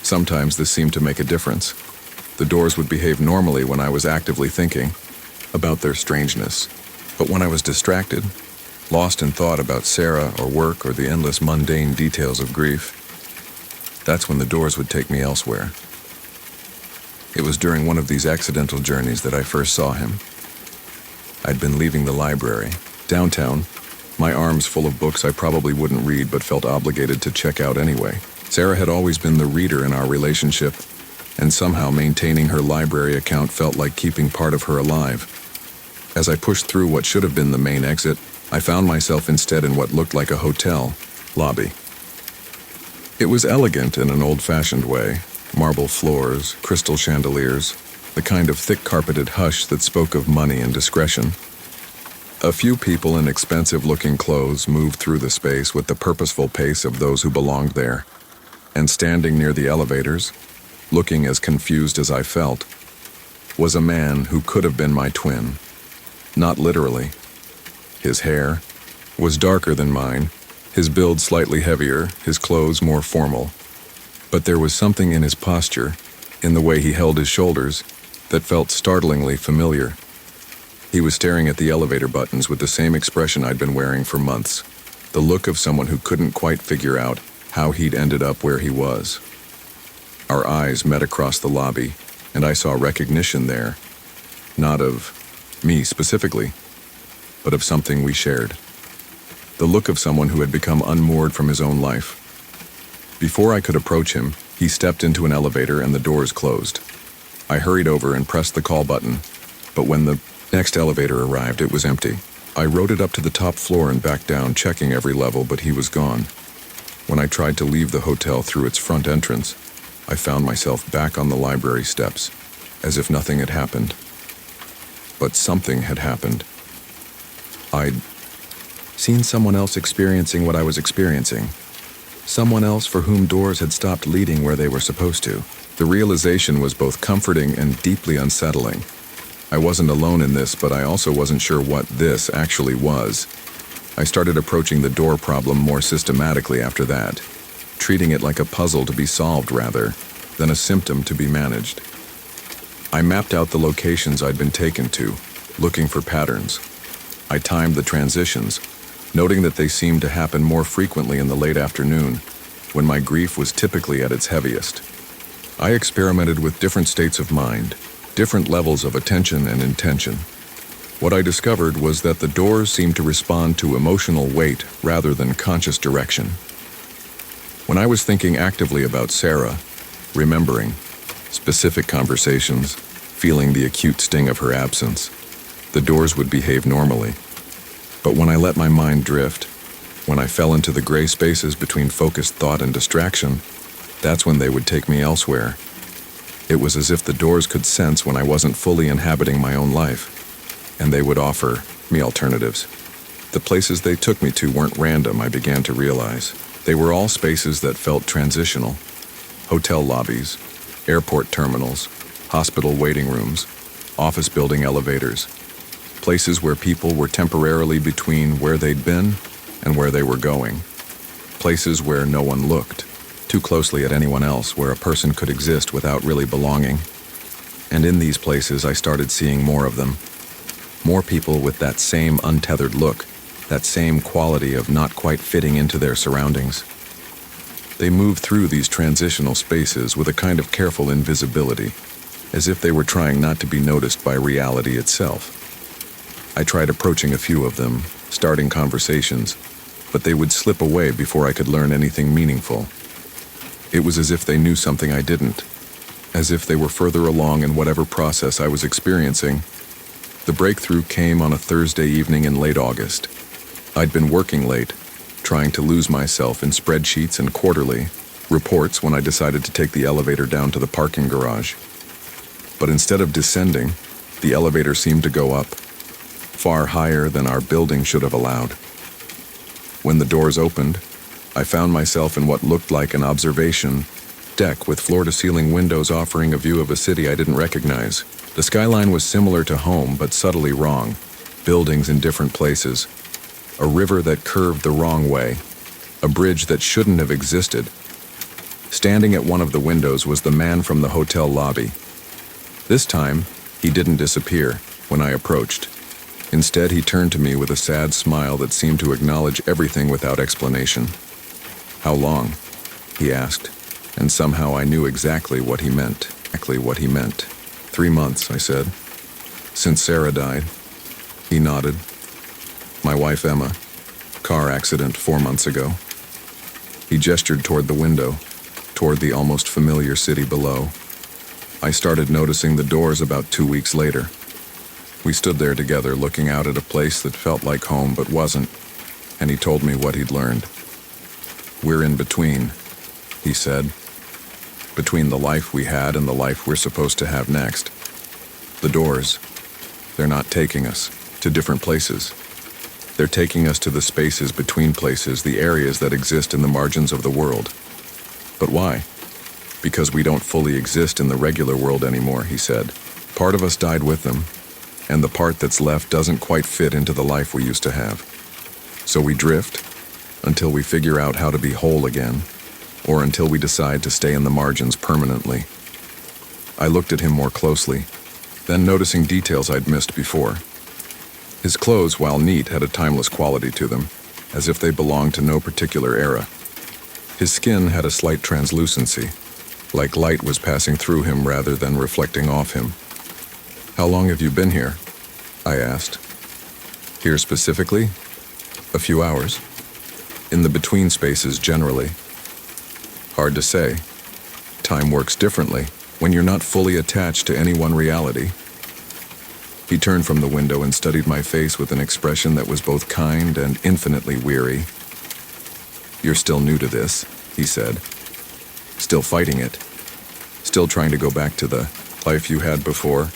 Sometimes this seemed to make a difference. The doors would behave normally when I was actively thinking about their strangeness. But when I was distracted, lost in thought about Sarah or work or the endless mundane details of grief, that's when the doors would take me elsewhere. It was during one of these accidental journeys that I first saw him. I'd been leaving the library, downtown, my arms full of books I probably wouldn't read but felt obligated to check out anyway. Sarah had always been the reader in our relationship, and somehow maintaining her library account felt like keeping part of her alive. As I pushed through what should have been the main exit, I found myself instead in what looked like a hotel lobby. It was elegant in an old-fashioned way, marble floors, crystal chandeliers, the kind of thick-carpeted hush that spoke of money and discretion. A few people in expensive-looking clothes moved through the space with the purposeful pace of those who belonged there, and standing near the elevators, looking as confused as I felt, was a man who could have been my twin. Not literally. His hair was darker than mine, his build slightly heavier, his clothes more formal. But there was something in his posture, in the way he held his shoulders, that felt startlingly familiar. He was staring at the elevator buttons with the same expression I'd been wearing for months, the look of someone who couldn't quite figure out how he'd ended up where he was. Our eyes met across the lobby, and I saw recognition there, not of me specifically, but of something we shared. The look of someone who had become unmoored from his own life. Before I could approach him, he stepped into an elevator and the doors closed. I hurried over and pressed the call button, but when the next elevator arrived, it was empty. I rode it up to the top floor and back down, checking every level, but he was gone. When I tried to leave the hotel through its front entrance, I found myself back on the library steps, as if nothing had happened. But something had happened. I'd seen someone else experiencing what I was experiencing. Someone else for whom doors had stopped leading where they were supposed to. The realization was both comforting and deeply unsettling. I wasn't alone in this, but I also wasn't sure what this actually was. I started approaching the door problem more systematically after that, treating it like a puzzle to be solved rather than a symptom to be managed. I mapped out the locations I'd been taken to, looking for patterns. I timed the transitions, noting that they seemed to happen more frequently in the late afternoon, when my grief was typically at its heaviest. I experimented with different states of mind, different levels of attention and intention. What I discovered was that the doors seemed to respond to emotional weight rather than conscious direction. When I was thinking actively about Sarah, remembering specific conversations, feeling the acute sting of her absence, the doors would behave normally. But when I let my mind drift, when I fell into the gray spaces between focused thought and distraction, that's when they would take me elsewhere. It was as if the doors could sense when I wasn't fully inhabiting my own life, and they would offer me alternatives. The places they took me to weren't random, I began to realize. They were all spaces that felt transitional. Hotel lobbies, airport terminals, hospital waiting rooms, office building elevators. Places where people were temporarily between where they'd been and where they were going. Places where no one looked too closely at anyone else, where a person could exist without really belonging. And in these places, I started seeing more of them. More people with that same untethered look, that same quality of not quite fitting into their surroundings. They moved through these transitional spaces with a kind of careful invisibility, as if they were trying not to be noticed by reality itself. I tried approaching a few of them, starting conversations, but they would slip away before I could learn anything meaningful. It was as if they knew something I didn't, as if they were further along in whatever process I was experiencing. The breakthrough came on a Thursday evening in late August. I'd been working late, trying to lose myself in spreadsheets and quarterly reports when I decided to take the elevator down to the parking garage. But instead of descending, the elevator seemed to go up, far higher than our building should have allowed. When the doors opened, I found myself in what looked like an observation deck with floor-to-ceiling windows offering a view of a city I didn't recognize. The skyline was similar to home, but subtly wrong. Buildings in different places. A river that curved the wrong way. A bridge that shouldn't have existed. Standing at one of the windows was the man from the hotel lobby. This time, he didn't disappear when I approached. Instead, he turned to me with a sad smile that seemed to acknowledge everything without explanation. "How long?" he asked, and somehow I knew exactly what he meant. 3 months, I said. "Since Sarah died?" He nodded. "My wife, Emma. Car accident 4 months ago." He gestured toward the window, toward the almost familiar city below. I started noticing the doors about 2 weeks later. We stood there together looking out at a place that felt like home but wasn't, and he told me what he'd learned. We're in between, he said. Between the life we had and the life we're supposed to have next. The doors, they're not taking us to different places. They're taking us to the spaces between places, the areas that exist in the margins of the world. But why? Because we don't fully exist in the regular world anymore, he said. Part of us died with them, and the part that's left doesn't quite fit into the life we used to have. So we drift until we figure out how to be whole again, or until we decide to stay in the margins permanently. I looked at him more closely, then noticing details I'd missed before. His clothes, while neat, had a timeless quality to them, as if they belonged to no particular era. His skin had a slight translucency, like light was passing through him rather than reflecting off him. How long have you been here? I asked. Here specifically? A few hours. In the between spaces generally. Hard to say. Time works differently when you're not fully attached to any one reality. He turned from the window and studied my face with an expression that was both kind and infinitely weary. You're still new to this, he said. Still fighting it. Still trying to go back to the life you had before.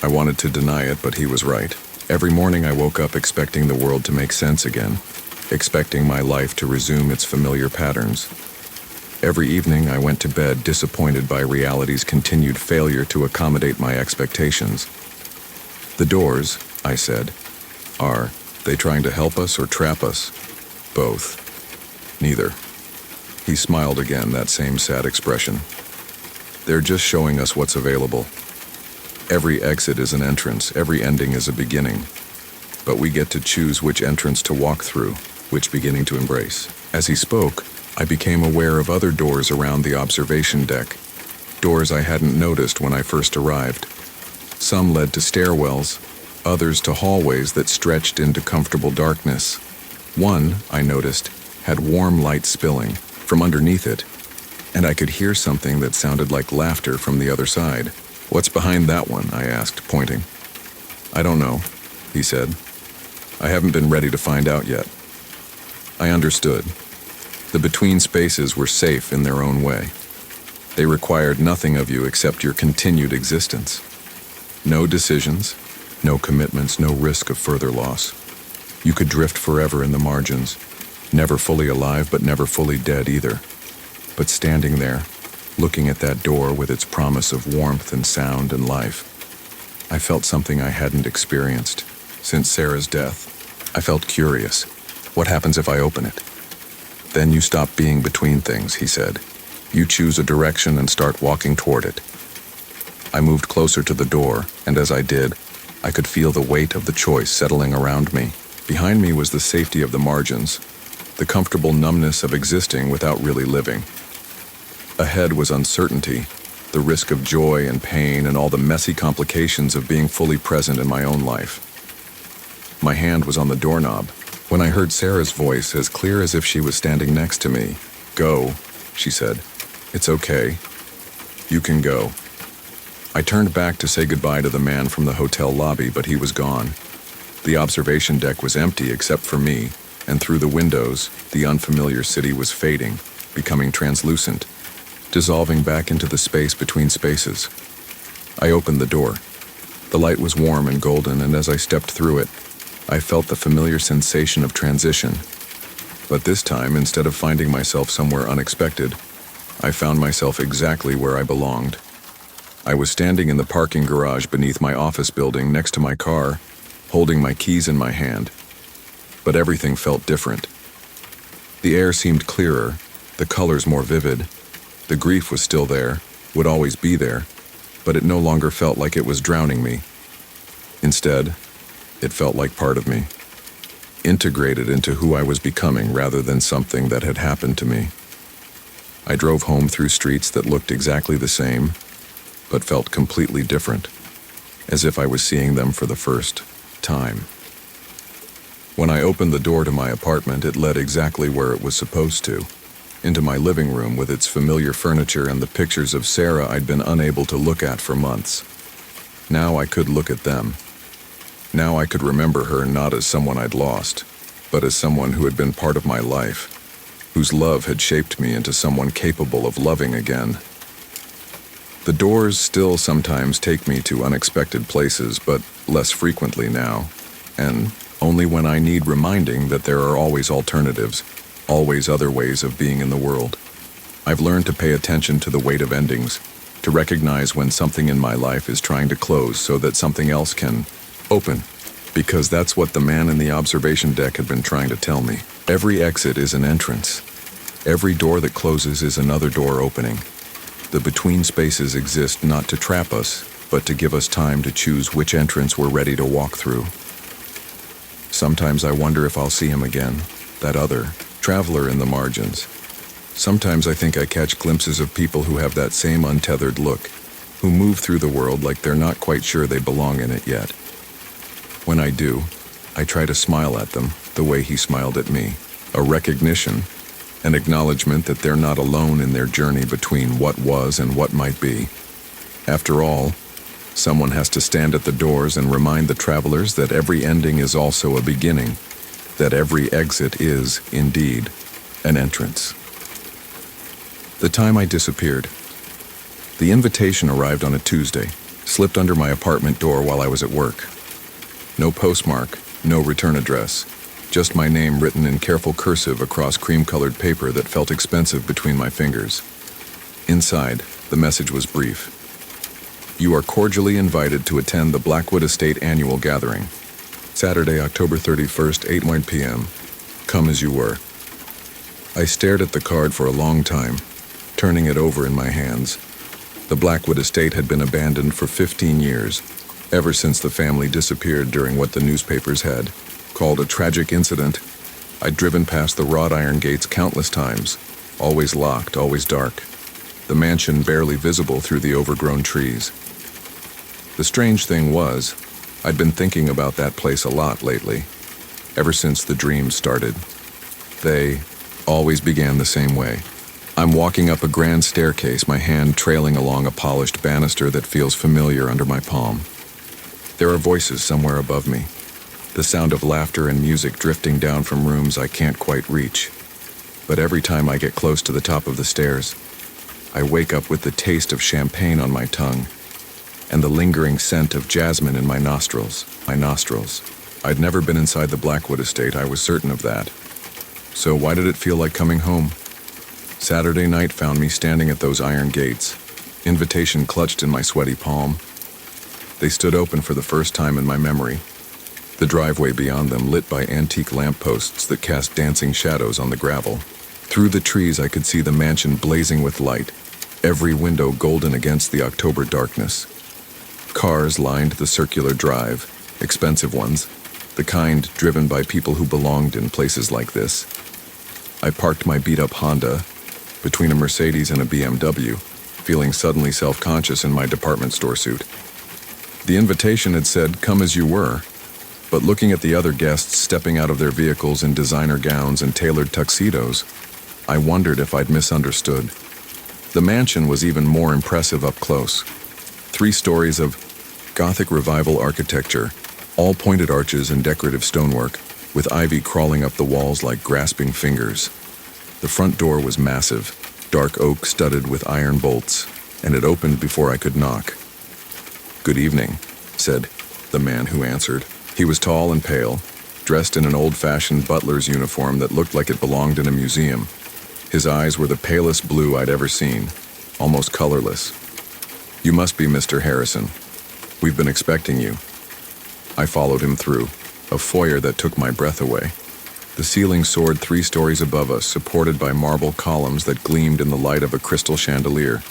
I wanted to deny it, but he was right. Every morning I woke up expecting the world to make sense again, expecting my life to resume its familiar patterns. Every evening I went to bed disappointed by reality's continued failure to accommodate my expectations. The doors, I said, are they trying to help us or trap us? Both. Neither. He smiled again, that same sad expression. They're just showing us what's available. Every exit is an entrance, every ending is a beginning. But we get to choose which entrance to walk through, which beginning to embrace. As he spoke, I became aware of other doors around the observation deck, doors I hadn't noticed when I first arrived. Some led to stairwells, others to hallways that stretched into comfortable darkness. One, I noticed, had warm light spilling from underneath it, and I could hear something that sounded like laughter from the other side. What's behind that one? I asked, pointing. I don't know, he said. I haven't been ready to find out yet. I understood. The between spaces were safe in their own way. They required nothing of you except your continued existence. No decisions, no commitments, no risk of further loss. You could drift forever in the margins, never fully alive but never fully dead either. But standing there, looking at that door with its promise of warmth and sound and life, I felt something I hadn't experienced since Sarah's death. I felt curious. What happens if I open it? Then you stop being between things, he said. You choose a direction and start walking toward it. I moved closer to the door, and as I did, I could feel the weight of the choice settling around me. Behind me was the safety of the margins, the comfortable numbness of existing without really living. Ahead was uncertainty, the risk of joy and pain and all the messy complications of being fully present in my own life. My hand was on the doorknob when I heard Sarah's voice as clear as if she was standing next to me. Go, she said. It's okay. You can go. I turned back to say goodbye to the man from the hotel lobby, but he was gone. The observation deck was empty except for me, and through the windows, the unfamiliar city was fading, becoming translucent, dissolving back into the space between spaces. I opened the door. The light was warm and golden, and as I stepped through it, I felt the familiar sensation of transition. But this time, instead of finding myself somewhere unexpected, I found myself exactly where I belonged. I was standing in the parking garage beneath my office building next to my car, holding my keys in my hand. But everything felt different. The air seemed clearer, the colors more vivid. The grief was still there, would always be there, but it no longer felt like it was drowning me. Instead, it felt like part of me, integrated into who I was becoming rather than something that had happened to me. I drove home through streets that looked exactly the same, but felt completely different, as if I was seeing them for the first time. When I opened the door to my apartment, it led exactly where it was supposed to. into my living room with its familiar furniture and the pictures of Sarah I'd been unable to look at for months. Now I could look at them. Now I could remember her not as someone I'd lost, but as someone who had been part of my life, whose love had shaped me into someone capable of loving again. The doors still sometimes take me to unexpected places, but less frequently now, and only when I need reminding that there are always alternatives, always other ways of being in the world. I've learned to pay attention to the weight of endings, to recognize when something in my life is trying to close so that something else can open, because that's what the man in the observation deck had been trying to tell me. Every exit is an entrance. Every door that closes is another door opening. The between spaces exist not to trap us, but to give us time to choose which entrance we're ready to walk through. Sometimes I wonder if I'll see him again, that other traveler in the margins. Sometimes I think I catch glimpses of people who have that same untethered look, who move through the world like they're not quite sure they belong in it yet. When I do, I try to smile at them the way he smiled at me, a recognition, an acknowledgement that they're not alone in their journey between what was and what might be. After all, someone has to stand at the doors and remind the travelers that every ending is also a beginning, that every exit is, indeed, an entrance. The time I disappeared. The invitation arrived on a Tuesday, slipped under my apartment door while I was at work. No postmark, no return address, just my name written in careful cursive across cream-colored paper that felt expensive between my fingers. Inside, the message was brief. You are cordially invited to attend the Blackwood Estate Annual Gathering. Saturday, October 31st, 8 p.m. Come as you were. I stared at the card for a long time, turning it over in my hands. The Blackwood Estate had been abandoned for 15 years, ever since the family disappeared during what the newspapers had called a tragic incident. I'd driven past the wrought iron gates countless times, always locked, always dark, the mansion barely visible through the overgrown trees. The strange thing was, I'd been thinking about that place a lot lately, ever since the dreams started. They always began the same way. I'm walking up a grand staircase, my hand trailing along a polished banister that feels familiar under my palm. There are voices somewhere above me, the sound of laughter and music drifting down from rooms I can't quite reach. But every time I get close to the top of the stairs, I wake up with the taste of champagne on my tongue and the lingering scent of jasmine in my nostrils. I'd never been inside the Blackwood Estate, I was certain of that. So why did it feel like coming home? Saturday night found me standing at those iron gates, invitation clutched in my sweaty palm. They stood open for the first time in my memory, the driveway beyond them lit by antique lampposts that cast dancing shadows on the gravel. Through the trees I could see the mansion blazing with light, every window golden against the October darkness. Cars lined the circular drive, expensive ones, the kind driven by people who belonged in places like this. I parked my beat-up Honda between a Mercedes and a BMW, feeling suddenly self-conscious in my department store suit. The invitation had said, "Come as you were," but looking at the other guests stepping out of their vehicles in designer gowns and tailored tuxedos, I wondered if I'd misunderstood. The mansion was even more impressive up close. 3 stories of Gothic Revival architecture, all pointed arches and decorative stonework, with ivy crawling up the walls like grasping fingers. The front door was massive, dark oak studded with iron bolts, and it opened before I could knock. "Good evening," said the man who answered. He was tall and pale, dressed in an old-fashioned butler's uniform that looked like it belonged in a museum. His eyes were the palest blue I'd ever seen, almost colorless. "You must be Mr. Harrison. We've been expecting you." I followed him through a foyer that took my breath away. The ceiling soared 3 stories above us, supported by marble columns that gleamed in the light of a crystal chandelier.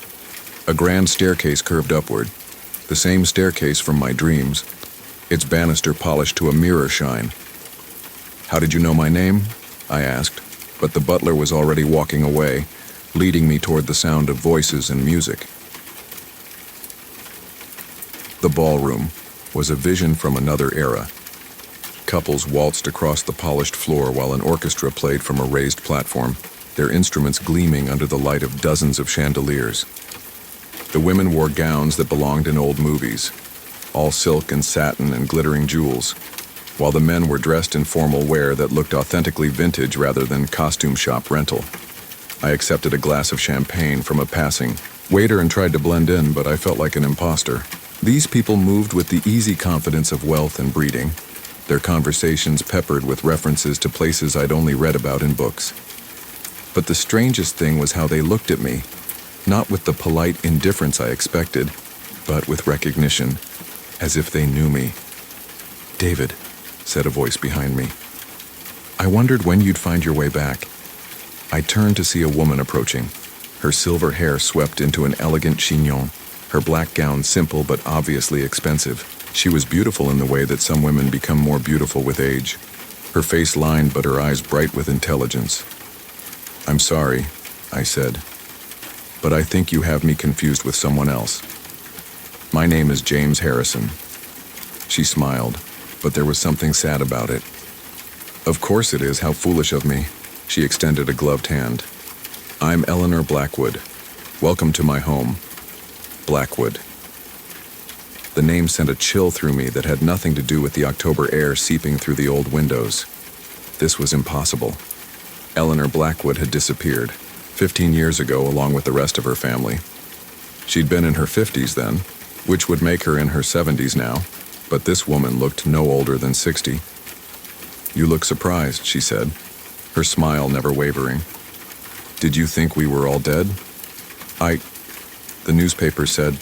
A grand staircase curved upward, the same staircase from my dreams, its banister polished to a mirror shine. "How did you know my name?" I asked, but the butler was already walking away, leading me toward the sound of voices and music. The ballroom was a vision from another era. Couples waltzed across the polished floor while an orchestra played from a raised platform. their instruments gleaming under the light of dozens of chandeliers. The women wore gowns that belonged in old movies, all silk and satin and glittering jewels, while the men were dressed in formal wear that looked authentically vintage rather than costume shop rental. I accepted a glass of champagne from a passing waiter and tried to blend in, but I felt like an imposter. These people moved with the easy confidence of wealth and breeding, their conversations peppered with references to places I'd only read about in books. But the strangest thing was how they looked at me, not with the polite indifference I expected, but with recognition, as if they knew me. "David," said a voice behind me. "I wondered when you'd find your way back." I turned to see a woman approaching, her silver hair swept into an elegant chignon, her black gown simple but obviously expensive. She was beautiful in the way that some women become more beautiful with age, her face lined but her eyes bright with intelligence. "I'm sorry," I said, "but I think you have me confused with someone else. My name is James Harrison." She smiled, but there was something sad about it. "Of course it is, how foolish of me." She extended a gloved hand. "I'm Eleanor Blackwood. Welcome to my home." Blackwood. The name sent a chill through me that had nothing to do with the October air seeping through the old windows. This was impossible. Eleanor Blackwood had disappeared 15 years ago along with the rest of her family. She'd been in her 50s then, which would make her in her 70s now, but this woman looked no older than 60. "You look surprised," she said, her smile never wavering. "Did you think we were all dead?" The newspaper said.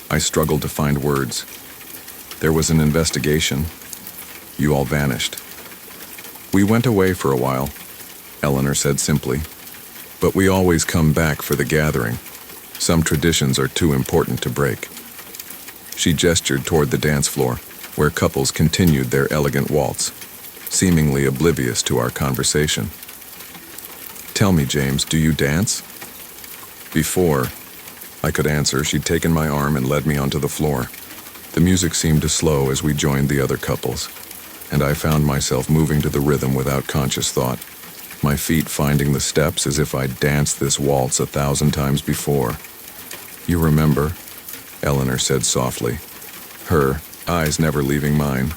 I struggled to find words. "There was an investigation. You all vanished." "We went away for a while," Eleanor said simply. "But we always come back for the gathering. Some traditions are too important to break." She gestured toward the dance floor, where couples continued their elegant waltz, seemingly oblivious to our conversation. "Tell me, James, do you dance?" Before I could answer, she'd taken my arm and led me onto the floor. The music seemed to slow as we joined the other couples, and I found myself moving to the rhythm without conscious thought, my feet finding the steps as if I'd danced this waltz 1,000 times before. "You remember?" Eleanor said softly, her eyes never leaving mine.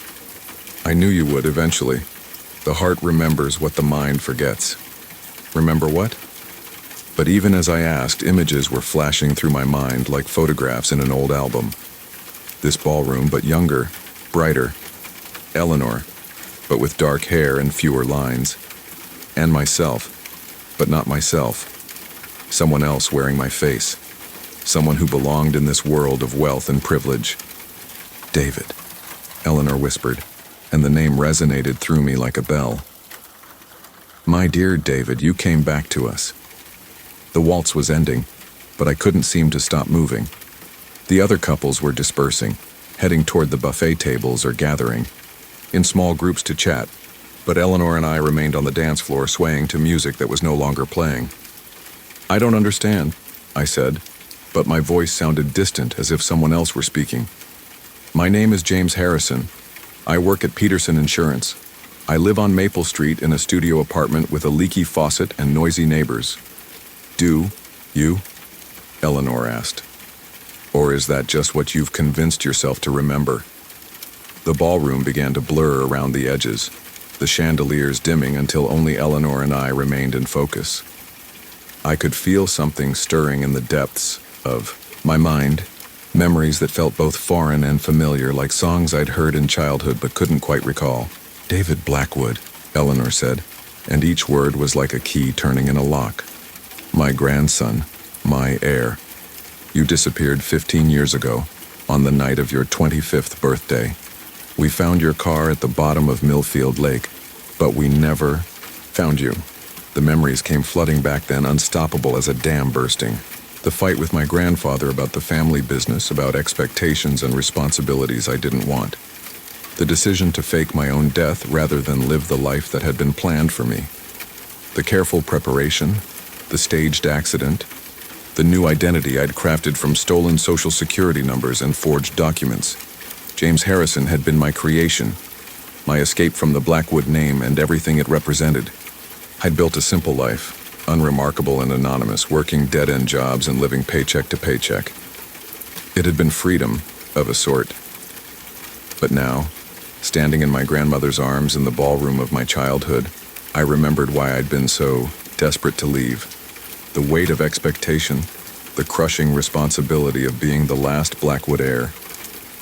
"I knew you would eventually. The heart remembers what the mind forgets." "Remember what?" But even as I asked, images were flashing through my mind like photographs in an old album. This ballroom, but younger, brighter. Eleanor, but with dark hair and fewer lines. And myself, but not myself. Someone else wearing my face. Someone who belonged in this world of wealth and privilege. "David," Eleanor whispered, and the name resonated through me like a bell. "My dear David, you came back to us." The waltz was ending, but I couldn't seem to stop moving. The other couples were dispersing, heading toward the buffet tables or gathering, in small groups to chat, but Eleanor and I remained on the dance floor swaying to music that was no longer playing. "I don't understand," I said, but my voice sounded distant as if someone else were speaking. "My name is James Harrison. I work at Peterson Insurance. I live on Maple Street in a studio apartment with a leaky faucet and noisy neighbors." "Do you?" Eleanor asked. "Or is that just what you've convinced yourself to remember?" The ballroom began to blur around the edges, the chandeliers dimming until only Eleanor and I remained in focus. I could feel something stirring in the depths of my mind, memories that felt both foreign and familiar, like songs I'd heard in childhood but couldn't quite recall. "David Blackwood," Eleanor said, and each word was like a key turning in a lock. "My grandson, my heir. You disappeared 15 years ago, on the night of your 25th birthday. We found your car at the bottom of Millfield Lake, but we never found you." The memories came flooding back then, unstoppable as a dam bursting. The fight with my grandfather about the family business, about expectations and responsibilities I didn't want. The decision to fake my own death rather than live the life that had been planned for me. The careful preparation, the staged accident, the new identity I'd crafted from stolen social security numbers and forged documents. James Harrison had been my creation, my escape from the Blackwood name and everything it represented. I'd built a simple life, unremarkable and anonymous, working dead-end jobs and living paycheck to paycheck. It had been freedom, of a sort. But now, standing in my grandmother's arms in the ballroom of my childhood, I remembered why I'd been so desperate to leave. The weight of expectation, the crushing responsibility of being the last Blackwood heir,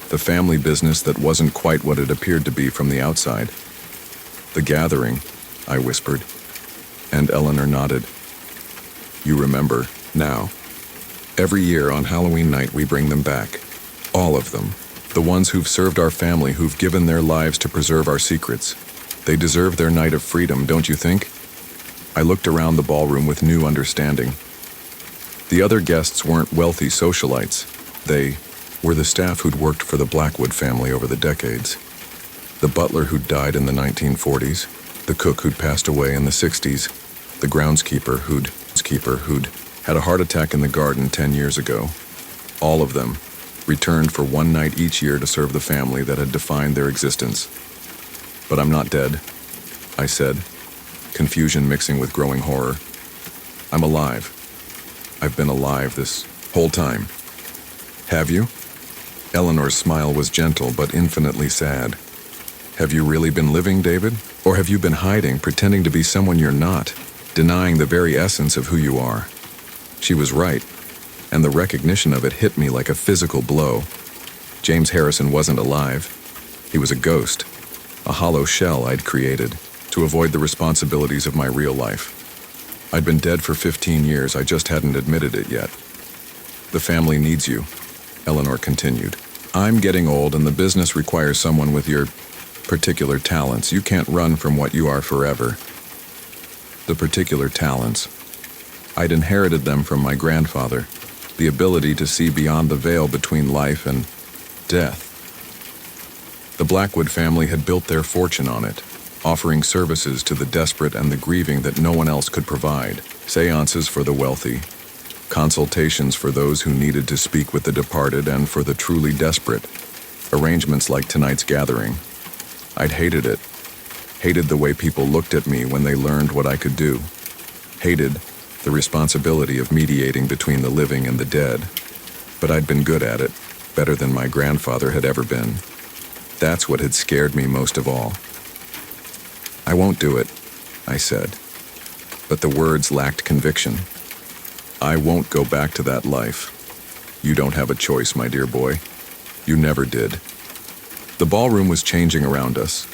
the family business that wasn't quite what it appeared to be from the outside. "The gathering," I whispered, and Eleanor nodded. "You remember, now. Every year on Halloween night we bring them back. All of them. The ones who've served our family, who've given their lives to preserve our secrets. They deserve their night of freedom, don't you think?" I looked around the ballroom with new understanding. The other guests weren't wealthy socialites. They were the staff who'd worked for the Blackwood family over the decades. The butler who'd died in the 1940s, the cook who'd passed away in the 60s, the groundskeeper who'd had a heart attack in the garden 10 years ago. All of them returned for one night each year to serve the family that had defined their existence. "But I'm not dead," I said, confusion mixing with growing horror. "I'm alive. I've been alive this whole time." "Have you?" Eleanor's smile was gentle but infinitely sad. "Have you really been living, David? Or have you been hiding, pretending to be someone you're not, denying the very essence of who you are?" She was right, and the recognition of it hit me like a physical blow. James Harrison wasn't alive. He was a ghost, a hollow shell I'd created to avoid the responsibilities of my real life. I'd been dead for 15 years, I just hadn't admitted it yet. "The family needs you," Eleanor continued. "I'm getting old and the business requires someone with your particular talents. You can't run from what you are forever." The particular talents. I'd inherited them from my grandfather, the ability to see beyond the veil between life and death. The Blackwood family had built their fortune on it, offering services to the desperate and the grieving that no one else could provide. Seances for the wealthy, consultations for those who needed to speak with the departed and for the truly desperate, arrangements like tonight's gathering. I'd hated it. Hated the way people looked at me when they learned what I could do. Hated the responsibility of mediating between the living and the dead. But I'd been good at it, better than my grandfather had ever been. That's what had scared me most of all. "I won't do it," I said. But the words lacked conviction. "I won't go back to that life. You don't have a choice, my dear boy. You never did." The ballroom was changing around us,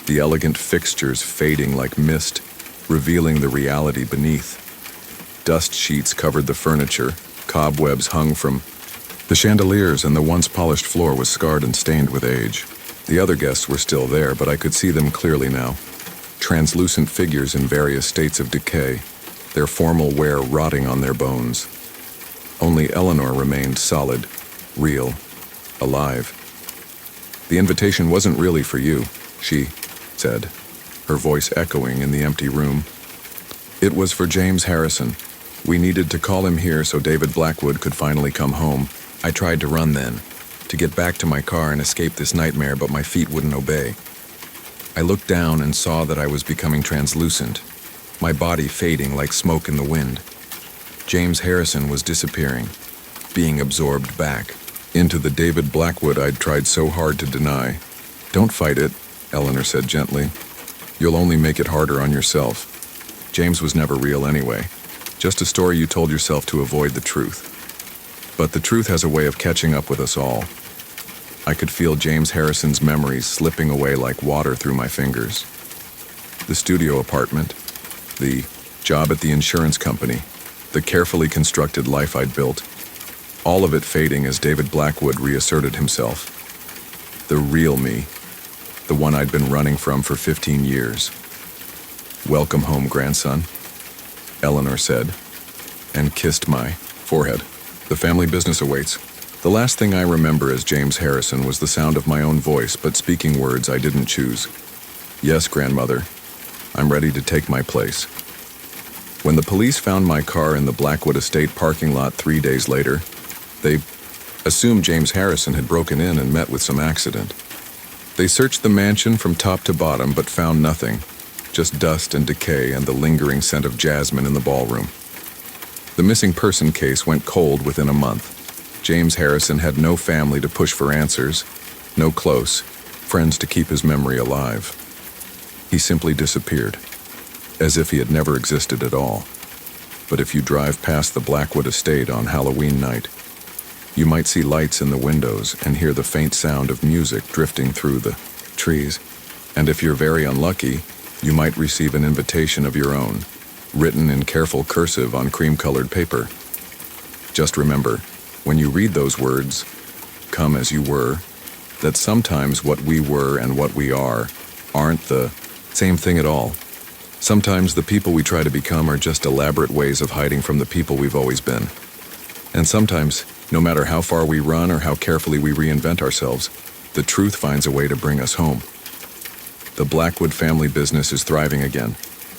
the elegant fixtures fading like mist, revealing the reality beneath. Dust sheets covered the furniture, cobwebs hung from the chandeliers, and the once polished floor was scarred and stained with age. The other guests were still there, but I could see them clearly now. Translucent figures in various states of decay, their formal wear rotting on their bones. Only Eleanor remained solid, real, alive. "The invitation wasn't really for you," she said, her voice echoing in the empty room. "It was for James Harrison. We needed to call him here so David Blackwood could finally come home. I tried to run then, to get back to my car and escape this nightmare, but my feet wouldn't obey. I looked down and saw that I was becoming translucent, my body fading like smoke in the wind. James Harrison was disappearing, being absorbed back into the David Blackwood I'd tried so hard to deny. "Don't fight it," Eleanor said gently. "You'll only make it harder on yourself. James was never real anyway, just a story you told yourself to avoid the truth. But the truth has a way of catching up with us all." I could feel James Harrison's memories slipping away like water through my fingers. The studio apartment, the job at the insurance company, the carefully constructed life I'd built, all of it fading as David Blackwood reasserted himself. The real me, the one I'd been running from for 15 years. "Welcome home, grandson," Eleanor said, and kissed my forehead. "The family business awaits." The last thing I remember as James Harrison was the sound of my own voice, but speaking words I didn't choose. "Yes, grandmother, I'm ready to take my place." When the police found my car in the Blackwood estate parking lot 3 days later, they assumed James Harrison had broken in and met with some accident. They searched the mansion from top to bottom but found nothing. just dust and decay and the lingering scent of jasmine in the ballroom. The missing person case went cold within a month. James Harrison had no family to push for answers, no close friends to keep his memory alive. He simply disappeared, as if he had never existed at all. But if you drive past the Blackwood estate on Halloween night, you might see lights in the windows and hear the faint sound of music drifting through the trees. And if you're very unlucky, you might receive an invitation of your own, written in careful cursive on cream-colored paper. Just remember, when you read those words, "Come as you were," that sometimes what we were and what we are aren't the same thing at all. Sometimes the people we try to become are just elaborate ways of hiding from the people we've always been. And sometimes, no matter how far we run or how carefully we reinvent ourselves, the truth finds a way to bring us home. The Blackwood family business is thriving again,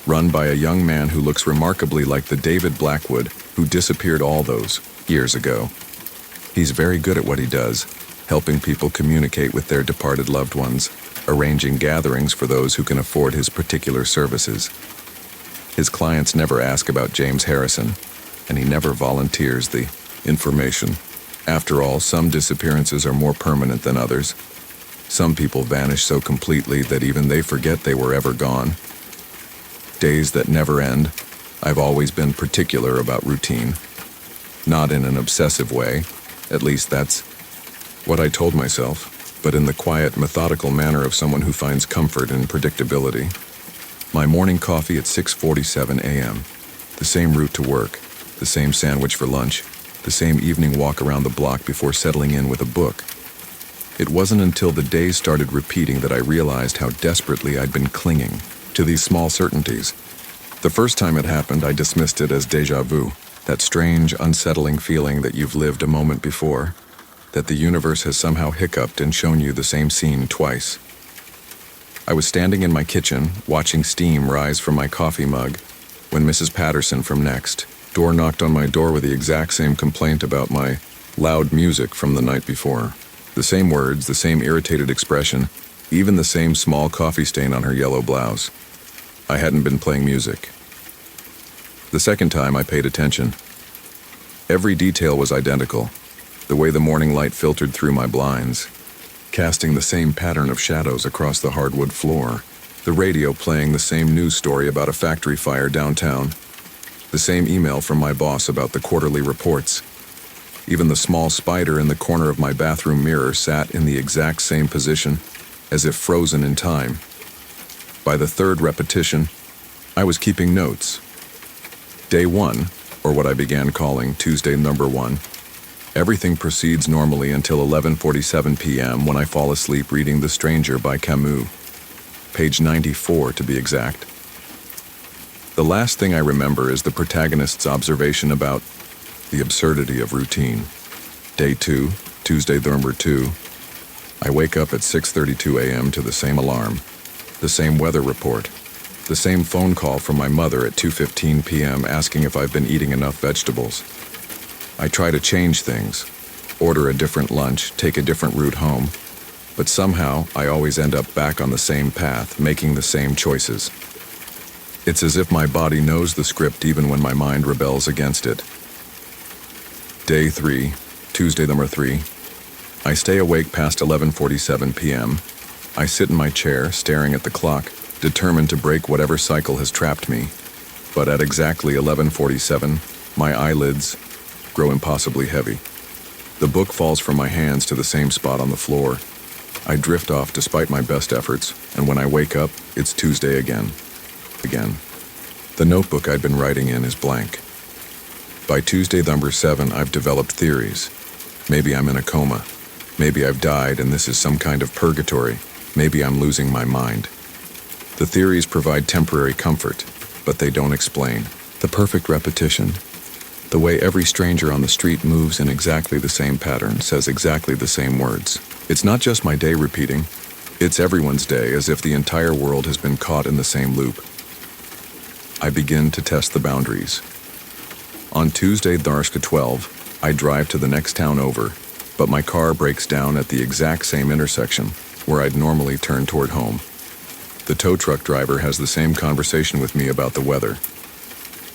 run by a young man who looks remarkably like the David Blackwood who disappeared all those years ago. He's very good at what he does, helping people communicate with their departed loved ones, arranging gatherings for those who can afford his particular services. His clients never ask about James Harrison, and he never volunteers the information. After all, some disappearances are more permanent than others. Some people vanish so completely that even they forget they were ever gone. Days that never end. I've always been particular about routine. Not in an obsessive way, at least that's what I told myself, but in the quiet, methodical manner of someone who finds comfort in predictability. My morning coffee at 6:47 a.m., the same route to work, the same sandwich for lunch, the same evening walk around the block before settling in with a book. It wasn't until the days started repeating that I realized how desperately I'd been clinging to these small certainties. The first time it happened, I dismissed it as déjà vu, that strange, unsettling feeling that you've lived a moment before, that the universe has somehow hiccuped and shown you the same scene twice. I was standing in my kitchen, watching steam rise from my coffee mug, when Mrs. Patterson from next door knocked on my door with the exact same complaint about my loud music from the night before. The same words, the same irritated expression, even the same small coffee stain on her yellow blouse. I hadn't been playing music. The second time I paid attention. Every detail was identical. The way the morning light filtered through my blinds, casting the same pattern of shadows across the hardwood floor. The radio playing the same news story about a factory fire downtown. The same email from my boss about the quarterly reports. Even the small spider in the corner of my bathroom mirror sat in the exact same position, as if frozen in time. By the third repetition, I was keeping notes. Day 1, or what I began calling Tuesday number 1, everything proceeds normally until 11:47 p.m. when I fall asleep reading The Stranger by Camus, page 94 to be exact. The last thing I remember is the protagonist's observation about the absurdity of routine. Day 2, Tuesday number 2, I wake up at 6:32 a.m. to the same alarm, the same weather report, the same phone call from my mother at 2:15 p.m. asking if I've been eating enough vegetables. I try to change things, order a different lunch, take a different route home, but somehow I always end up back on the same path, making the same choices. It's as if my body knows the script even when my mind rebels against it. Day 3, Tuesday number 3. I stay awake past 11:47 p.m. I sit in my chair, staring at the clock, determined to break whatever cycle has trapped me. But at exactly 11:47, my eyelids grow impossibly heavy. The book falls from my hands to the same spot on the floor. I drift off despite my best efforts, and when I wake up, it's Tuesday again. The notebook I'd been writing in is blank. By Tuesday number 7, I've developed theories. Maybe I'm in a coma. Maybe I've died and this is some kind of purgatory. Maybe I'm losing my mind. The theories provide temporary comfort, but they don't explain. The perfect repetition. The way every stranger on the street moves in exactly the same pattern, says exactly the same words. It's not just my day repeating. It's everyone's day, as if the entire world has been caught in the same loop. I begin to test the boundaries. On Tuesday, Darshka 12, I drive to the next town over, but my car breaks down at the exact same intersection where I'd normally turn toward home. The tow truck driver has the same conversation with me about the weather.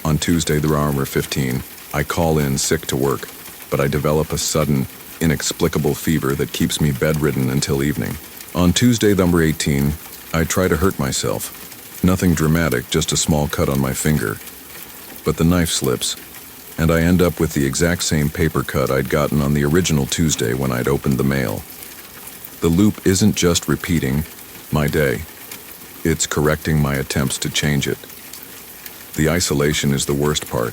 On Tuesday, the Vol.15, I call in sick to work, but I develop a sudden, inexplicable fever that keeps me bedridden until evening. On Tuesday, number 18, I try to hurt myself. Nothing dramatic, just a small cut on my finger. But the knife slips, and I end up with the exact same paper cut I'd gotten on the original Tuesday when I'd opened the mail. The loop isn't just repeating my day. It's correcting my attempts to change it. The isolation is the worst part.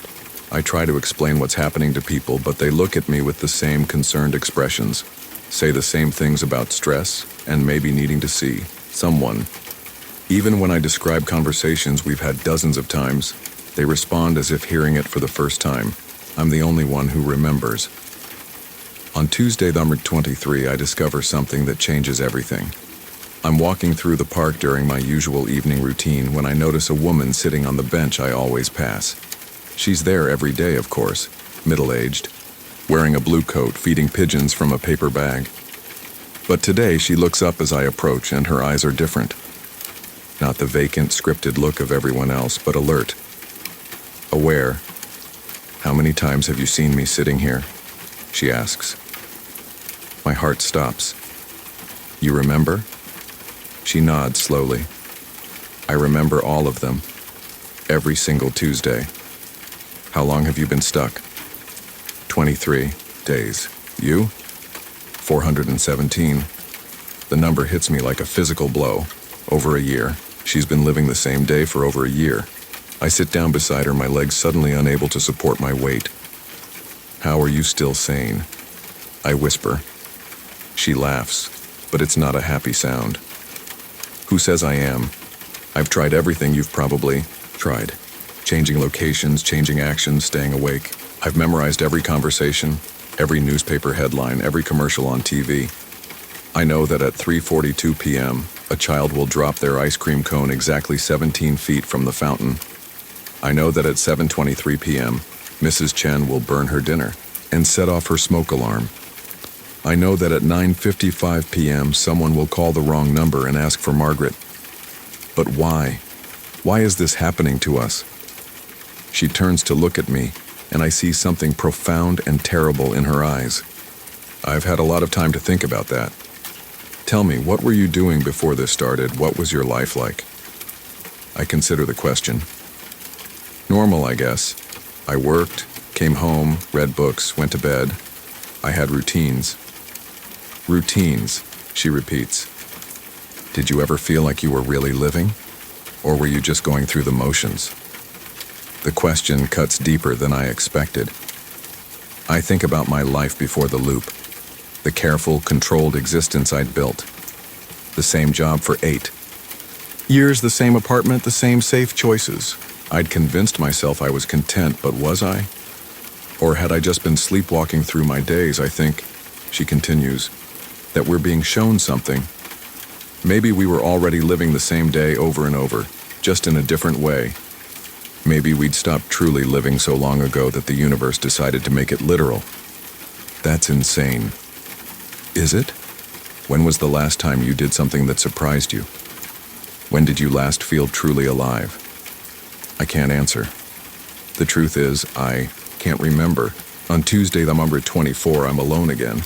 I try to explain what's happening to people, but they look at me with the same concerned expressions, say the same things about stress and maybe needing to see someone. Even when I describe conversations we've had dozens of times, they respond as if hearing it for the first time. I'm the only one who remembers. On Tuesday, number 23, I discover something that changes everything. I'm walking through the park during my usual evening routine when I notice a woman sitting on the bench I always pass. She's there every day, of course, middle-aged, wearing a blue coat, feeding pigeons from a paper bag. But today she looks up as I approach, and her eyes are different. Not the vacant, scripted look of everyone else, but alert, aware. "How many times have you seen me sitting here?" she asks. My heart stops. "You remember?" She nods slowly. "I remember all of them. Every single Tuesday." "How long have you been stuck?" 23 days. "You?" 417. The number hits me like a physical blow. Over a year. She's been living the same day for over a year. I sit down beside her, my legs suddenly unable to support my weight. "How are you still sane?" I whisper. She laughs, but it's not a happy sound. "Who says I am? I've tried everything you've probably tried. Changing locations, changing actions, staying awake. I've memorized every conversation, every newspaper headline, every commercial on TV. I know that at 3:42 p.m., a child will drop their ice cream cone exactly 17 feet from the fountain. I know that at 7:23 p.m., Mrs. Chen will burn her dinner and set off her smoke alarm. I know that at 9:55 p.m., someone will call the wrong number and ask for Margaret. But why? Why is this happening to us? She turns to look at me, and I see something profound and terrible in her eyes. I've had a lot of time to think about that. Tell me, what were you doing before this started? What was your life like? I consider the question. Normal, I guess. I worked, came home, read books, went to bed. I had routines. Routines, she repeats. Did you ever feel like you were really living? Or were you just going through the motions? The question cuts deeper than I expected. I think about my life before the loop. The careful, controlled existence I'd built. The same job for 8 years, the same apartment, the same safe choices. I'd convinced myself I was content, but was I? Or had I just been sleepwalking through my days? I think, she continues, that we're being shown something. Maybe we were already living the same day over and over, just in a different way. Maybe we'd stopped truly living so long ago that the universe decided to make it literal. That's insane. Is it? When was the last time you did something that surprised you? When did you last feel truly alive? I can't answer. The truth is, I can't remember. On Tuesday, the number 24, I'm alone again.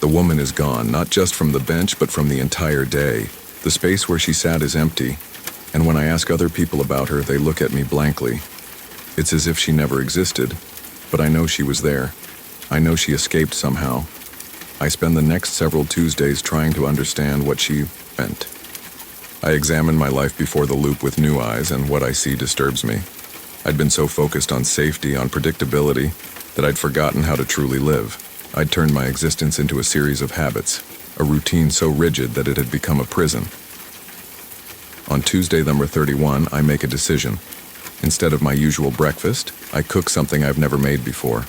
The woman is gone, not just from the bench, but from the entire day. The space where she sat is empty, and when I ask other people about her, they look at me blankly. It's as if she never existed, but I know she was there. I know she escaped somehow. I spend the next several Tuesdays trying to understand what she meant. I examine my life before the loop with new eyes, and what I see disturbs me. I'd been so focused on safety, on predictability, that I'd forgotten how to truly live. I'd turned my existence into a series of habits, a routine so rigid that it had become a prison. On Tuesday, number 31, I make a decision. Instead of my usual breakfast, I cook something I've never made before.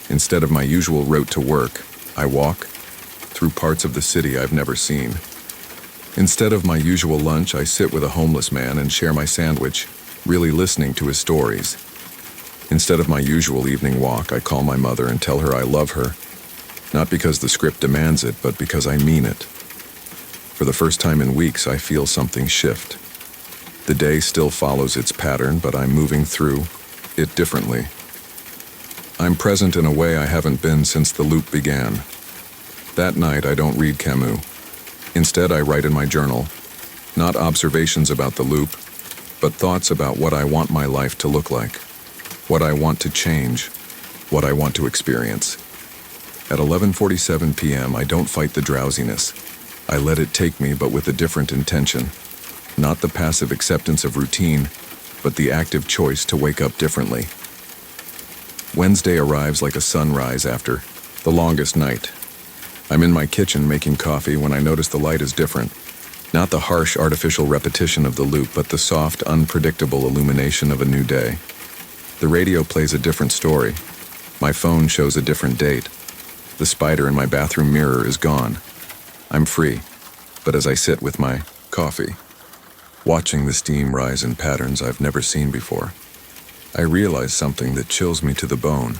Instead of my usual route to work, I walk through parts of the city I've never seen. Instead of my usual lunch, I sit with a homeless man and share my sandwich, really listening to his stories. Instead of my usual evening walk, I call my mother and tell her I love her, not because the script demands it, but because I mean it. For the first time in weeks, I feel something shift. The day still follows its pattern, but I'm moving through it differently. I'm present in a way I haven't been since the loop began. That night, I don't read Camus. Instead, I write in my journal, not observations about the loop, but thoughts about what I want my life to look like, what I want to change, what I want to experience. At 11:47 p.m., I don't fight the drowsiness. I let it take me, but with a different intention. Not the passive acceptance of routine, but the active choice to wake up differently. Wednesday arrives like a sunrise after the longest night. I'm in my kitchen making coffee when I notice the light is different. Not the harsh, artificial repetition of the loop, but the soft, unpredictable illumination of a new day. The radio plays a different story. My phone shows a different date. The spider in my bathroom mirror is gone. I'm free, but as I sit with my coffee, watching the steam rise in patterns I've never seen before, I realize something that chills me to the bone.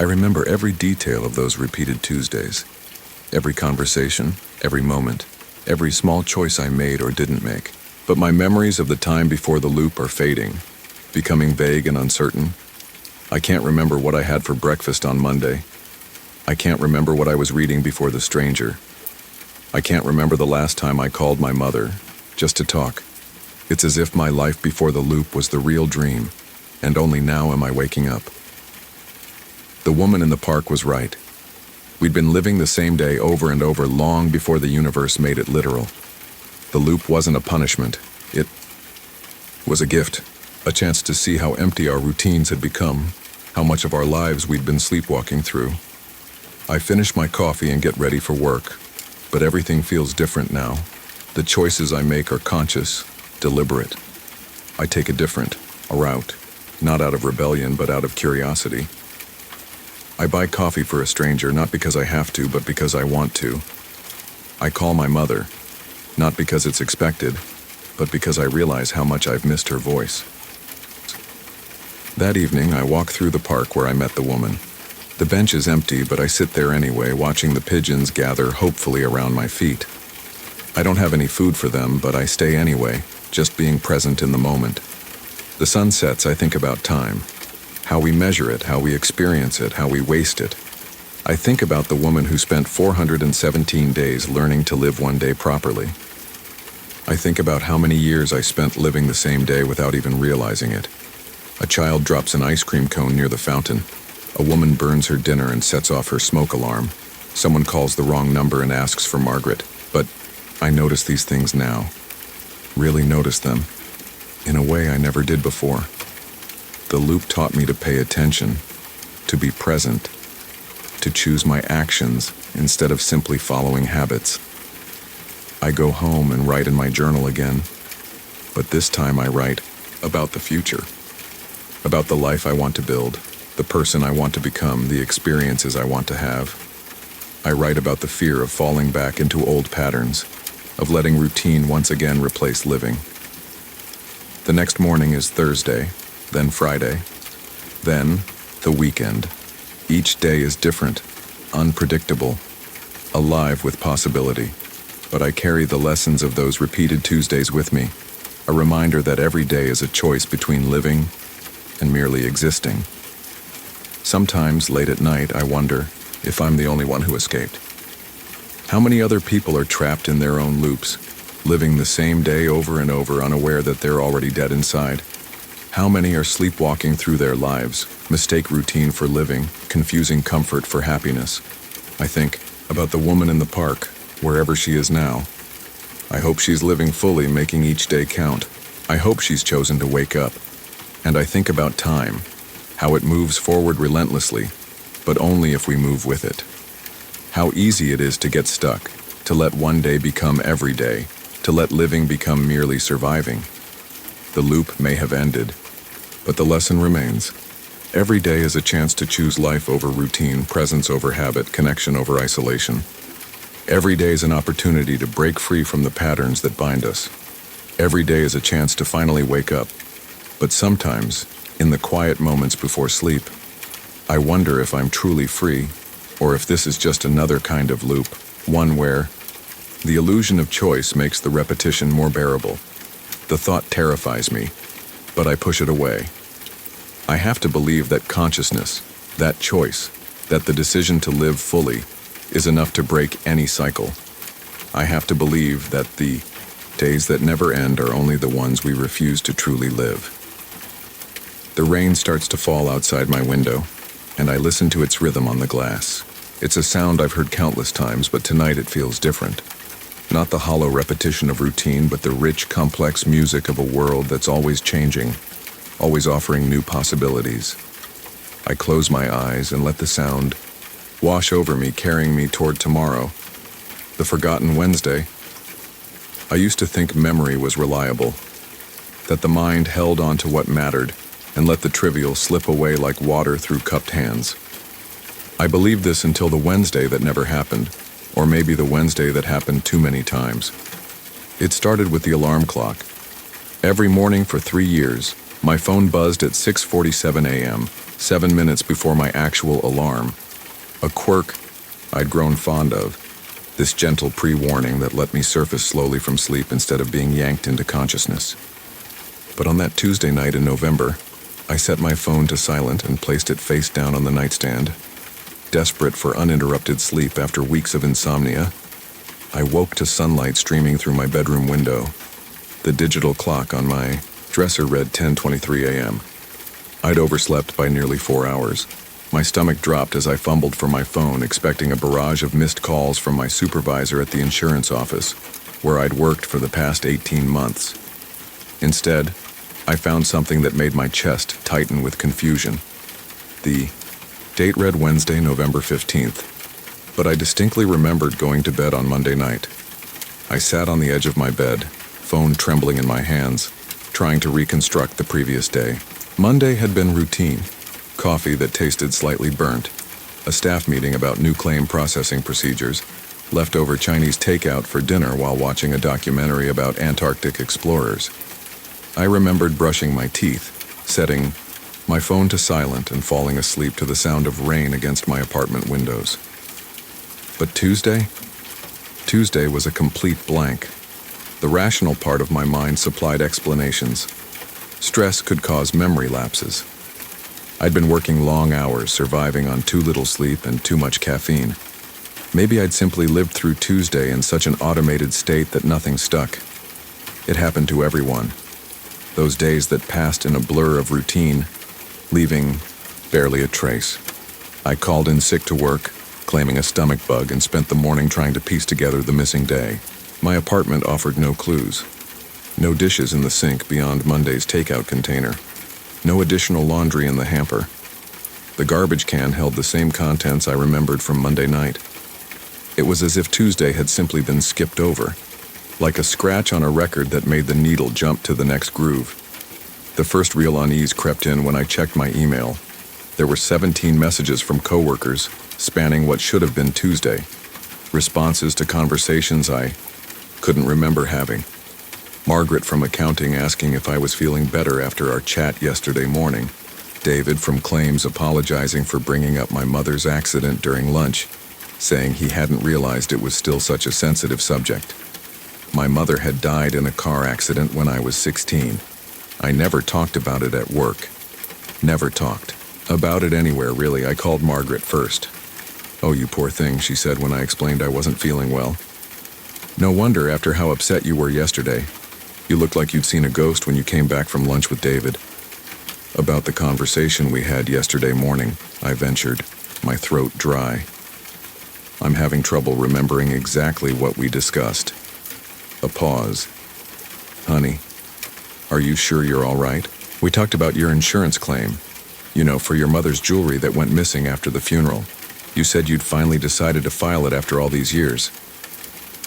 I remember every detail of those repeated Tuesdays. Every conversation, every moment, every small choice I made or didn't make. But my memories of the time before the loop are fading, becoming vague and uncertain. I can't remember what I had for breakfast on Monday. I can't remember what I was reading before The Stranger. I can't remember the last time I called my mother, just to talk. It's as if my life before the loop was the real dream, and only now am I waking up. The woman in the park was right. We'd been living the same day over and over long before the universe made it literal. The loop wasn't a punishment. It was a gift, a chance to see how empty our routines had become, how much of our lives we'd been sleepwalking through. I finish my coffee and get ready for work, but everything feels different now. The choices I make are conscious, deliberate. I take a route, not out of rebellion, but out of curiosity. I buy coffee for a stranger, not because I have to, but because I want to. I call my mother, not because it's expected, but because I realize how much I've missed her voice. That evening, I walk through the park where I met the woman. The bench is empty, but I sit there anyway, watching the pigeons gather hopefully around my feet. I don't have any food for them, but I stay anyway, just being present in the moment. The sun sets, I think about time. How we measure it, how we experience it, how we waste it. I think about the woman who spent 417 days learning to live one day properly. I think about how many years I spent living the same day without even realizing it. A child drops an ice cream cone near the fountain. A woman burns her dinner and sets off her smoke alarm. Someone calls the wrong number and asks for Margaret. But I notice these things now. Really notice them. In a way I never did before. The loop taught me to pay attention, to be present, to choose my actions instead of simply following habits. I go home and write in my journal again, but this time I write about the future, about the life I want to build, the person I want to become, the experiences I want to have. I write about the fear of falling back into old patterns, of letting routine once again replace living. The next morning is Thursday, then Friday, then the weekend. Each day is different, unpredictable, alive with possibility. But I carry the lessons of those repeated Tuesdays with me, a reminder that every day is a choice between living and merely existing. Sometimes, late at night, I wonder if I'm the only one who escaped. How many other people are trapped in their own loops, living the same day over and over, unaware that they're already dead inside? How many are sleepwalking through their lives, mistake routine for living, confusing comfort for happiness? I think about the woman in the park, wherever she is now. I hope she's living fully, making each day count. I hope she's chosen to wake up. And I think about time, how it moves forward relentlessly, but only if we move with it. How easy it is to get stuck, to let one day become every day, to let living become merely surviving. The loop may have ended, but the lesson remains. Every day is a chance to choose life over routine, presence over habit, connection over isolation. Every day is an opportunity to break free from the patterns that bind us. Every day is a chance to finally wake up. But sometimes, in the quiet moments before sleep, I wonder if I'm truly free, or if this is just another kind of loop, one where the illusion of choice makes the repetition more bearable. The thought terrifies me, but I push it away. I have to believe that consciousness, that choice, that the decision to live fully is enough to break any cycle. I have to believe that the days that never end are only the ones we refuse to truly live. The rain starts to fall outside my window, and I listen to its rhythm on the glass. It's a sound I've heard countless times, but tonight it feels different. Not the hollow repetition of routine, but the rich, complex music of a world that's always changing, always offering new possibilities. I close my eyes and let the sound wash over me, carrying me toward tomorrow, the forgotten Wednesday. I used to think memory was reliable, that the mind held on to what mattered and let the trivial slip away like water through cupped hands. I believed this until the Wednesday that never happened, or maybe the Wednesday that happened too many times. It started with the alarm clock. Every morning for 3 years, my phone buzzed at 6:47 a.m., 7 minutes before my actual alarm. A quirk I'd grown fond of, this gentle pre-warning that let me surface slowly from sleep instead of being yanked into consciousness. But on that Tuesday night in November, I set my phone to silent and placed it face down on the nightstand. Desperate for uninterrupted sleep after weeks of insomnia, I woke to sunlight streaming through my bedroom window. The digital clock on my dresser read 10:23 a.m. I'd overslept by nearly 4 hours. My stomach dropped as I fumbled for my phone, expecting a barrage of missed calls from my supervisor at the insurance office, where I'd worked for the past 18 months. Instead, I found something that made my chest tighten with confusion. The date read Wednesday, November 15th, but I distinctly remembered going to bed on Monday night. I sat on the edge of my bed, phone trembling in my hands, trying to reconstruct the previous day. Monday had been routine. Coffee that tasted slightly burnt, a staff meeting about new claim processing procedures, leftover Chinese takeout for dinner while watching a documentary about Antarctic explorers. I remembered brushing my teeth, setting my phone to silent and falling asleep to the sound of rain against my apartment windows. But Tuesday? Tuesday was a complete blank. The rational part of my mind supplied explanations. Stress could cause memory lapses. I'd been working long hours, surviving on too little sleep and too much caffeine. Maybe I'd simply lived through Tuesday in such an automated state that nothing stuck. It happened to everyone. Those days that passed in a blur of routine, leaving barely a trace. I called in sick to work, claiming a stomach bug, and spent the morning trying to piece together the missing day. My apartment offered no clues. No dishes in the sink beyond Monday's takeout container. No additional laundry in the hamper. The garbage can held the same contents I remembered from Monday night. It was as if Tuesday had simply been skipped over, like a scratch on a record that made the needle jump to the next groove. The first real unease crept in when I checked my email. There were 17 messages from coworkers, spanning what should have been Tuesday. Responses to conversations I couldn't remember having. Margaret from accounting asking if I was feeling better after our chat yesterday morning. David from claims apologizing for bringing up my mother's accident during lunch, saying he hadn't realized it was still such a sensitive subject. My mother had died in a car accident when I was 16. I never talked about it at work. Never talked about it anywhere, really. I called Margaret first. "Oh, you poor thing," she said when I explained I wasn't feeling well. "No wonder after how upset you were yesterday. You looked like you'd seen a ghost when you came back from lunch with David." "About the conversation we had yesterday morning," I ventured, my throat dry. "I'm having trouble remembering exactly what we discussed." A pause. "Honey, are you sure you're all right? We talked about your insurance claim. You know, for your mother's jewelry that went missing after the funeral. You said you'd finally decided to file it after all these years."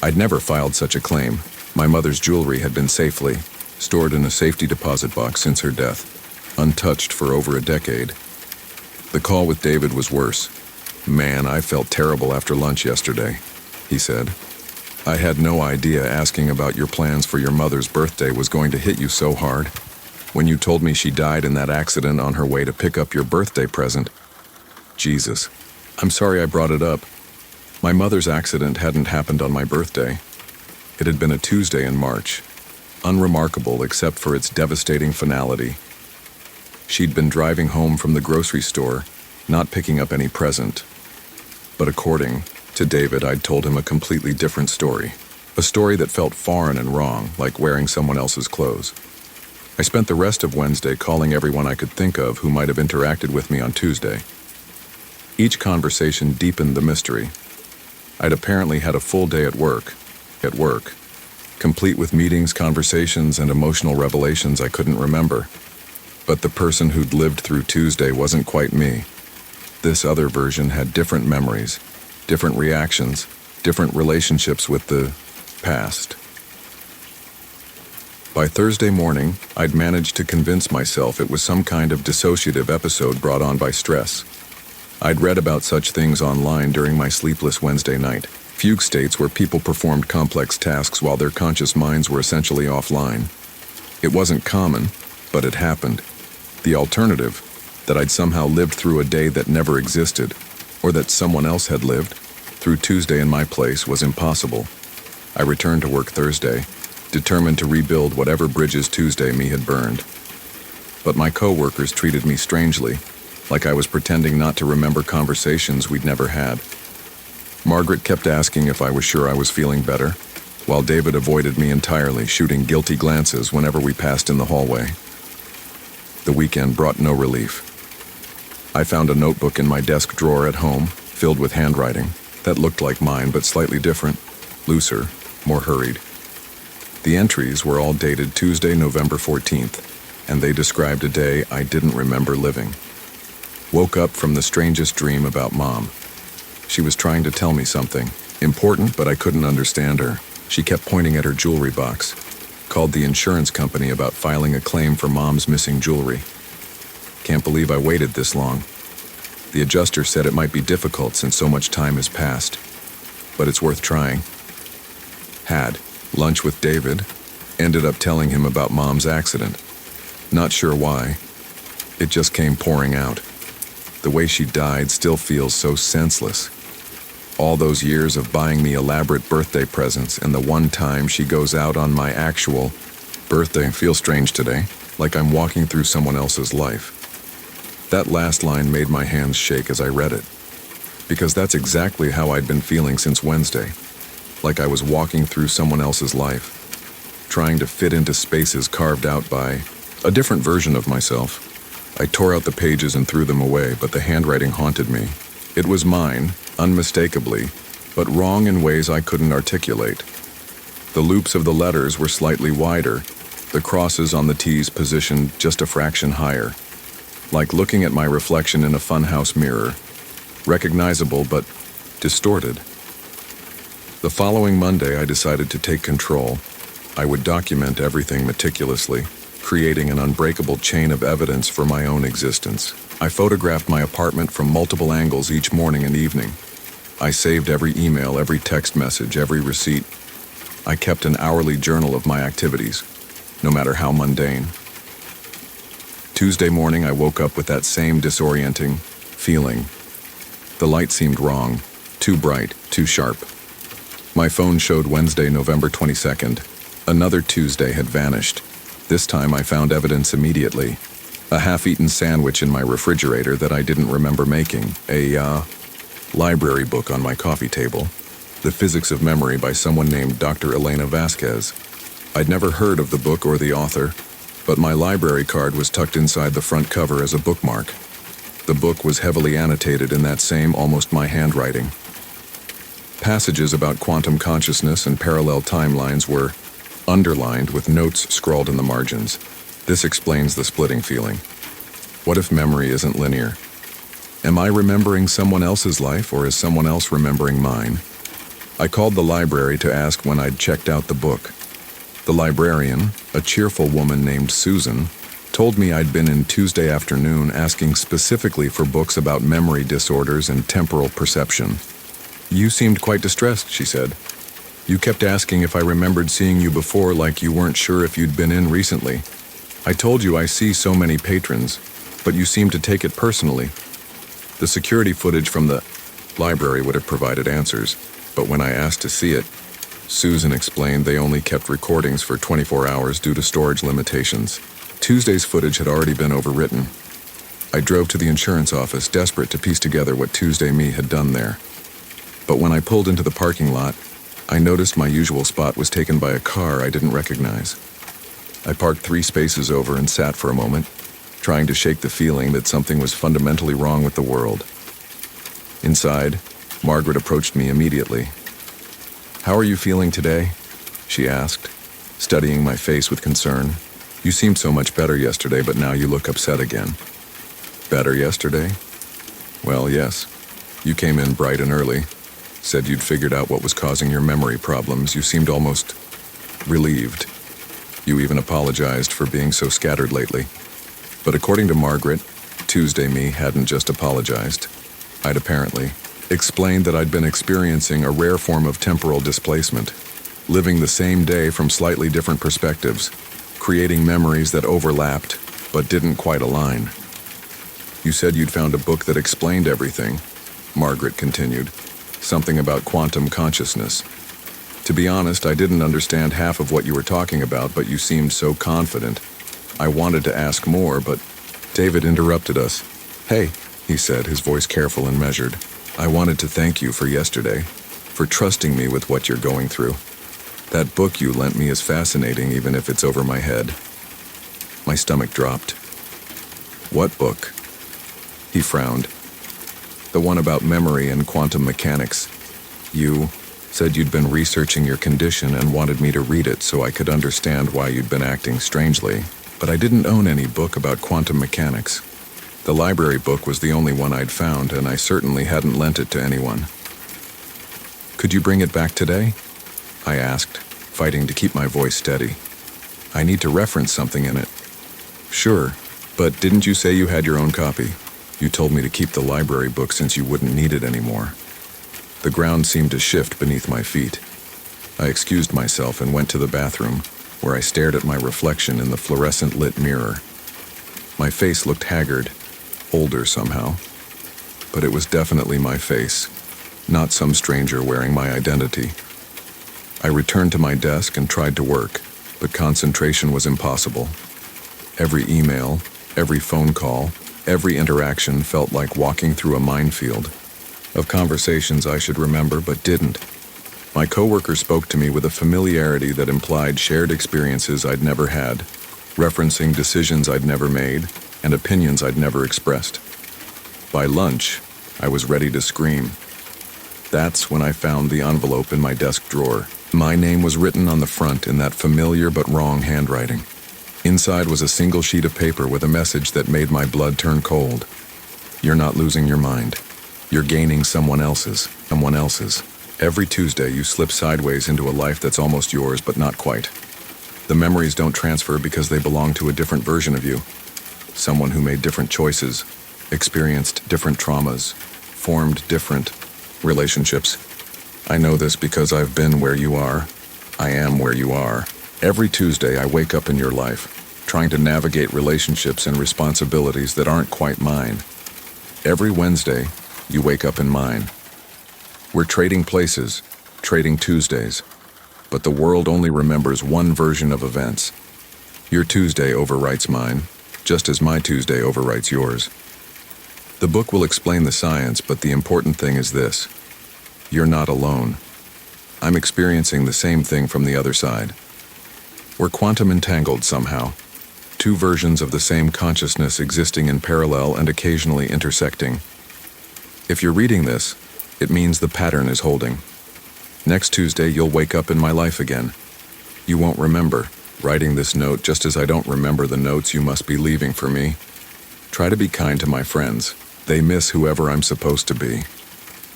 I'd never filed such a claim. My mother's jewelry had been safely stored in a safety deposit box since her death, untouched for over a decade. The call with David was worse. "Man, I felt terrible after lunch yesterday," he said. "I had no idea asking about your plans for your mother's birthday was going to hit you so hard. When you told me she died in that accident on her way to pick up your birthday present. Jesus. I'm sorry I brought it up. My mother's accident hadn't happened on my birthday. It had been a Tuesday in March. unremarkable except for its devastating finality. She'd been driving home from the grocery store, not picking up any present. But according to David, I'd told him a completely different story. A story that felt foreign and wrong, like wearing someone else's clothes. I spent the rest of Wednesday calling everyone I could think of who might have interacted with me on Tuesday. Each conversation deepened the mystery. I'd apparently had a full day at work, complete with meetings, conversations, and emotional revelations I couldn't remember. But the person who'd lived through Tuesday wasn't quite me. This other version had different memories, different reactions, different relationships with the past. By Thursday morning, I'd managed to convince myself it was some kind of dissociative episode brought on by stress. I'd read about such things online during my sleepless Wednesday night. Fugue states where people performed complex tasks while their conscious minds were essentially offline. It wasn't common, but it happened. The alternative, that I'd somehow lived through a day that never existed, or that someone else had lived through Tuesday in my place, was impossible. I returned to work Thursday, determined to rebuild whatever bridges Tuesday me had burned. But my coworkers treated me strangely, like I was pretending not to remember conversations we'd never had. Margaret kept asking if I was sure I was feeling better, while David avoided me entirely, shooting guilty glances whenever we passed in the hallway. The weekend brought no relief. I found a notebook in my desk drawer at home, filled with handwriting that looked like mine but slightly different, looser, more hurried. The entries were all dated Tuesday, November 14th, and they described a day I didn't remember living. Woke up from the strangest dream about Mom. She was trying to tell me something important, but I couldn't understand her. She kept pointing at her jewelry box. Called the insurance company about filing a claim for Mom's missing jewelry. Can't believe I waited this long. The adjuster said it might be difficult since so much time has passed, but it's worth trying. Had lunch with David, ended up telling him about Mom's accident. Not sure why. It just came pouring out. The way she died still feels so senseless. All those years of buying me elaborate birthday presents, and the one time she goes out on my actual birthday feels strange today, like I'm walking through someone else's life. That last line made my hands shake as I read it, because that's exactly how I'd been feeling since Wednesday, like I was walking through someone else's life, trying to fit into spaces carved out by a different version of myself. I tore out the pages and threw them away, but the handwriting haunted me. It was mine, unmistakably, but wrong in ways I couldn't articulate. The loops of the letters were slightly wider, the crosses on the T's positioned just a fraction higher, like looking at my reflection in a funhouse mirror, recognizable but distorted. The following Monday, I decided to take control. I would document everything meticulously, creating an unbreakable chain of evidence for my own existence. I photographed my apartment from multiple angles each morning and evening. I saved every email, every text message, every receipt. I kept an hourly journal of my activities, no matter how mundane. Tuesday morning, I woke up with that same disorienting feeling. The light seemed wrong, too bright, too sharp. My phone showed Wednesday, November 22nd. Another Tuesday had vanished. This time I found evidence immediately. A half-eaten sandwich in my refrigerator that I didn't remember making. A library book on my coffee table. The Physics of Memory by someone named Dr. Elena Vasquez. I'd never heard of the book or the author, but my library card was tucked inside the front cover as a bookmark. The book was heavily annotated in that same, almost my handwriting. Passages about quantum consciousness and parallel timelines were underlined with notes scrawled in the margins. This explains the splitting feeling. What if memory isn't linear? Am I remembering someone else's life, or is someone else remembering mine? I called the library to ask when I'd checked out the book. The librarian, a cheerful woman named Susan, told me I'd been in Tuesday afternoon asking specifically for books about memory disorders and temporal perception. You seemed quite distressed, she said. You kept asking if I remembered seeing you before, like you weren't sure if you'd been in recently. I told you I see so many patrons, but you seemed to take it personally. The security footage from the library would have provided answers, but when I asked to see it, Susan explained they only kept recordings for 24 hours due to storage limitations. Tuesday's footage had already been overwritten. I drove to the insurance office, desperate to piece together what Tuesday me had done there. But when I pulled into the parking lot, I noticed my usual spot was taken by a car I didn't recognize. I parked 3 spaces over and sat for a moment, trying to shake the feeling that something was fundamentally wrong with the world. Inside, Margaret approached me immediately. "How are you feeling today?" she asked, studying my face with concern. "You seemed so much better yesterday, but now you look upset again." "Better yesterday?" "Well, yes. You came in bright and early, said you'd figured out what was causing your memory problems. You seemed almost relieved. You even apologized for being so scattered lately." But according to Margaret, Tuesday me hadn't just apologized. I'd apparently explained that I'd been experiencing a rare form of temporal displacement, living the same day from slightly different perspectives, creating memories that overlapped but didn't quite align. "You said you'd found a book that explained everything," Margaret continued. "Something about quantum consciousness. To be honest, I didn't understand half of what you were talking about, but you seemed so confident. I wanted to ask more, but..." David interrupted us. "Hey," he said, his voice careful and measured. "I wanted to thank you for yesterday, for trusting me with what you're going through. That book you lent me is fascinating, even if it's over my head." My stomach dropped. "What book?" He frowned. "The one about memory and quantum mechanics. You said you'd been researching your condition and wanted me to read it so I could understand why you'd been acting strangely, but I didn't own any book about quantum mechanics. The library book was the only one I'd found, and I certainly hadn't lent it to anyone." "Could you bring it back today?" I asked, fighting to keep my voice steady. "I need to reference something in it." "Sure, but didn't you say you had your own copy? You told me to keep the library book since you wouldn't need it anymore." The ground seemed to shift beneath my feet. I excused myself and went to the bathroom, where I stared at my reflection in the fluorescent-lit mirror. My face looked haggard, older somehow. But it was definitely my face, not some stranger wearing my identity. I returned to my desk and tried to work, but concentration was impossible. Every email, every phone call, every interaction felt like walking through a minefield of conversations I should remember but didn't. My coworker spoke to me with a familiarity that implied shared experiences I'd never had, referencing decisions I'd never made and opinions I'd never expressed. By lunch, I was ready to scream. That's when I found the envelope in my desk drawer. My name was written on the front in that familiar but wrong handwriting. Inside was a single sheet of paper with a message that made my blood turn cold. "You're not losing your mind. You're gaining someone else's. Every Tuesday you slip sideways into a life that's almost yours but not quite. The memories don't transfer because they belong to a different version of you. Someone who made different choices, experienced different traumas, formed different relationships. I know this because I've been where you are. I am where you are. Every Tuesday I wake up in your life, trying to navigate relationships and responsibilities that aren't quite mine. Every Wednesday, you wake up in mine. We're trading places, trading Tuesdays, but the world only remembers one version of events. Your Tuesday overwrites mine, just as my Tuesday overwrites yours. The book will explain the science, but the important thing is this: you're not alone. I'm experiencing the same thing from the other side. We're quantum entangled somehow, two versions of the same consciousness existing in parallel and occasionally intersecting. If you're reading this, it means the pattern is holding. Next Tuesday, you'll wake up in my life again. You won't remember writing this note, just as I don't remember the notes you must be leaving for me. Try to be kind to my friends. They miss whoever I'm supposed to be.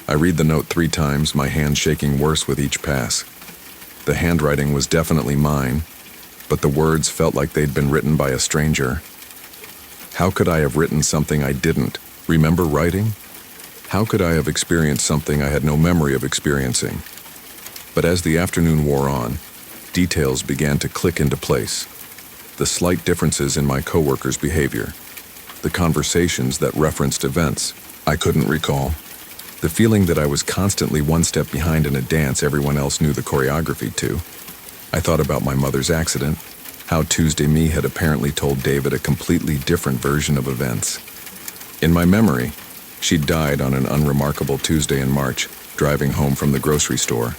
I read the note 3 times, my hand shaking worse with each pass. The handwriting was definitely mine, but the words felt like they'd been written by a stranger. How could I have written something I didn't remember writing? How could I have experienced something I had no memory of experiencing? But as the afternoon wore on, details began to click into place. The slight differences in my coworkers' behavior, the conversations that referenced events I couldn't recall, The feeling that I was constantly one step behind in a dance everyone else knew the choreography to. I thought about my mother's accident, how Tuesday me had apparently told David a completely different version of events. In my memory, she'd died on an unremarkable Tuesday in March, driving home from the grocery store.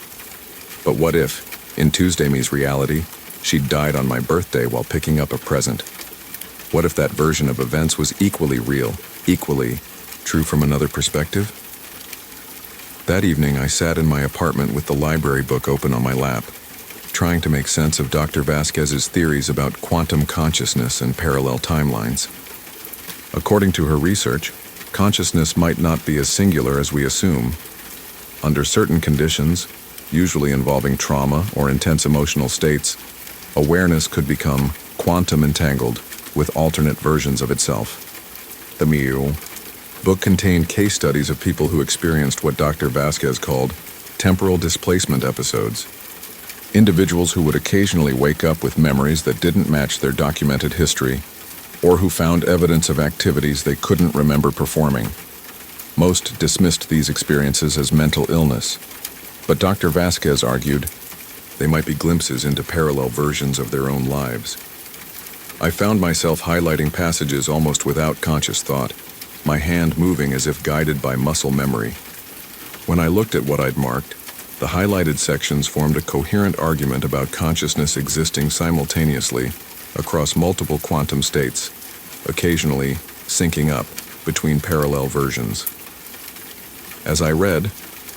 But what if, in Tuesday me's reality, she'd died on my birthday while picking up a present? What if that version of events was equally real, equally true from another perspective? That evening, I sat in my apartment with the library book open on my lap, trying to make sense of Dr. Vasquez's theories about quantum consciousness and parallel timelines. According to her research, consciousness might not be as singular as we assume. Under certain conditions, usually involving trauma or intense emotional states, awareness could become quantum entangled with alternate versions of itself. The book contained case studies of people who experienced what Dr. Vasquez called temporal displacement episodes. Individuals who would occasionally wake up with memories that didn't match their documented history, or who found evidence of activities they couldn't remember performing. Most dismissed these experiences as mental illness, but Dr. Vasquez argued they might be glimpses into parallel versions of their own lives. I found myself highlighting passages almost without conscious thought, my hand moving as if guided by muscle memory. When I looked at what I'd marked, the highlighted sections formed a coherent argument about consciousness existing simultaneously across multiple quantum states, occasionally syncing up between parallel versions. As I read,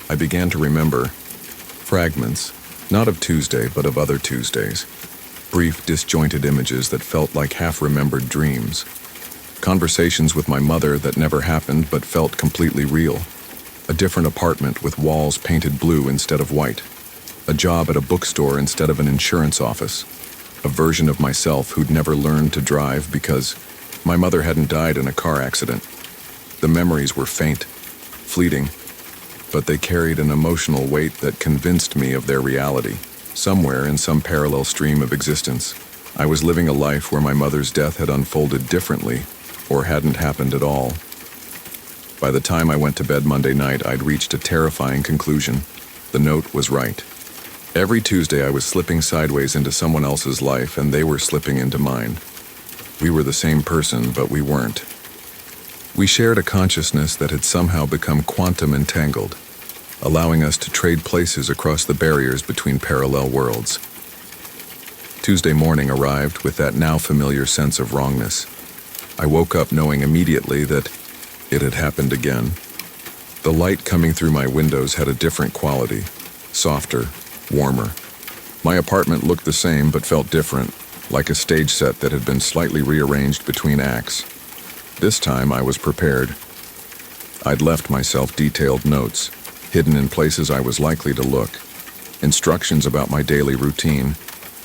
I began to remember fragments, not of Tuesday but of other Tuesdays, brief disjointed images that felt like half-remembered dreams. Conversations with my mother that never happened but felt completely real. A different apartment with walls painted blue instead of white. A job at a bookstore instead of an insurance office. A version of myself who'd never learned to drive because my mother hadn't died in a car accident. The memories were faint, fleeting, but they carried an emotional weight that convinced me of their reality. Somewhere in some parallel stream of existence, I was living a life where my mother's death had unfolded differently, or hadn't happened at all. By the time I went to bed Monday night, I'd reached a terrifying conclusion. The note was right. Every Tuesday I was slipping sideways into someone else's life, and they were slipping into mine. We were the same person, but we weren't. We shared a consciousness that had somehow become quantum entangled, allowing us to trade places across the barriers between parallel worlds. Tuesday morning arrived with that now familiar sense of wrongness. I woke up knowing immediately that it had happened again. The light coming through my windows had a different quality, softer, warmer. My apartment looked the same but felt different, like a stage set that had been slightly rearranged between acts. This time I was prepared. I'd left myself detailed notes, hidden in places I was likely to look, instructions about my daily routine,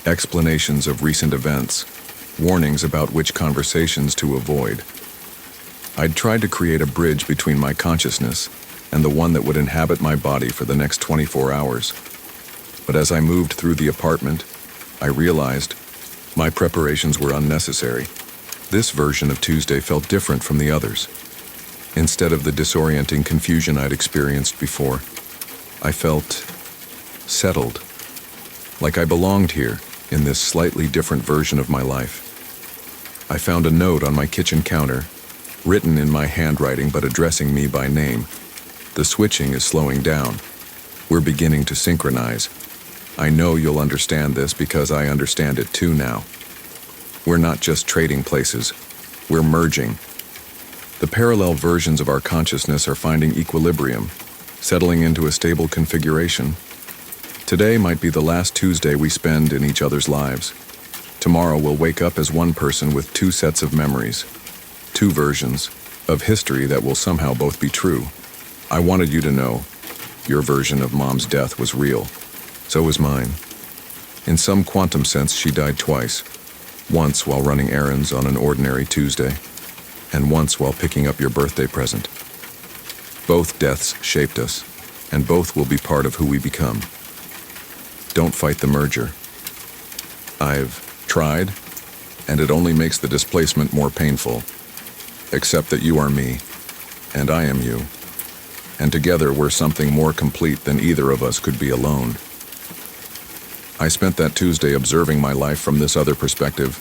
explanations of recent events, warnings about which conversations to avoid. I'd tried to create a bridge between my consciousness and the one that would inhabit my body for the next 24 hours. But as I moved through the apartment, I realized my preparations were unnecessary. This version of Tuesday felt different from the others. Instead of the disorienting confusion I'd experienced before, I felt settled, like I belonged here in this slightly different version of my life. I found a note on my kitchen counter, written in my handwriting but addressing me by name. The switching is slowing down. We're beginning to synchronize. I know you'll understand this because I understand it too now. We're not just trading places, we're merging. The parallel versions of our consciousness are finding equilibrium, settling into a stable configuration. Today might be the last Tuesday we spend in each other's lives. Tomorrow we'll wake up as one person with two sets of memories, two versions of history that will somehow both be true. I wanted you to know your version of Mom's death was real. So was mine. In some quantum sense, she died twice. Once while running errands on an ordinary Tuesday, and once while picking up your birthday present. Both deaths shaped us, and both will be part of who we become. Don't fight the merger. I've tried, and it only makes the displacement more painful. Accept that you are me, and I am you, and together were something more complete than either of us could be alone. I spent that Tuesday observing my life from this other perspective,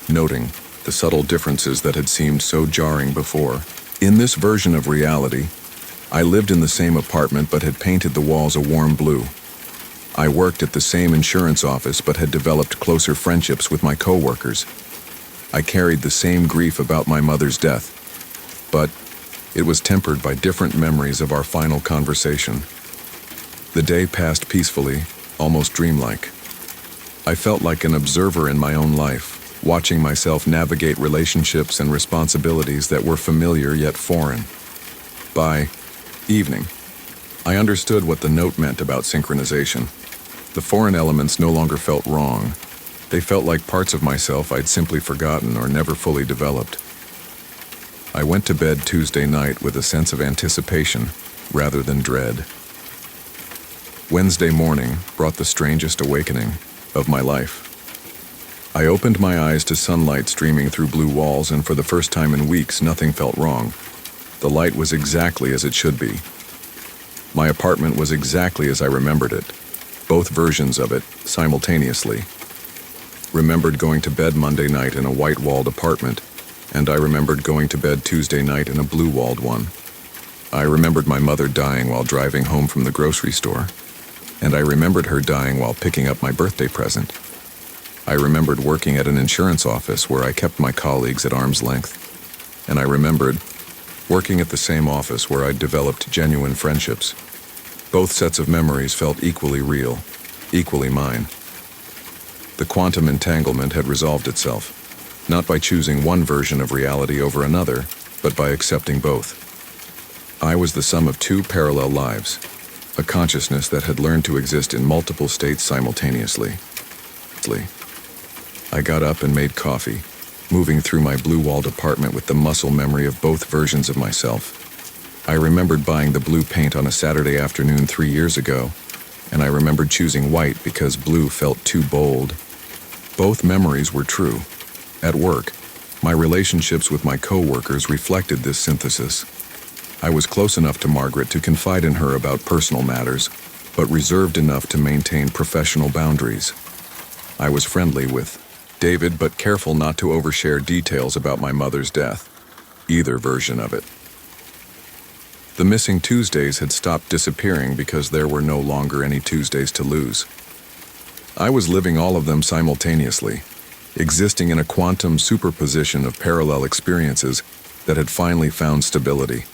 noting the subtle differences that had seemed so jarring before. In this version of reality, I lived in the same apartment but had painted the walls a warm blue. I worked at the same insurance office but had developed closer friendships with my coworkers. I carried the same grief about my mother's death, but it was tempered by different memories of our final conversation. The day passed peacefully, almost dreamlike. I felt like an observer in my own life, watching myself navigate relationships and responsibilities that were familiar yet foreign. By evening, I understood what the note meant about synchronization. The foreign elements no longer felt wrong. They felt like parts of myself I'd simply forgotten or never fully developed. I went to bed Tuesday night with a sense of anticipation rather than dread. Wednesday morning brought the strangest awakening of my life. I opened my eyes to sunlight streaming through blue walls, and for the first time in weeks, nothing felt wrong. The light was exactly as it should be. My apartment was exactly as I remembered it, both versions of it simultaneously. Remembered going to bed Monday night in a white-walled apartment, and I remembered going to bed Tuesday night in a blue-walled one. I remembered my mother dying while driving home from the grocery store, and I remembered her dying while picking up my birthday present. I remembered working at an insurance office where I kept my colleagues at arm's length, and I remembered working at the same office where I'd developed genuine friendships. Both sets of memories felt equally real, equally mine. The quantum entanglement had resolved itself, not by choosing one version of reality over another, but by accepting both. I was the sum of two parallel lives, a consciousness that had learned to exist in multiple states simultaneously. I got up and made coffee, moving through my blue-walled apartment with the muscle memory of both versions of myself. I remembered buying the blue paint on a Saturday afternoon 3 years ago, and I remembered choosing white because blue felt too bold. Both memories were true. At work, my relationships with my coworkers reflected this synthesis. I was close enough to Margaret to confide in her about personal matters, but reserved enough to maintain professional boundaries. I was friendly with David, but careful not to overshare details about my mother's death, either version of it. The missing Tuesdays had stopped disappearing because there were no longer any Tuesdays to lose. I was living all of them simultaneously, existing in a quantum superposition of parallel experiences that had finally found stability.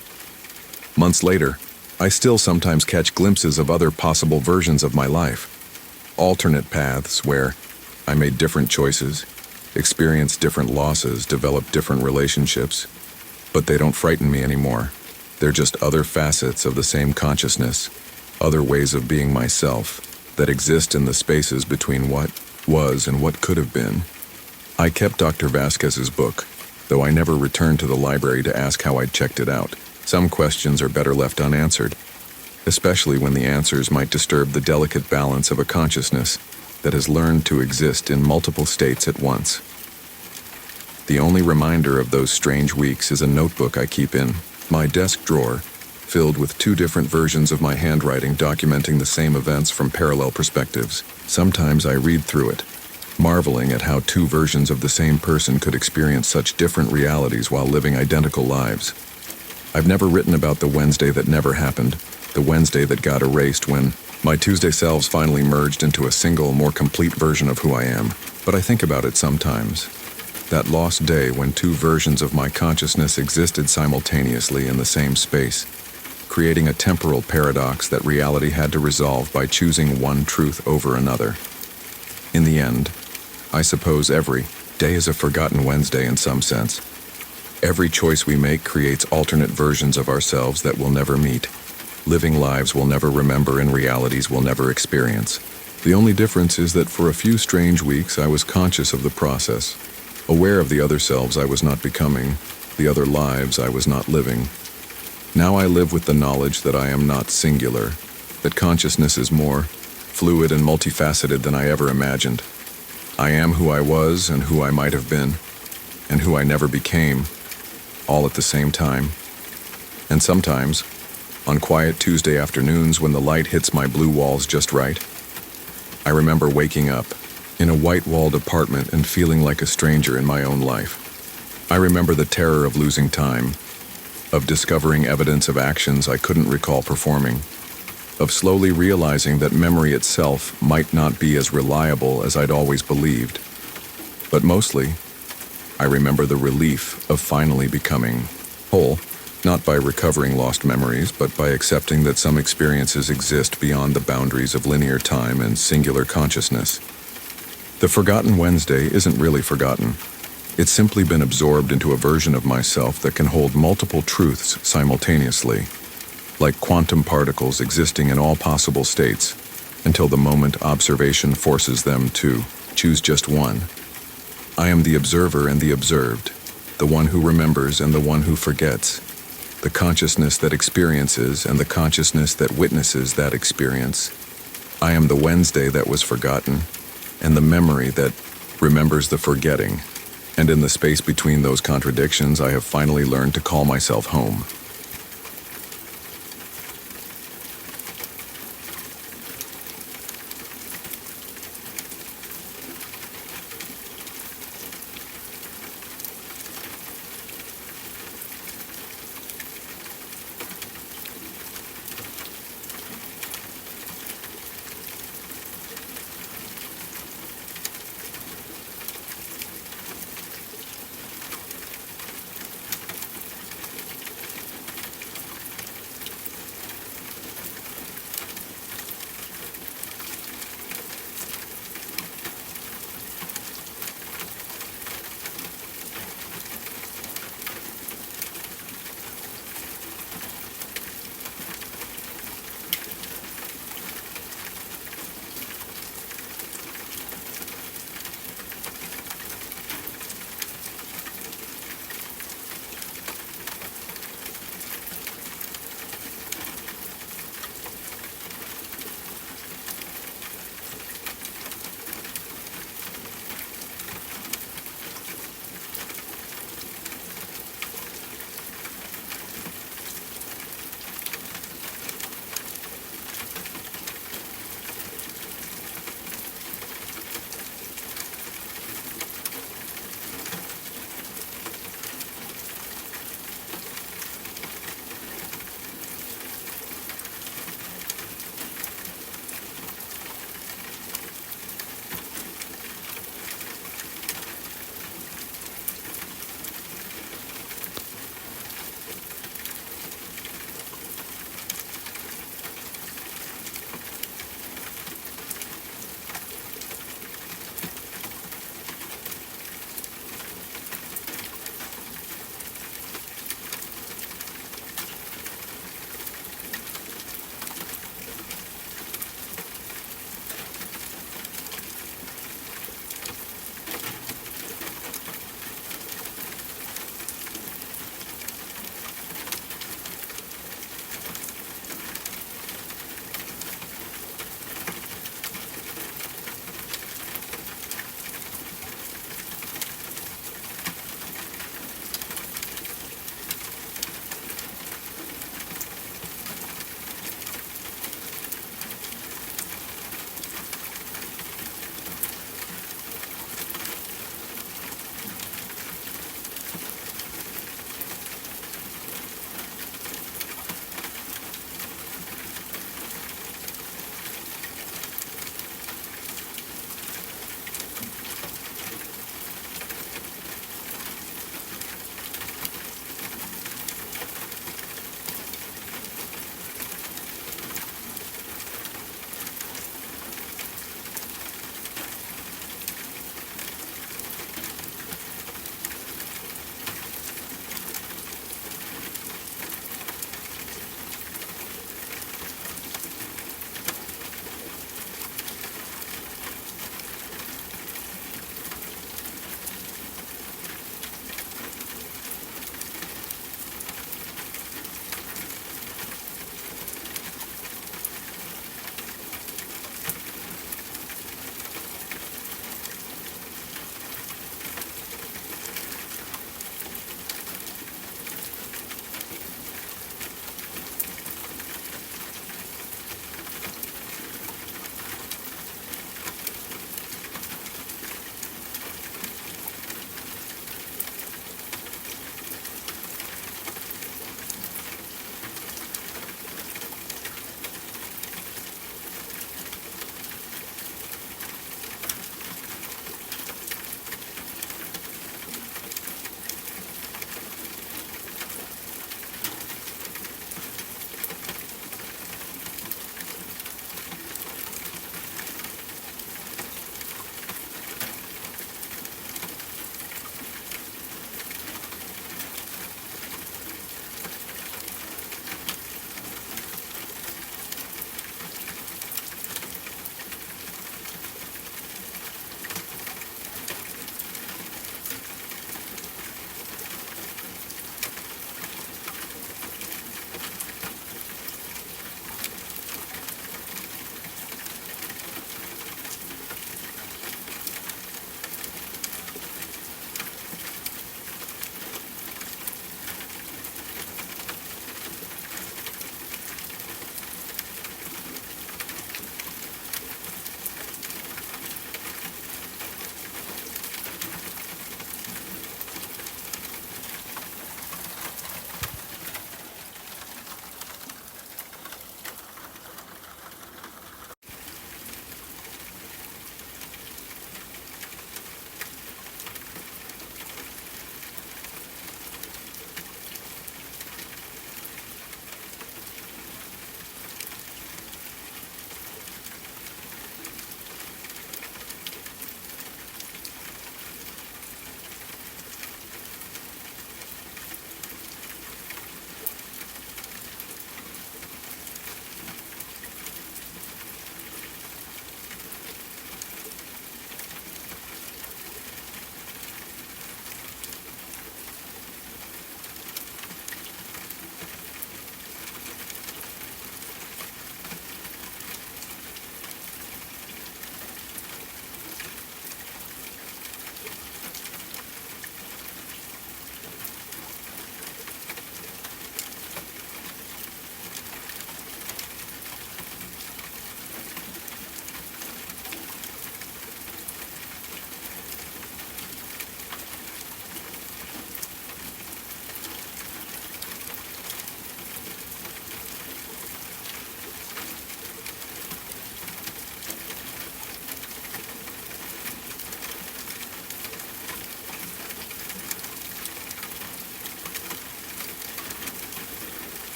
Months later, I still sometimes catch glimpses of other possible versions of my life, alternate paths where I made different choices, experienced different losses, developed different relationships, but they don't frighten me anymore. They're just other facets of the same consciousness, other ways of being myself that exist in the spaces between what was and what could have been. I kept Dr. Vasquez's book, though I never returned to the library to ask how I'd checked it out. Some questions are better left unanswered, especially when the answers might disturb the delicate balance of a consciousness that has learned to exist in multiple states at once. The only reminder of those strange weeks is a notebook I keep in my desk drawer, filled with two different versions of my handwriting documenting the same events from parallel perspectives. Sometimes I read through it, marveling at how two versions of the same person could experience such different realities while living identical lives. I've never written about the Wednesday that never happened, the Wednesday that got erased when my Tuesday selves finally merged into a single, more complete version of who I am. But I think about it sometimes. That lost day when two versions of my consciousness existed simultaneously in the same space, creating a temporal paradox that reality had to resolve by choosing one truth over another. In the end, I suppose every day is a forgotten Wednesday in some sense. Every choice we make creates alternate versions of ourselves that we'll never meet, living lives we'll never remember and realities we'll never experience. The only difference is that for a few strange weeks I was conscious of the process, aware of the other selves I was not becoming, the other lives I was not living. Now I live with the knowledge that I am not singular, that consciousness is more fluid and multifaceted than I ever imagined. I am who I was and who I might have been, and who I never became, all at the same time. And sometimes, On quiet Tuesday afternoons when the light hits my blue walls just right, I remember waking up in a white-walled apartment and feeling like a stranger in my own life. I remember the terror of losing time, of discovering evidence of actions I couldn't recall performing, of slowly realizing that memory itself might not be as reliable as I'd always believed. But mostly, I remember the relief of finally becoming whole, not by recovering lost memories, but by accepting that some experiences exist beyond the boundaries of linear time and singular consciousness. The forgotten Wednesday isn't really forgotten. It's simply been absorbed into a version of myself that can hold multiple truths simultaneously, like quantum particles existing in all possible states, until the moment observation forces them to choose just one. I am the observer and the observed, the one who remembers and the one who forgets, the consciousness that experiences and the consciousness that witnesses that experience. I am the Wednesday that was forgotten, and the memory that remembers the forgetting. And in the space between those contradictions, I have finally learned to call myself home.